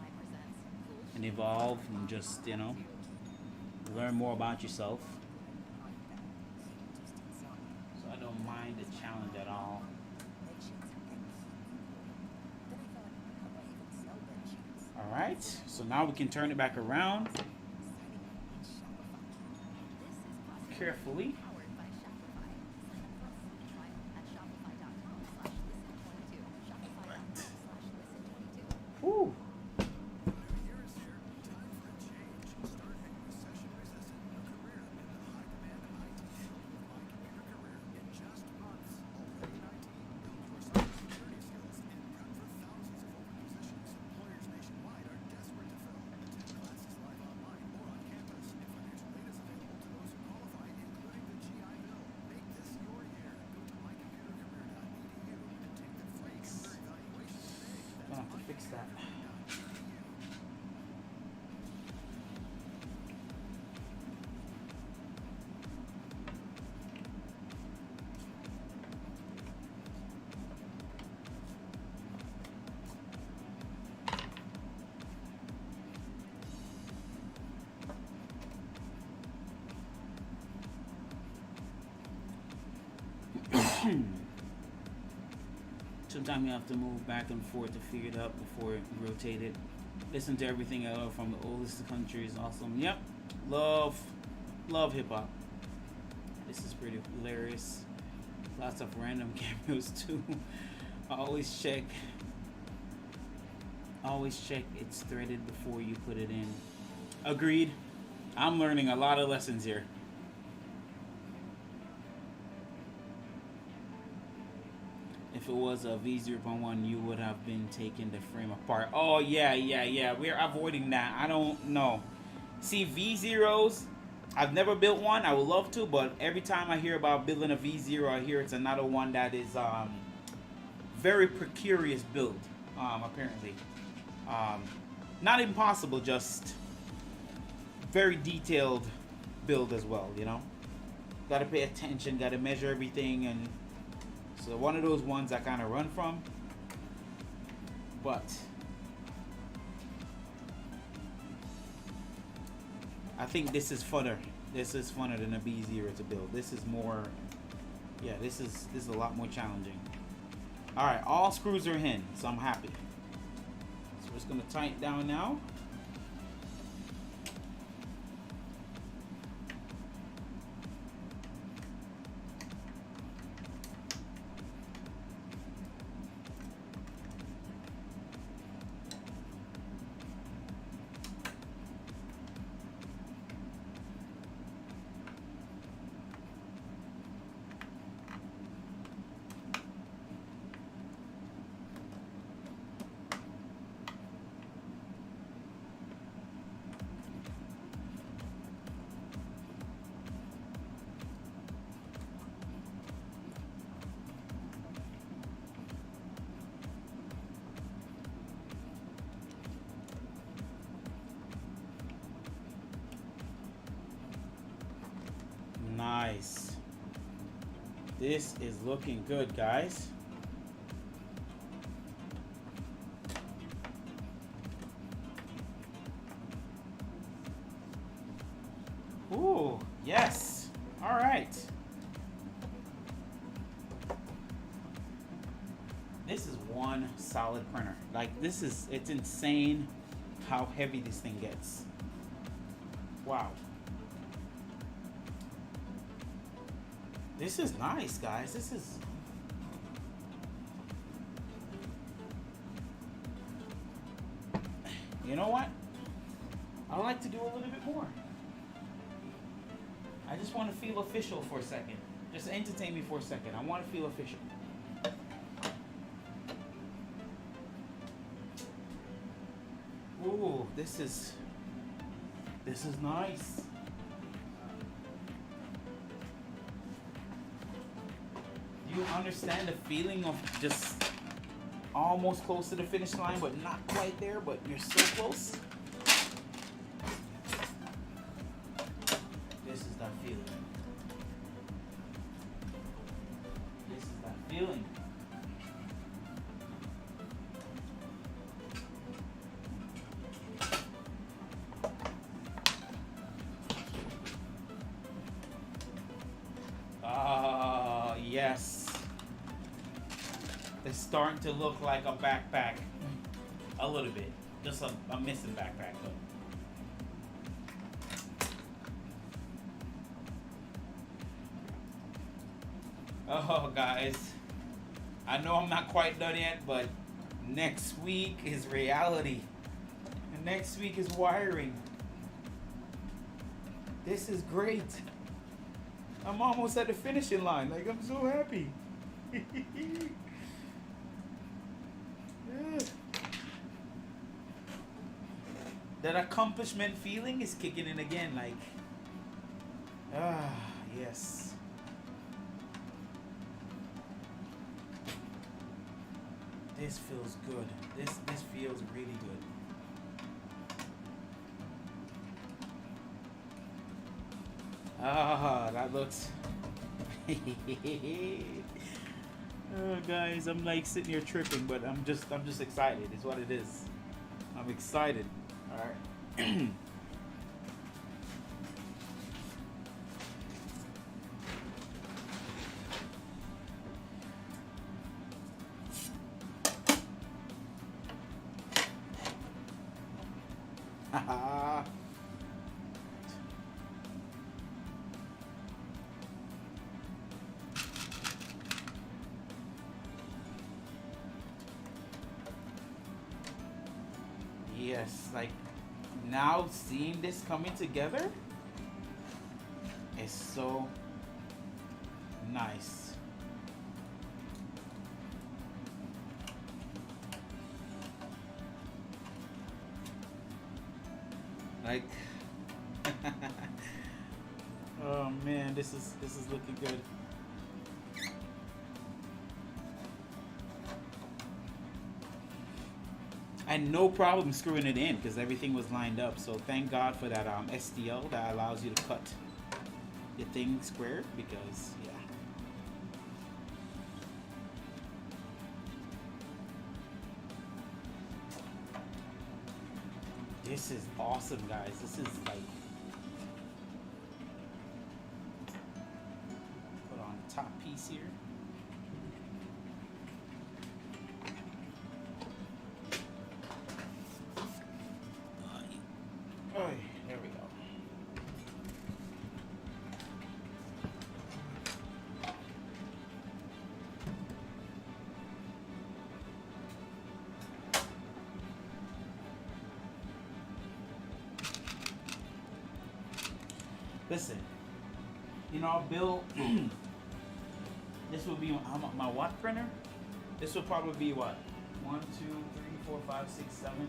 and evolve and just, you know, learn more about yourself. So I don't mind the challenge at all. All right, so now we can turn it back around carefully. Woo. What's that? Sometimes you have to move back and forth to figure it out before you rotate it. Listen to everything I love from the oldest country is awesome. Yep, love hip hop. This is pretty hilarious. Lots of random cameos too. Always check it's threaded before you put it in. Agreed. I'm learning a lot of lessons here. If it was a V0.1, you would have been taking the frame apart. Oh, yeah. We're avoiding that. I don't know. See, V0s, I've never built one. I would love to, but every time I hear about building a V0, I hear it's another one that is very precarious build, apparently. Not impossible, just very detailed build as well, you know? Gotta pay attention, gotta measure everything, and so one of those ones I kind of run from, but I think this is funner. This is funner than a B0 to build. This is more, yeah, this is a lot more challenging. All right, all screws are in, so I'm happy. So we're just gonna tighten down now. Nice. This is looking good, guys. Ooh, yes. All right. This is one solid printer. Like, it's insane how heavy this thing gets. Wow. This is nice, guys. This is... You know what? I like to do a little bit more. I just want to feel official for a second. Just entertain me for a second. I want to feel official. Ooh, this is nice. You understand the feeling of just almost close to the finish line, but not quite there, but you're so close. This is that feeling. This is that feeling. Yes. It's starting to look like a backpack. A little bit. Just a missing backpack though. Oh, guys. I know I'm not quite done yet, but next week is reality. And next week is wiring. This is great. I'm almost at the finishing line. Like, I'm so happy. That accomplishment feeling is kicking in again. Like, yes. this feels good. This feels really good. Ah, that looks. Oh, guys, I'm like sitting here tripping, but I'm just excited. It's what it is. I'm excited. All right. Yes, like now seeing this coming together is so nice. Like oh man, this is looking good. And no problem screwing it in because everything was lined up. So thank God for that STL that allows you to cut your thing square because yeah. This is awesome, guys. This is like put on the top piece here. Oh, there we go. Listen, you know, Bill, this will be my what printer? This will probably be what? 1, 2, 3, 4, 5, 6, 7.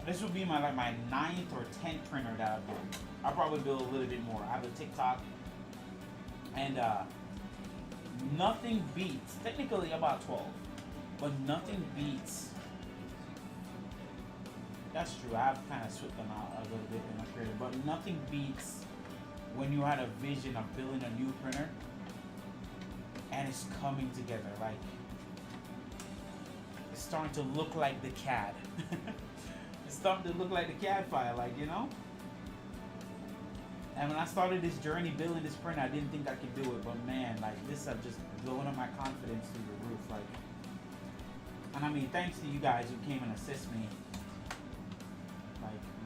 This would be my 9th or 10th printer that I've done. I'll probably build a little bit more. I have a TikTok, and nothing beats. Technically about 12, but nothing beats. That's true. I've kind of switched them out a little bit in my career, but nothing beats when you had a vision of building a new printer and it's coming together. Like it's starting to look like the CAD. It's starting to look like the CAD file, like, you know. And when I started this journey building this printer, I didn't think I could do it, but man, like this have just blown up my confidence through the roof. Like, and I mean, thanks to you guys who came and assist me.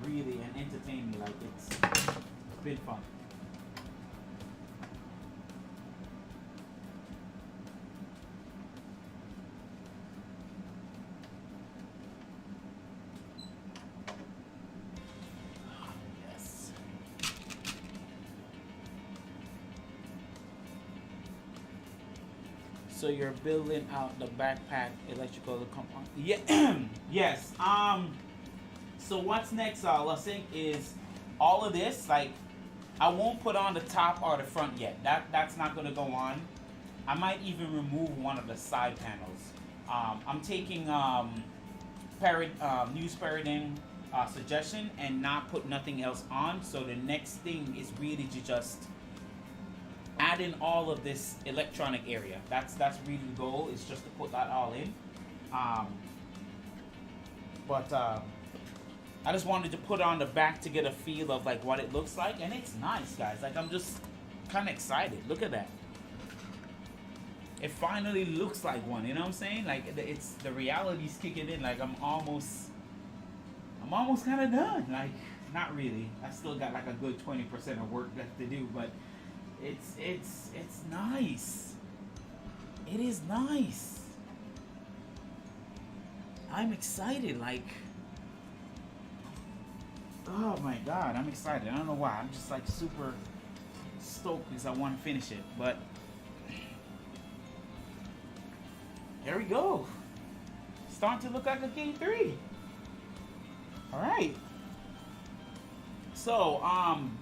Really and entertain me. Like it's been fun. Yes. So you're building out the backpack electrical component. Yeah. Yes. So what's next, I think, is all of this. Like, I won't put on the top or the front yet. That's not gonna go on. I might even remove one of the side panels. I'm taking News Paradigm suggestion and not put nothing else on. So the next thing is really to just add in all of this electronic area. That's really the goal. Is just to put that all in. I just wanted to put on the back to get a feel of like what it looks like, and it's nice, guys. Like I'm just kind of excited. Look at that. It finally looks like one. You know what I'm saying? Like it's the reality's kicking in. Like I'm almost kind of done. Like not really. I still got like a good 20% of work left to do, but it's nice. It is nice. I'm excited. Like. Oh my god, I'm excited. I don't know why. I'm just like super stoked because I want to finish it. But here we go. Starting to look like a King 3. Alright. So,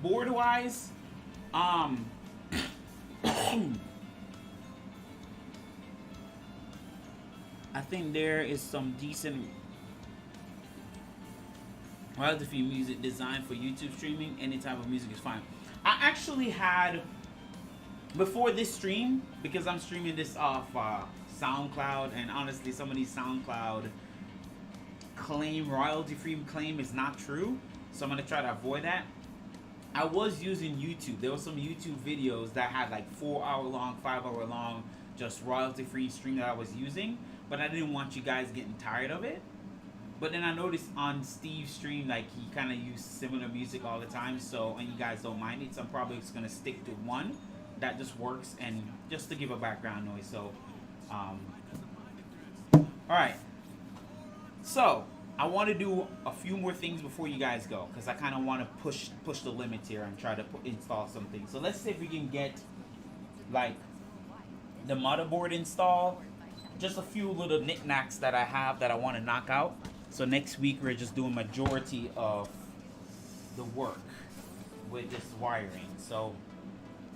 board wise, I think there is some decent royalty-free music designed for YouTube streaming. Any type of music is fine. I actually had, before this stream, because I'm streaming this off SoundCloud, and honestly, some of these SoundCloud royalty-free claim is not true, so I'm gonna try to avoid that. I was using YouTube. There were some YouTube videos that had like 4-hour long, 5-hour long, just royalty-free stream that I was using, but I didn't want you guys getting tired of it. But then I noticed on Steve's stream, like, he kind of used similar music all the time, so, and you guys don't mind it, so I'm probably just gonna stick to one that just works, and just to give a background noise. So all right, so I want to do a few more things before you guys go, because I kind of want to push the limits here and try to install some things. So let's see if we can get like the motherboard installed, just a few little knickknacks that I have that I want to knock out. So next week we're just doing majority of the work with this wiring. So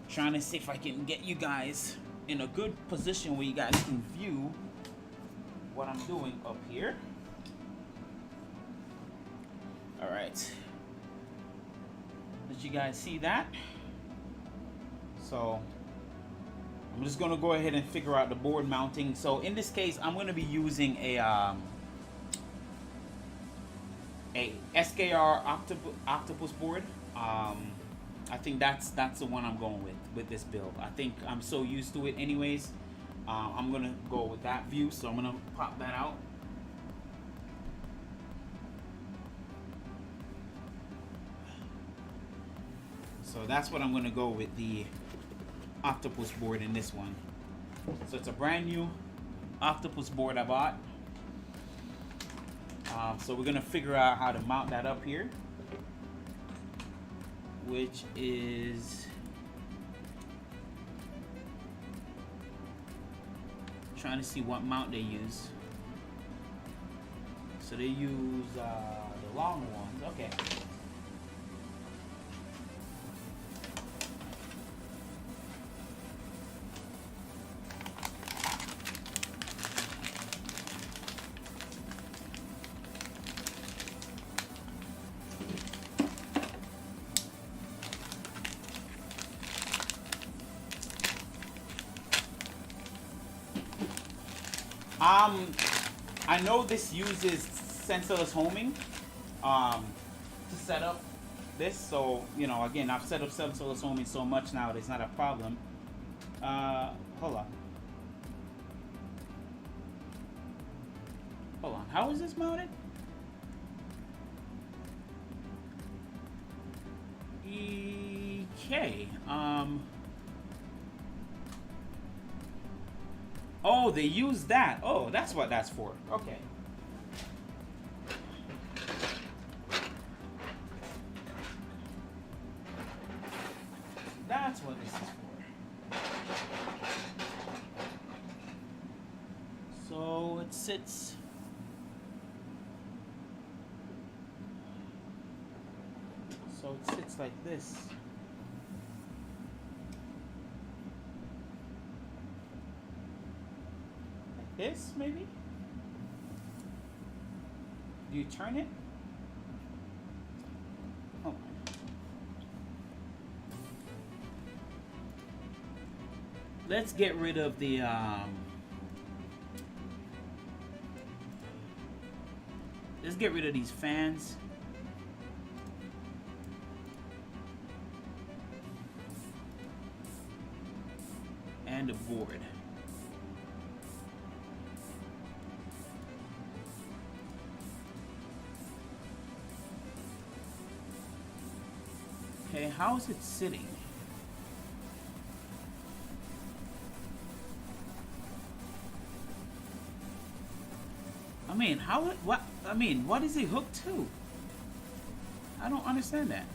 trying to see if I can get you guys in a good position where you guys can view what I'm doing up here. All right, let you guys see that. So I'm just gonna go ahead and figure out the board mounting. So in this case, I'm gonna be using a SKR octopus board. I think that's the one I'm going with this build. I think I'm so used to it anyways. I'm gonna go with that view, so I'm gonna pop that out. So that's what I'm gonna go with, the octopus board in this one. So it's a brand new octopus board I bought. So we're gonna figure out how to mount that up here, which is trying to see what mount they use. So they use the long ones. Okay. I know this uses sensorless homing to set up this, so you know, again, I've set up sensorless homing so much now that it's not a problem. Hold on, how is this mounted? Okay, oh, they use that. Oh, that's what that's for. Okay. That's what this is for. So it sits. So it sits like this. This maybe? Do you turn it? Oh. Let's get rid of the let's get rid of these fans. And the board. Okay, how is it sitting? I mean, what is it hooked to? I don't understand that.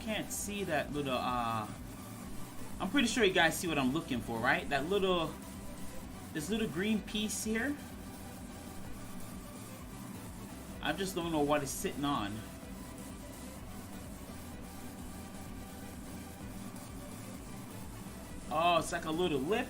Can't see that little I'm pretty sure you guys see what I'm looking for, right? That little, this little green piece here. I just don't know what it's sitting on. Oh, it's like a little lip.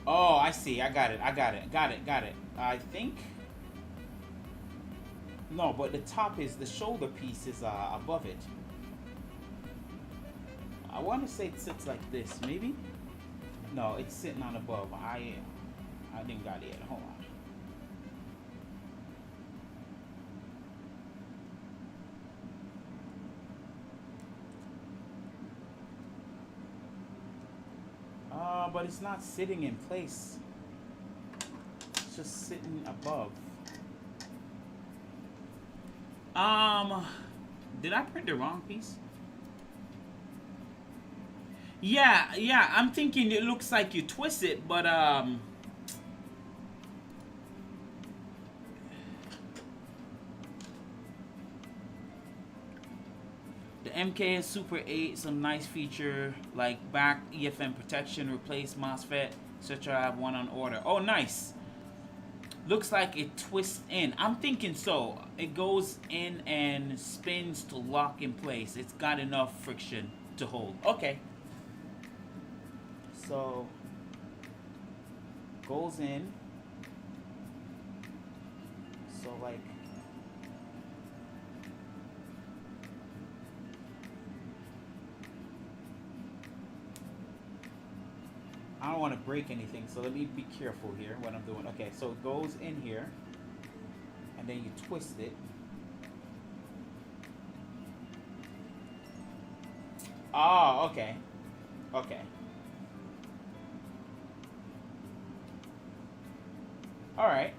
Oh, I see. I got it. Got it. I think. No, but the top is, the shoulder piece is above it. I want to say it sits like this, maybe? No, it's sitting on above. I didn't got it yet. Hold on. But it's not sitting in place. It's just sitting above. Did I print the wrong piece? Yeah, I'm thinking it looks like you twist it, but the MK is Super 8, some nice feature like back EFM protection, replace MOSFET, etc. I have one on order. Oh, nice. Looks like it twists in. I'm thinking so. It goes in and spins to lock in place. It's got enough friction to hold. Okay. So, goes in. So like, I don't want to break anything, so let me be careful here what I'm doing. Okay, so it goes in here, and then you twist it. Oh, okay. Okay. Alright.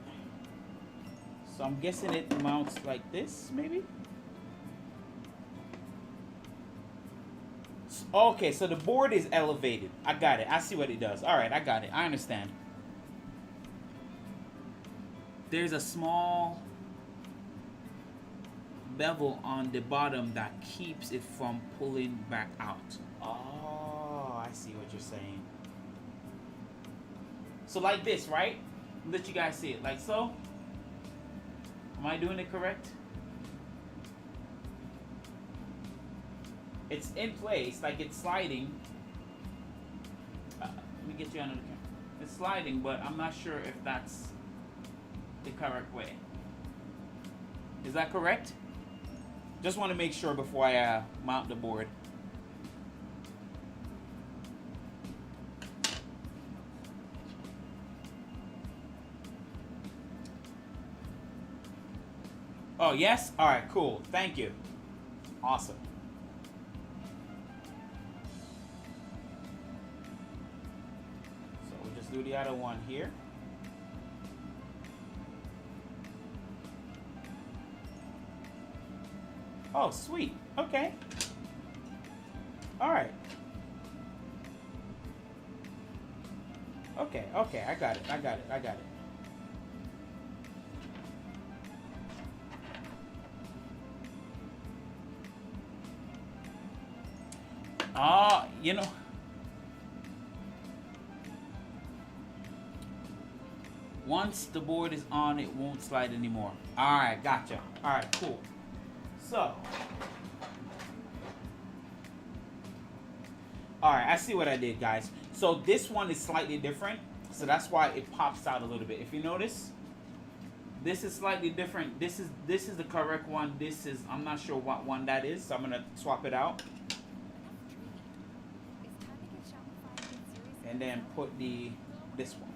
So I'm guessing it mounts like this, maybe? Okay, so the board is elevated. I got it. I see what it does. Alright, I got it. I understand. There's a small bevel on the bottom that keeps it from pulling back out. Oh, I see what you're saying. So like this, right? Let you guys see it. Like so. Am I doing it correct? It's in place, like it's sliding. Let me get you under the camera. It's sliding, but I'm not sure if that's the correct way. Is that correct? Just want to make sure before I mount the board. Oh, yes? All right, cool. Thank you. Awesome. So we'll just do the other one here. Oh, sweet. Okay. All right. Okay, okay. I got it. I got it. You know, once the board is on, it won't slide anymore. All right, gotcha. All right, cool. So, all right, I see what I did, guys. So this one is slightly different, so that's why it pops out a little bit. If you notice, this is slightly different. This is the correct one. This is, I'm not sure what one that is, so I'm gonna swap it out. And then put this one.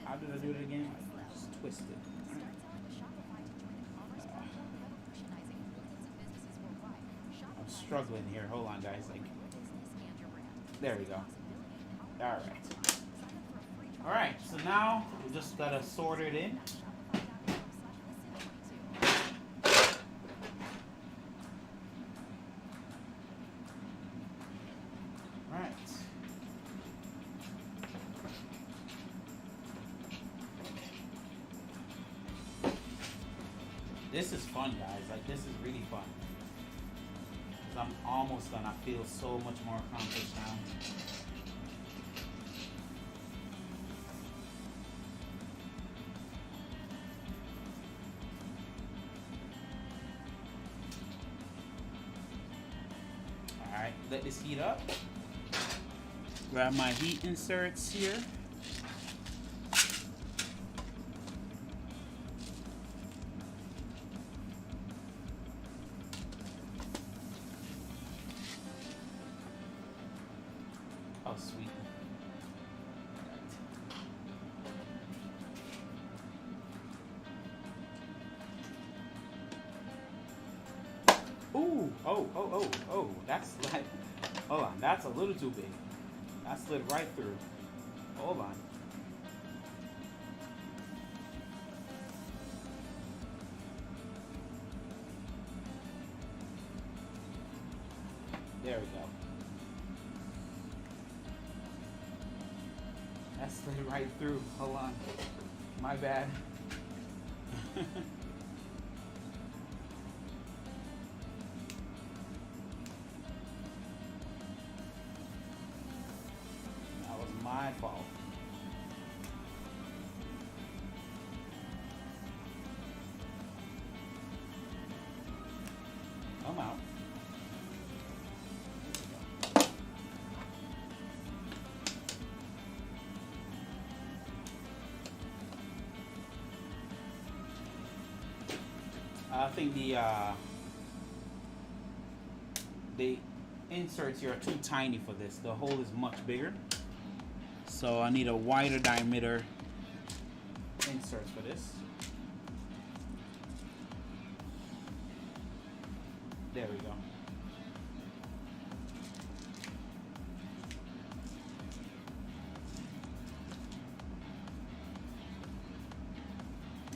How did I do it again? Just twist it. I'm struggling here. Hold on, guys. Like, there we go. All right. All right. So now we just gotta sort it in. This is fun, guys. Like, this is really fun. 'Cause I'm almost done. I feel so much more accomplished now. Alright, let this heat up. Grab my heat inserts here. Oh, sweet. Ooh, oh, that's like, hold on, that's a little too big. That slid right through. Hold on. There we go. That slid right through. Hold on. My bad. That was my fault. I'm out. I think the inserts here are too tiny for this. The hole is much bigger, so I need a wider diameter inserts for this. There we go.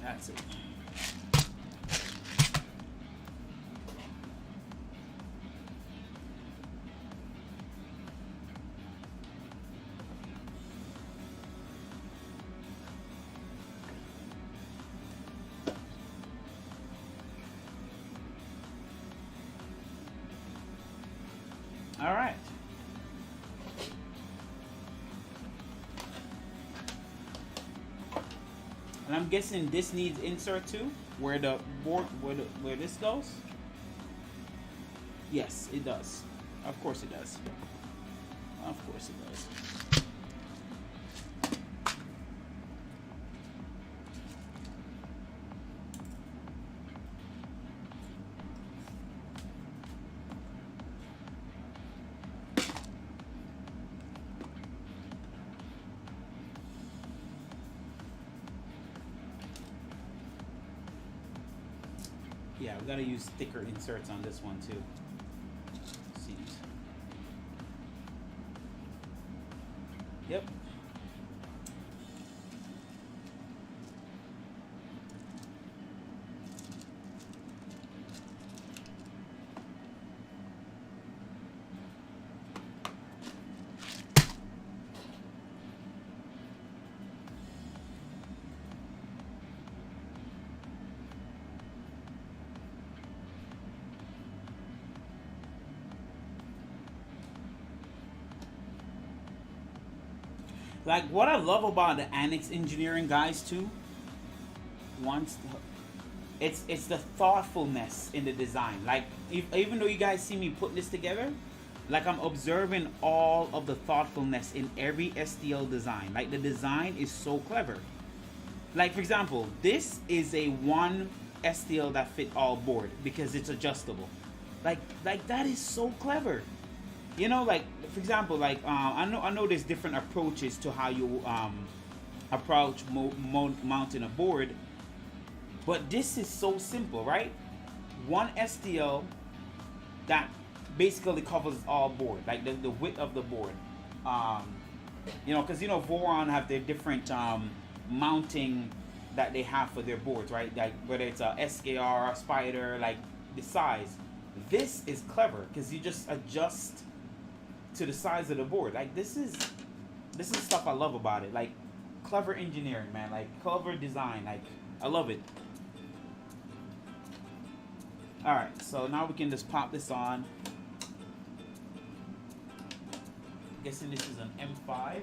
That's it. All right. And I'm guessing this needs insert too, where the board, where this goes. Yes, it does. Of course it does. Of course it does. Yeah, we gotta use thicker inserts on this one too. Seams. Yep. Like, what I love about the Annex engineering guys too, it's the thoughtfulness in the design. Like, even though you guys see me putting this together, like, I'm observing all of the thoughtfulness in every STL design. Like, the design is so clever. Like, for example, this is a one STL that fit all board because it's adjustable. Like that is so clever. You know, like, for example, like, I know there's different approaches to how you approach mounting a board, but this is so simple, right? One STL that basically covers all board, like the width of the board. You know, because, you know, Voron have their different mounting that they have for their boards, right? Like, whether it's a SKR, a Spider, like the size. This is clever because you just adjust to the size of the board. Like, this is stuff I love about it. Like, clever engineering, man. Like, clever design. Like, I love it. Alright, so now we can just pop this on. Guessing this is an M5.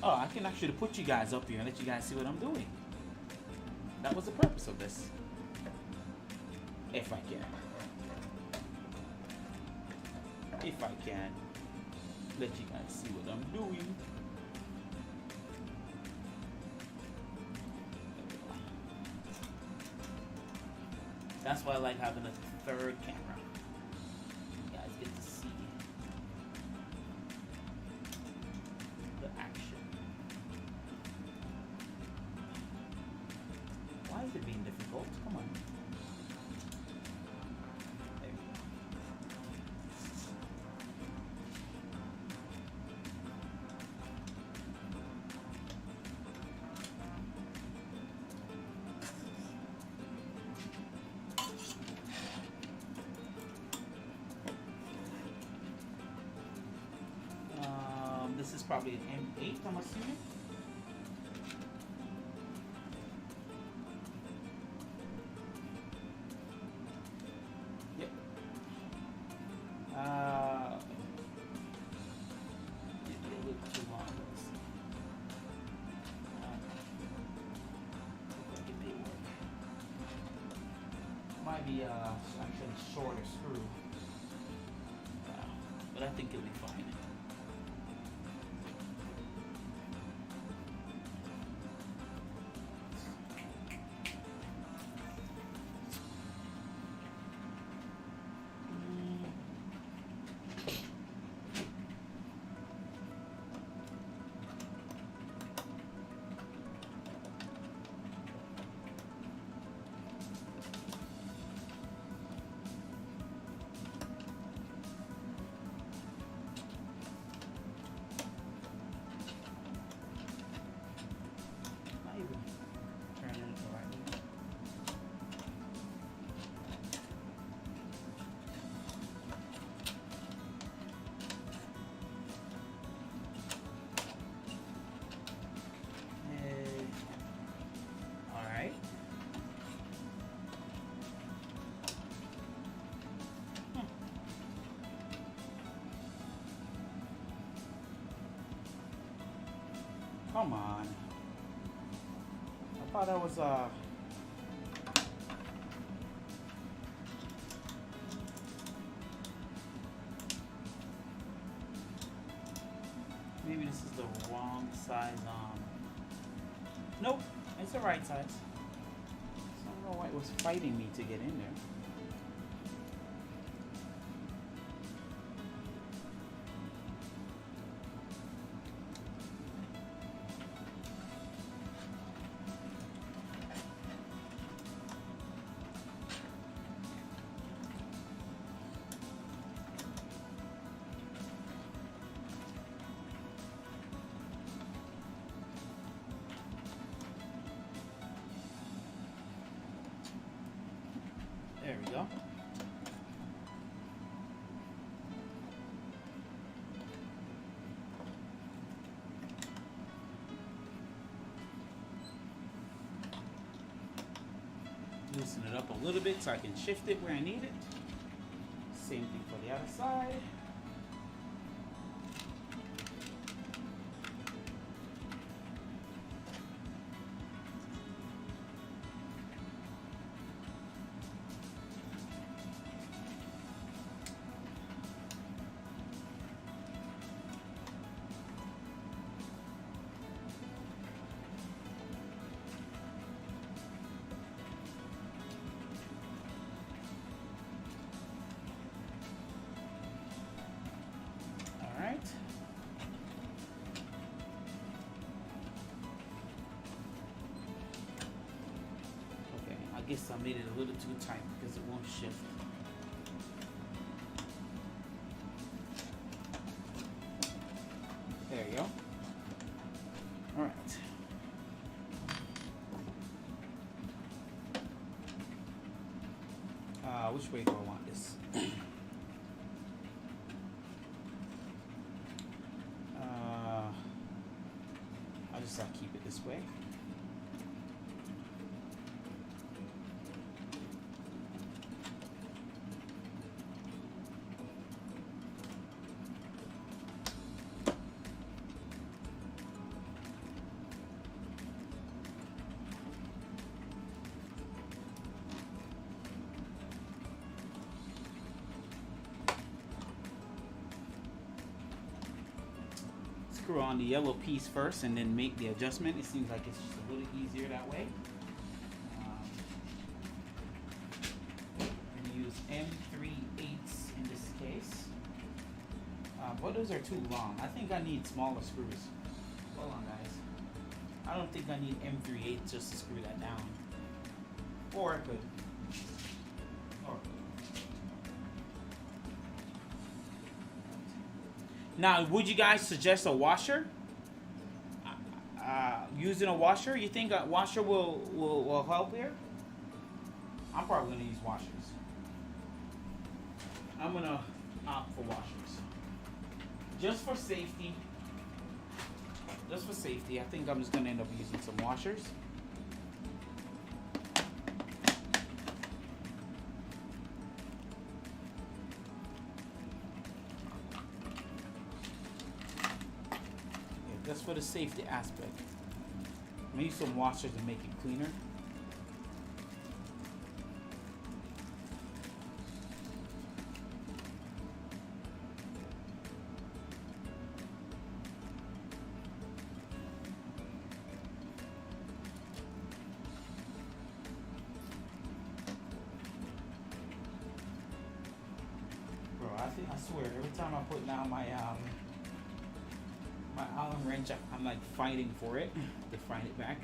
Oh, I can actually put you guys up here and let you guys see what I'm doing. That was the purpose of this. If I can. If I can. Let you guys see what I'm doing. That's why I like having a third camera. You guys get to see the action. Why is it being difficult? Come on. There we go. This is probably an M8, I'm assuming. Yep. It a little too long. Let's see. Look like it may work. Might be actually shorter screw. But I think it'll be fine. Come on. I thought that was maybe this is the wrong size nope, it's the right size. So I don't know why it was fighting me to get in there. There we go. Loosen it up a little bit so I can shift it where I need it. Same thing for the other side. I guess I made it a little too tight because it won't shift. There you go. All right. Which way do I want this? Just keep it this way. Screw on the yellow piece first and then make the adjustment. It seems like it's just a little easier that way. I'm going to use M3/8 in this case. But those are too long. I think I need smaller screws. Hold on, guys. I don't think I need M3/8 just to screw that down. Or I could. Now, would you guys suggest a washer? Using a washer? You think a washer will help here? I'm probably going to use washers. I'm going to opt for washers. Just for safety. Just for safety, I think I'm just going to end up using some washers. Just for the safety aspect. Maybe some washers to make it cleaner. Bro, I swear, every time I put down my Allen wrench, I'm like fighting for it to find it back.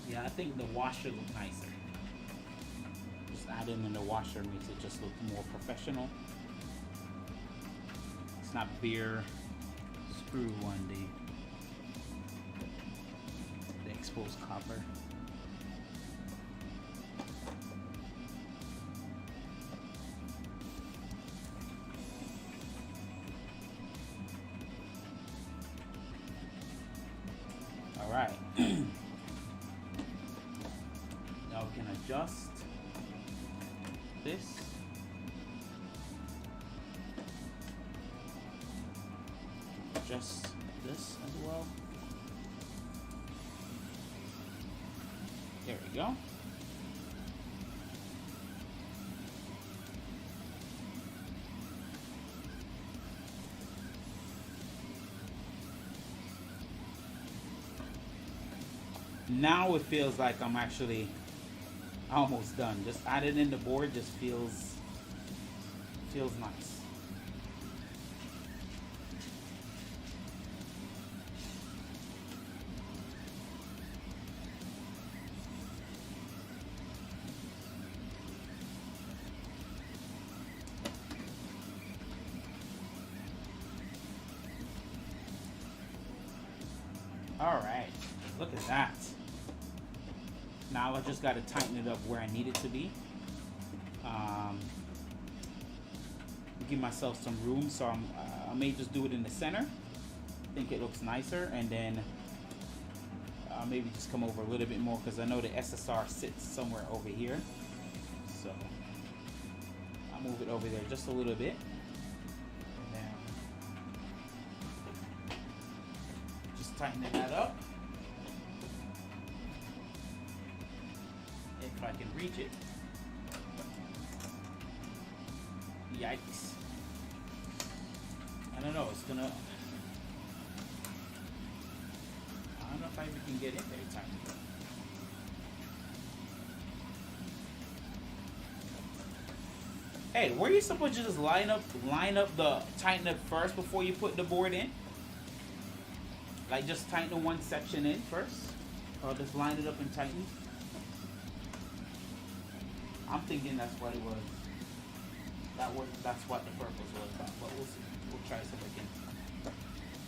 Yeah, I think the washer looks nicer. Just adding in the washer makes it just look more professional. It's not bare screw on the exposed copper. All right. Now we can adjust this. Adjust this as well. There we go. Now it feels like I'm actually almost done. Just adding in the board just feels nice. All right, look at that. Now I just got to tighten it up where I need it to be. Give myself some room, so I may just do it in the center. I think it looks nicer, and then maybe just come over a little bit more because I know the SSR sits somewhere over here. So I'll move it over there just a little bit. Tightening that up. If I can reach it. Yikes. I don't know, it's gonna... I don't know if I even can get it very tight. Hey, were you supposed to just line up the tighten it first before you put the board in? Like just tighten one section in first, or just line it up and tighten. I'm thinking that's what it was. That's what the purpose was. But we'll see. We'll try so we can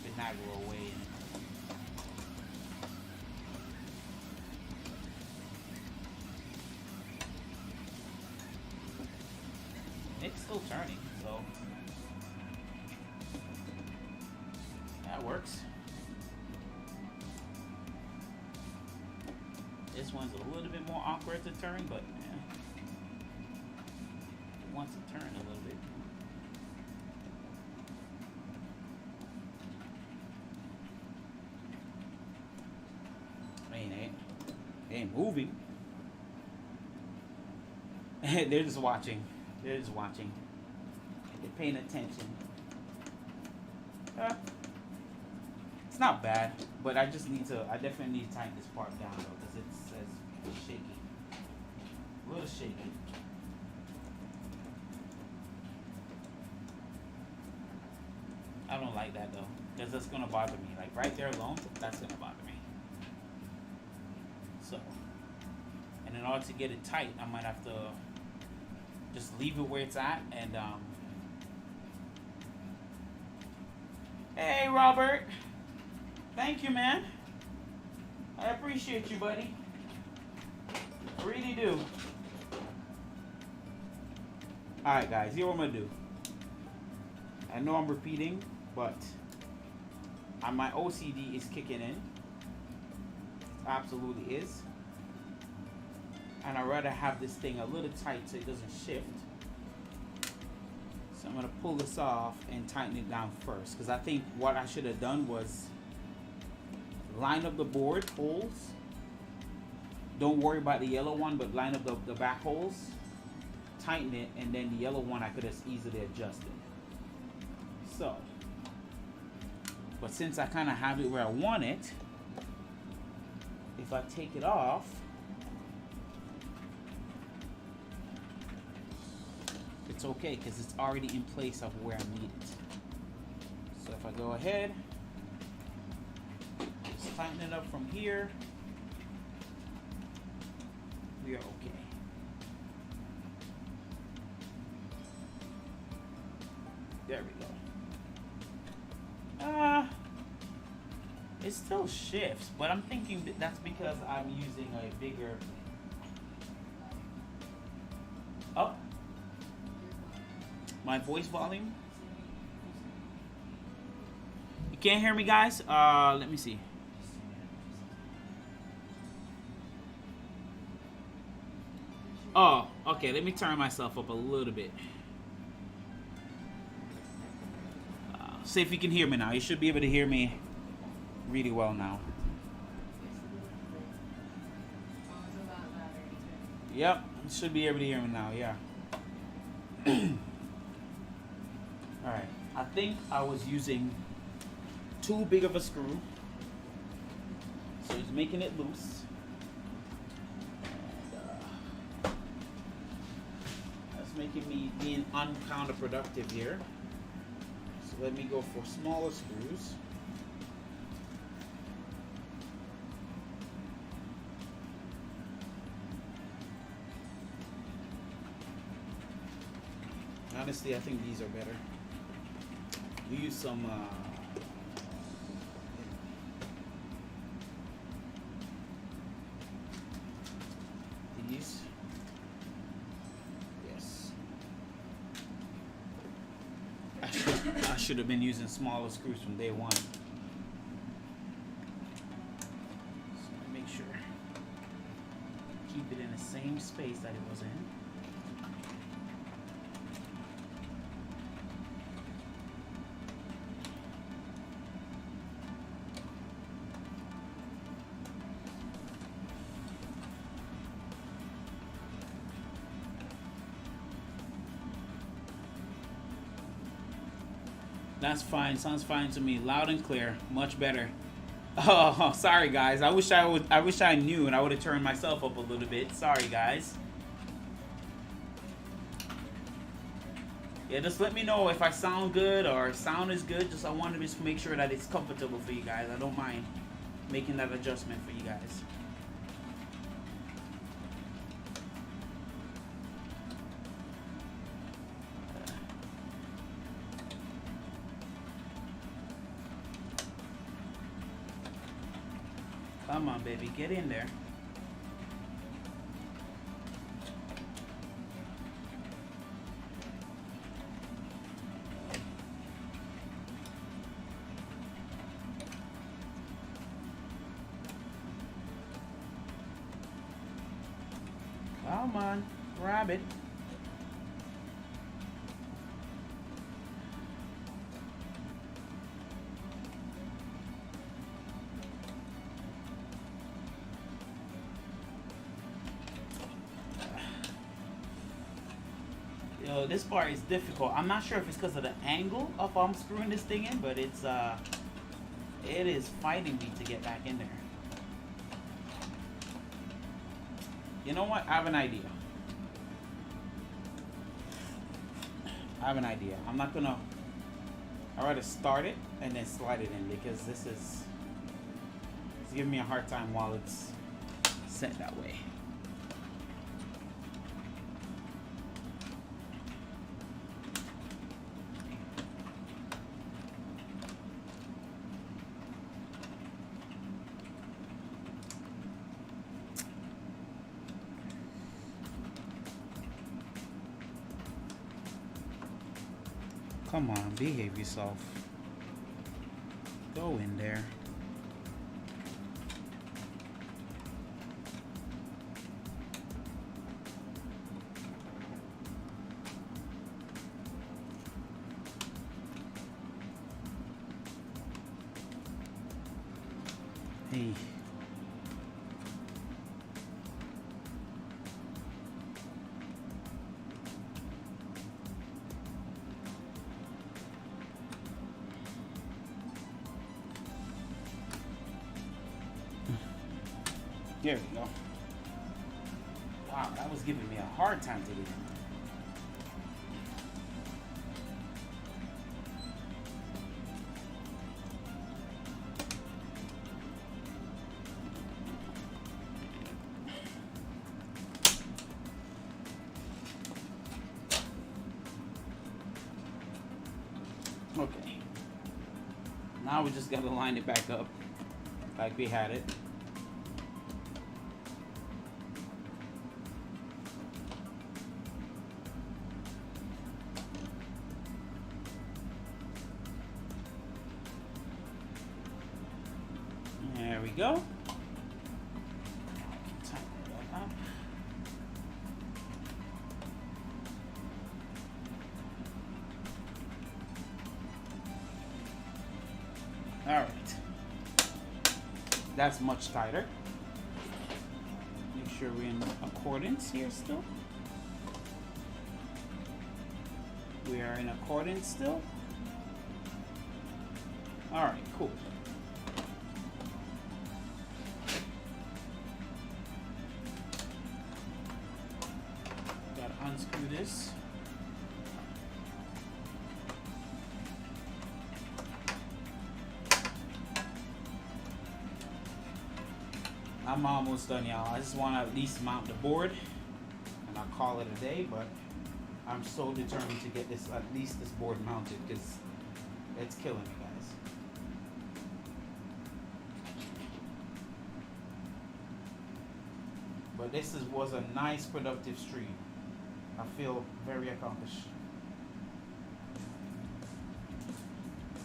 finagle away. Still turning, so that works. This one's a little bit more awkward to turn, but yeah, it wants to turn a little bit. Ain't moving. They're just watching. They're just watching. They're paying attention. It's not bad, but I definitely need to tighten this part down though, because it says shaky. A little shaky. I don't like that though, because that's gonna bother me. Like right there alone, that's gonna bother me. So, and in order to get it tight, I might have to just leave it where it's at and hey Robert, thank you, man. I appreciate you, buddy. I really do. Alright guys, here's what I'm gonna do. I know I'm repeating, but my OCD is kicking in. Absolutely is. And I'd rather have this thing a little tight so it doesn't shift. So I'm going to pull this off and tighten it down first, because I think what I should have done was line up the board holes. Don't worry about the yellow one, but line up the back holes, tighten it, and then the yellow one I could have easily adjusted. So, but since I kind of have it where I want it, if I take it off, it's okay because it's already in place of where I need it. So if I go ahead, just tighten it up from here, we are okay. There we go. It still shifts, but I'm thinking that's because I'm using a bigger. Oh, my voice volume. You can't hear me, guys? Let me see. Oh, okay. Let me turn myself up a little bit. See if you can hear me now. You should be able to hear me really well now. Yep, you should be able to hear me now, yeah. Alright, I think I was using too big of a screw. So it's making it loose. And, that's making me being uncounterproductive here. So let me go for smaller screws. Honestly, I think these are better. We use some these. Yes. I should have been using smaller screws from day one. So let me make sure. Keep it in the same space that it was in. That's fine. Sounds fine to me. Loud and clear. Much better. Oh, sorry guys. I wish I knew and I would have turned myself up a little bit. Sorry guys. Yeah, just let me know if I sound good or sound is good. Just I want to just make sure that it's comfortable for you guys. I don't mind making that adjustment for you guys. Come on, baby, get in there. Come on, grab it. Yo, this part is difficult. I'm not sure if it's because of the angle of screwing this thing in, but it's it is fighting me to get back in there. You know what? I have an idea. I'm not gonna. I'd rather start it and then slide it in because this is. It's giving me a hard time while it's set that way. Come on, behave yourself. Go in there. Hey. There we go. Wow, that was giving me a hard time to do. Okay. Now we just gotta line it back up like we had it. There we go. Tighten it up. All right. That's much tighter. Make sure we're in accordance here still. We are in accordance still. All right, cool. Unscrew this. I'm almost done, y'all. I just want to at least mount the board and I'll call it a day, but I'm so determined to get this, at least this board mounted, because it's killing me, guys. But this was a nice productive stream. I feel very accomplished.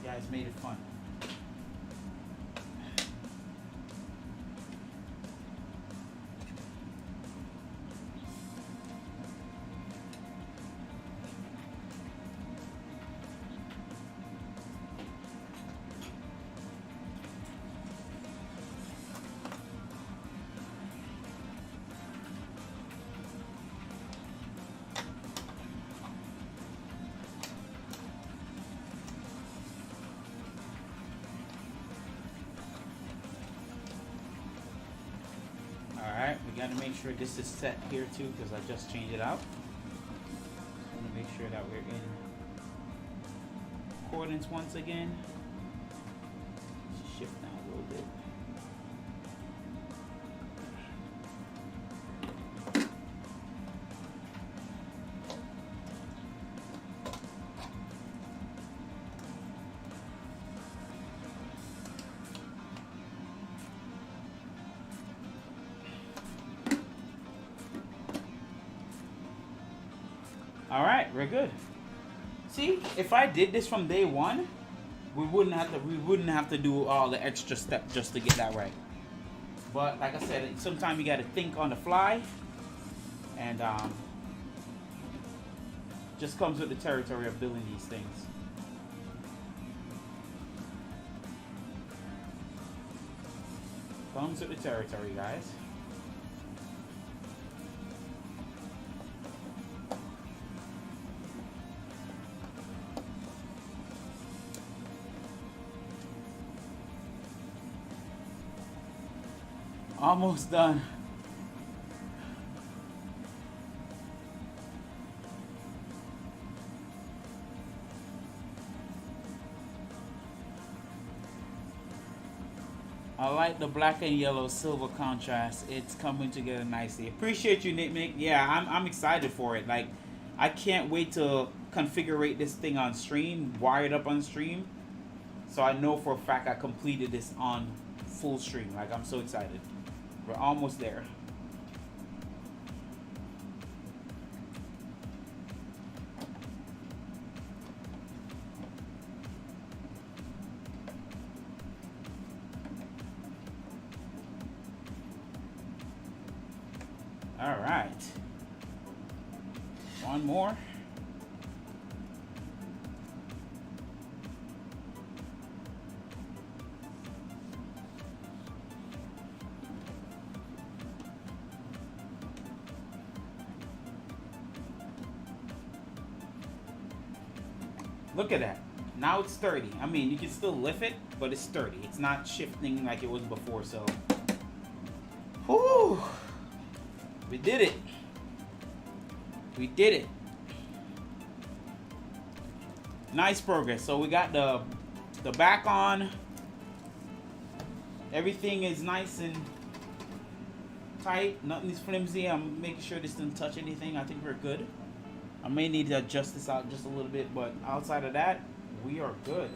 You guys made it fun. Alright, we got to make sure this is set here too, because I just changed it out. I want to make sure that we're in accordance once again. Shift down a little bit. All right, we're good. See, if I did this from day one, we wouldn't have to do all the extra steps just to get that right. But like I said, sometimes you got to think on the fly. And just comes with the territory of building these things. Comes with the territory, guys. Almost done. I like the black and yellow silver contrast. It's coming together nicely. Appreciate you, Nick. Yeah, I'm excited for it. Like, I can't wait to configure this thing on stream, wire it up on stream, so I know for a fact I completed this on full stream. Like, I'm so excited. We're almost there. All right. One more. Look at that. Now it's sturdy. I mean, you can still lift it, but it's sturdy. It's not shifting like it was before, so. Whew. We did it. We did it. Nice progress. So we got the back on. Everything is nice and tight. Nothing is flimsy. I'm making sure this didn't touch anything. I think we're good. I may need to adjust this out just a little bit, but outside of that, we are good.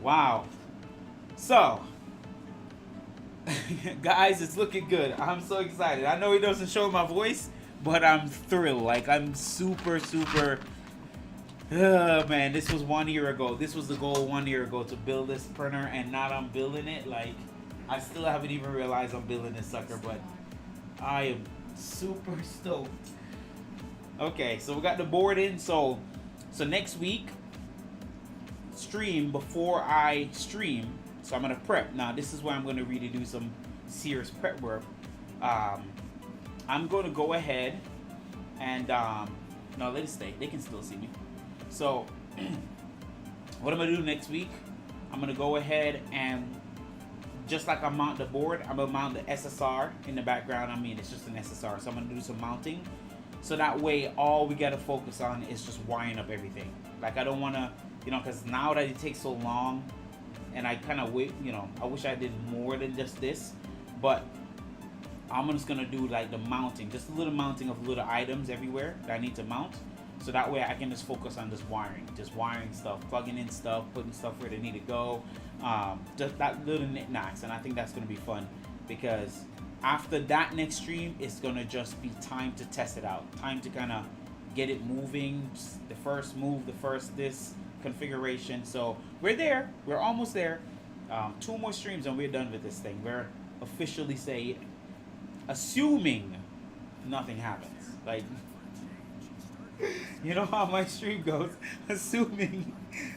Wow. So, guys, it's looking good. I'm so excited. I know it doesn't show my voice, but I'm thrilled. Like, I'm super, super... man, this was 1 year ago. This was the goal 1 year ago, to build this printer, and now I'm building it. Like, I still haven't even realized I'm building this sucker, but I am super stoked. Okay, so we got the board in. So next week, stream before I stream. So I'm gonna prep. Now this is where I'm gonna really do some serious prep work. I'm gonna go ahead and no, let it stay. They can still see me. So what I'm gonna do next week, I'm gonna go ahead and, just like I mount the board, I'm gonna mount the SSR in the background. I mean, it's just an SSR, so I'm gonna do some mounting, so that way all we gotta focus on is just wiring up everything. Like, I don't wanna, you know, because now that it takes so long, and I kind of wait, you know, I wish I did more than just this, but I'm just gonna do like the mounting, just a little mounting of little items everywhere that I need to mount. So that way I can just focus on just wiring stuff, plugging in stuff, putting stuff where they need to go, just that little knickknacks. And I think that's gonna be fun, because after that next stream, it's gonna just be time to test it out, time to kind of get it moving, the first move, the first this configuration. So we're there, we're almost there. 2 more streams and we're done with this thing. We're officially assuming nothing happens. Like, you know how my stream goes, assuming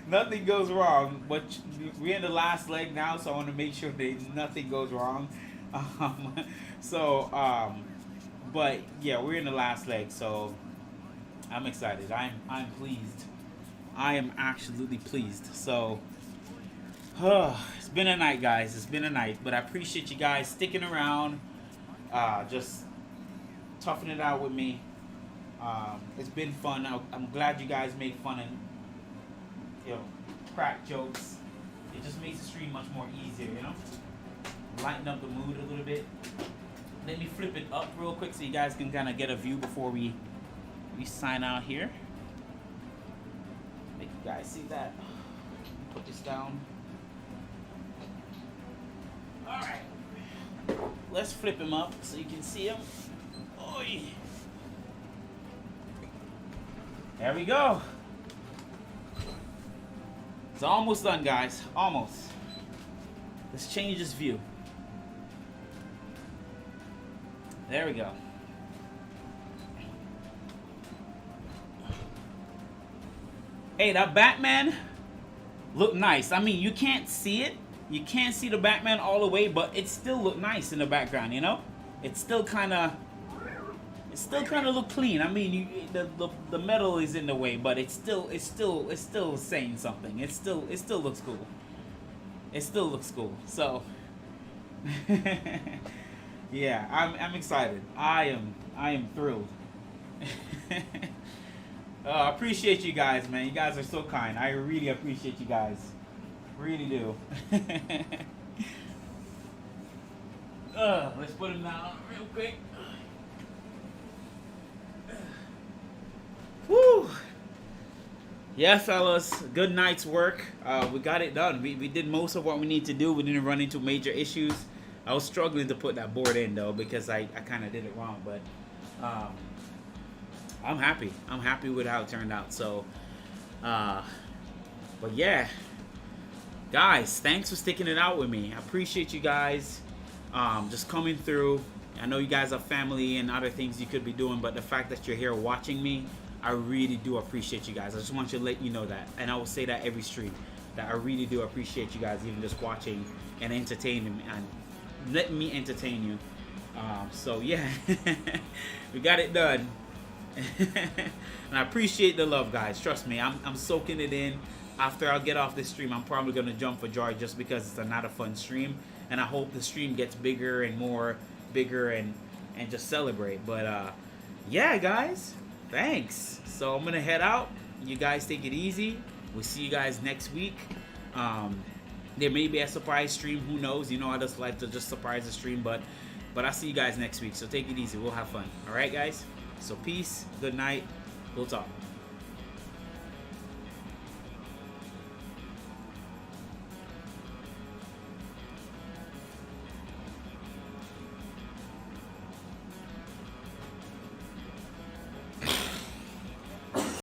nothing goes wrong. But we're in the last leg now, so I want to make sure that nothing goes wrong. But yeah, we're in the last leg, so I'm excited. I'm pleased. I am absolutely pleased. So it's been a night, guys. It's been a night, but I appreciate you guys sticking around, just toughing it out with me. It's been fun. I'm glad you guys make fun and, you know, crack jokes. It just makes the stream much more easier, you know? Lighten up the mood a little bit. Let me flip it up real quick so you guys can kind of get a view before we sign out here. Make you guys see that. Put this down. Alright. Let's flip him up so you can see him. Oy. There we go. It's almost done, guys. Almost. Let's change this view. There we go. Hey, that Batman look nice. I mean, you can't see it. You can't see the Batman all the way, but it still look nice in the background, you know? It still kind of look clean. I mean, the metal is in the way, but it's still saying something. It still looks cool. It still looks cool. So yeah, I'm excited. I am thrilled. I appreciate you guys, man. You guys are so kind. I really appreciate you guys. Really do. Let's put him down real quick. Whew. Yeah, fellas. Good night's work. We got it done. We did most of what we need to do. We didn't run into major issues. I was struggling to put that board in, though, because I kind of did it wrong. But I'm happy. I'm happy with how it turned out. So, but yeah. Guys, thanks for sticking it out with me. I appreciate you guys just coming through. I know you guys have family and other things you could be doing, but the fact that you're here watching me, I really do appreciate you guys. I just want to let you know that. And I will say that every stream, that I really do appreciate you guys even just watching and entertaining me and letting me entertain you. So yeah, we got it done. And I appreciate the love, guys. Trust me, I'm soaking it in. After I get off this stream, I'm probably going to jump for joy just because it's another fun stream. And I hope the stream gets bigger and bigger and just celebrate. But yeah, guys, thanks. So I'm going to head out. You guys take it easy. We'll see you guys next week. There may be a surprise stream. Who knows? You know, I just like to just surprise the stream. But I'll see you guys next week. So take it easy. We'll have fun. All right, guys? So peace. Good night. We'll talk.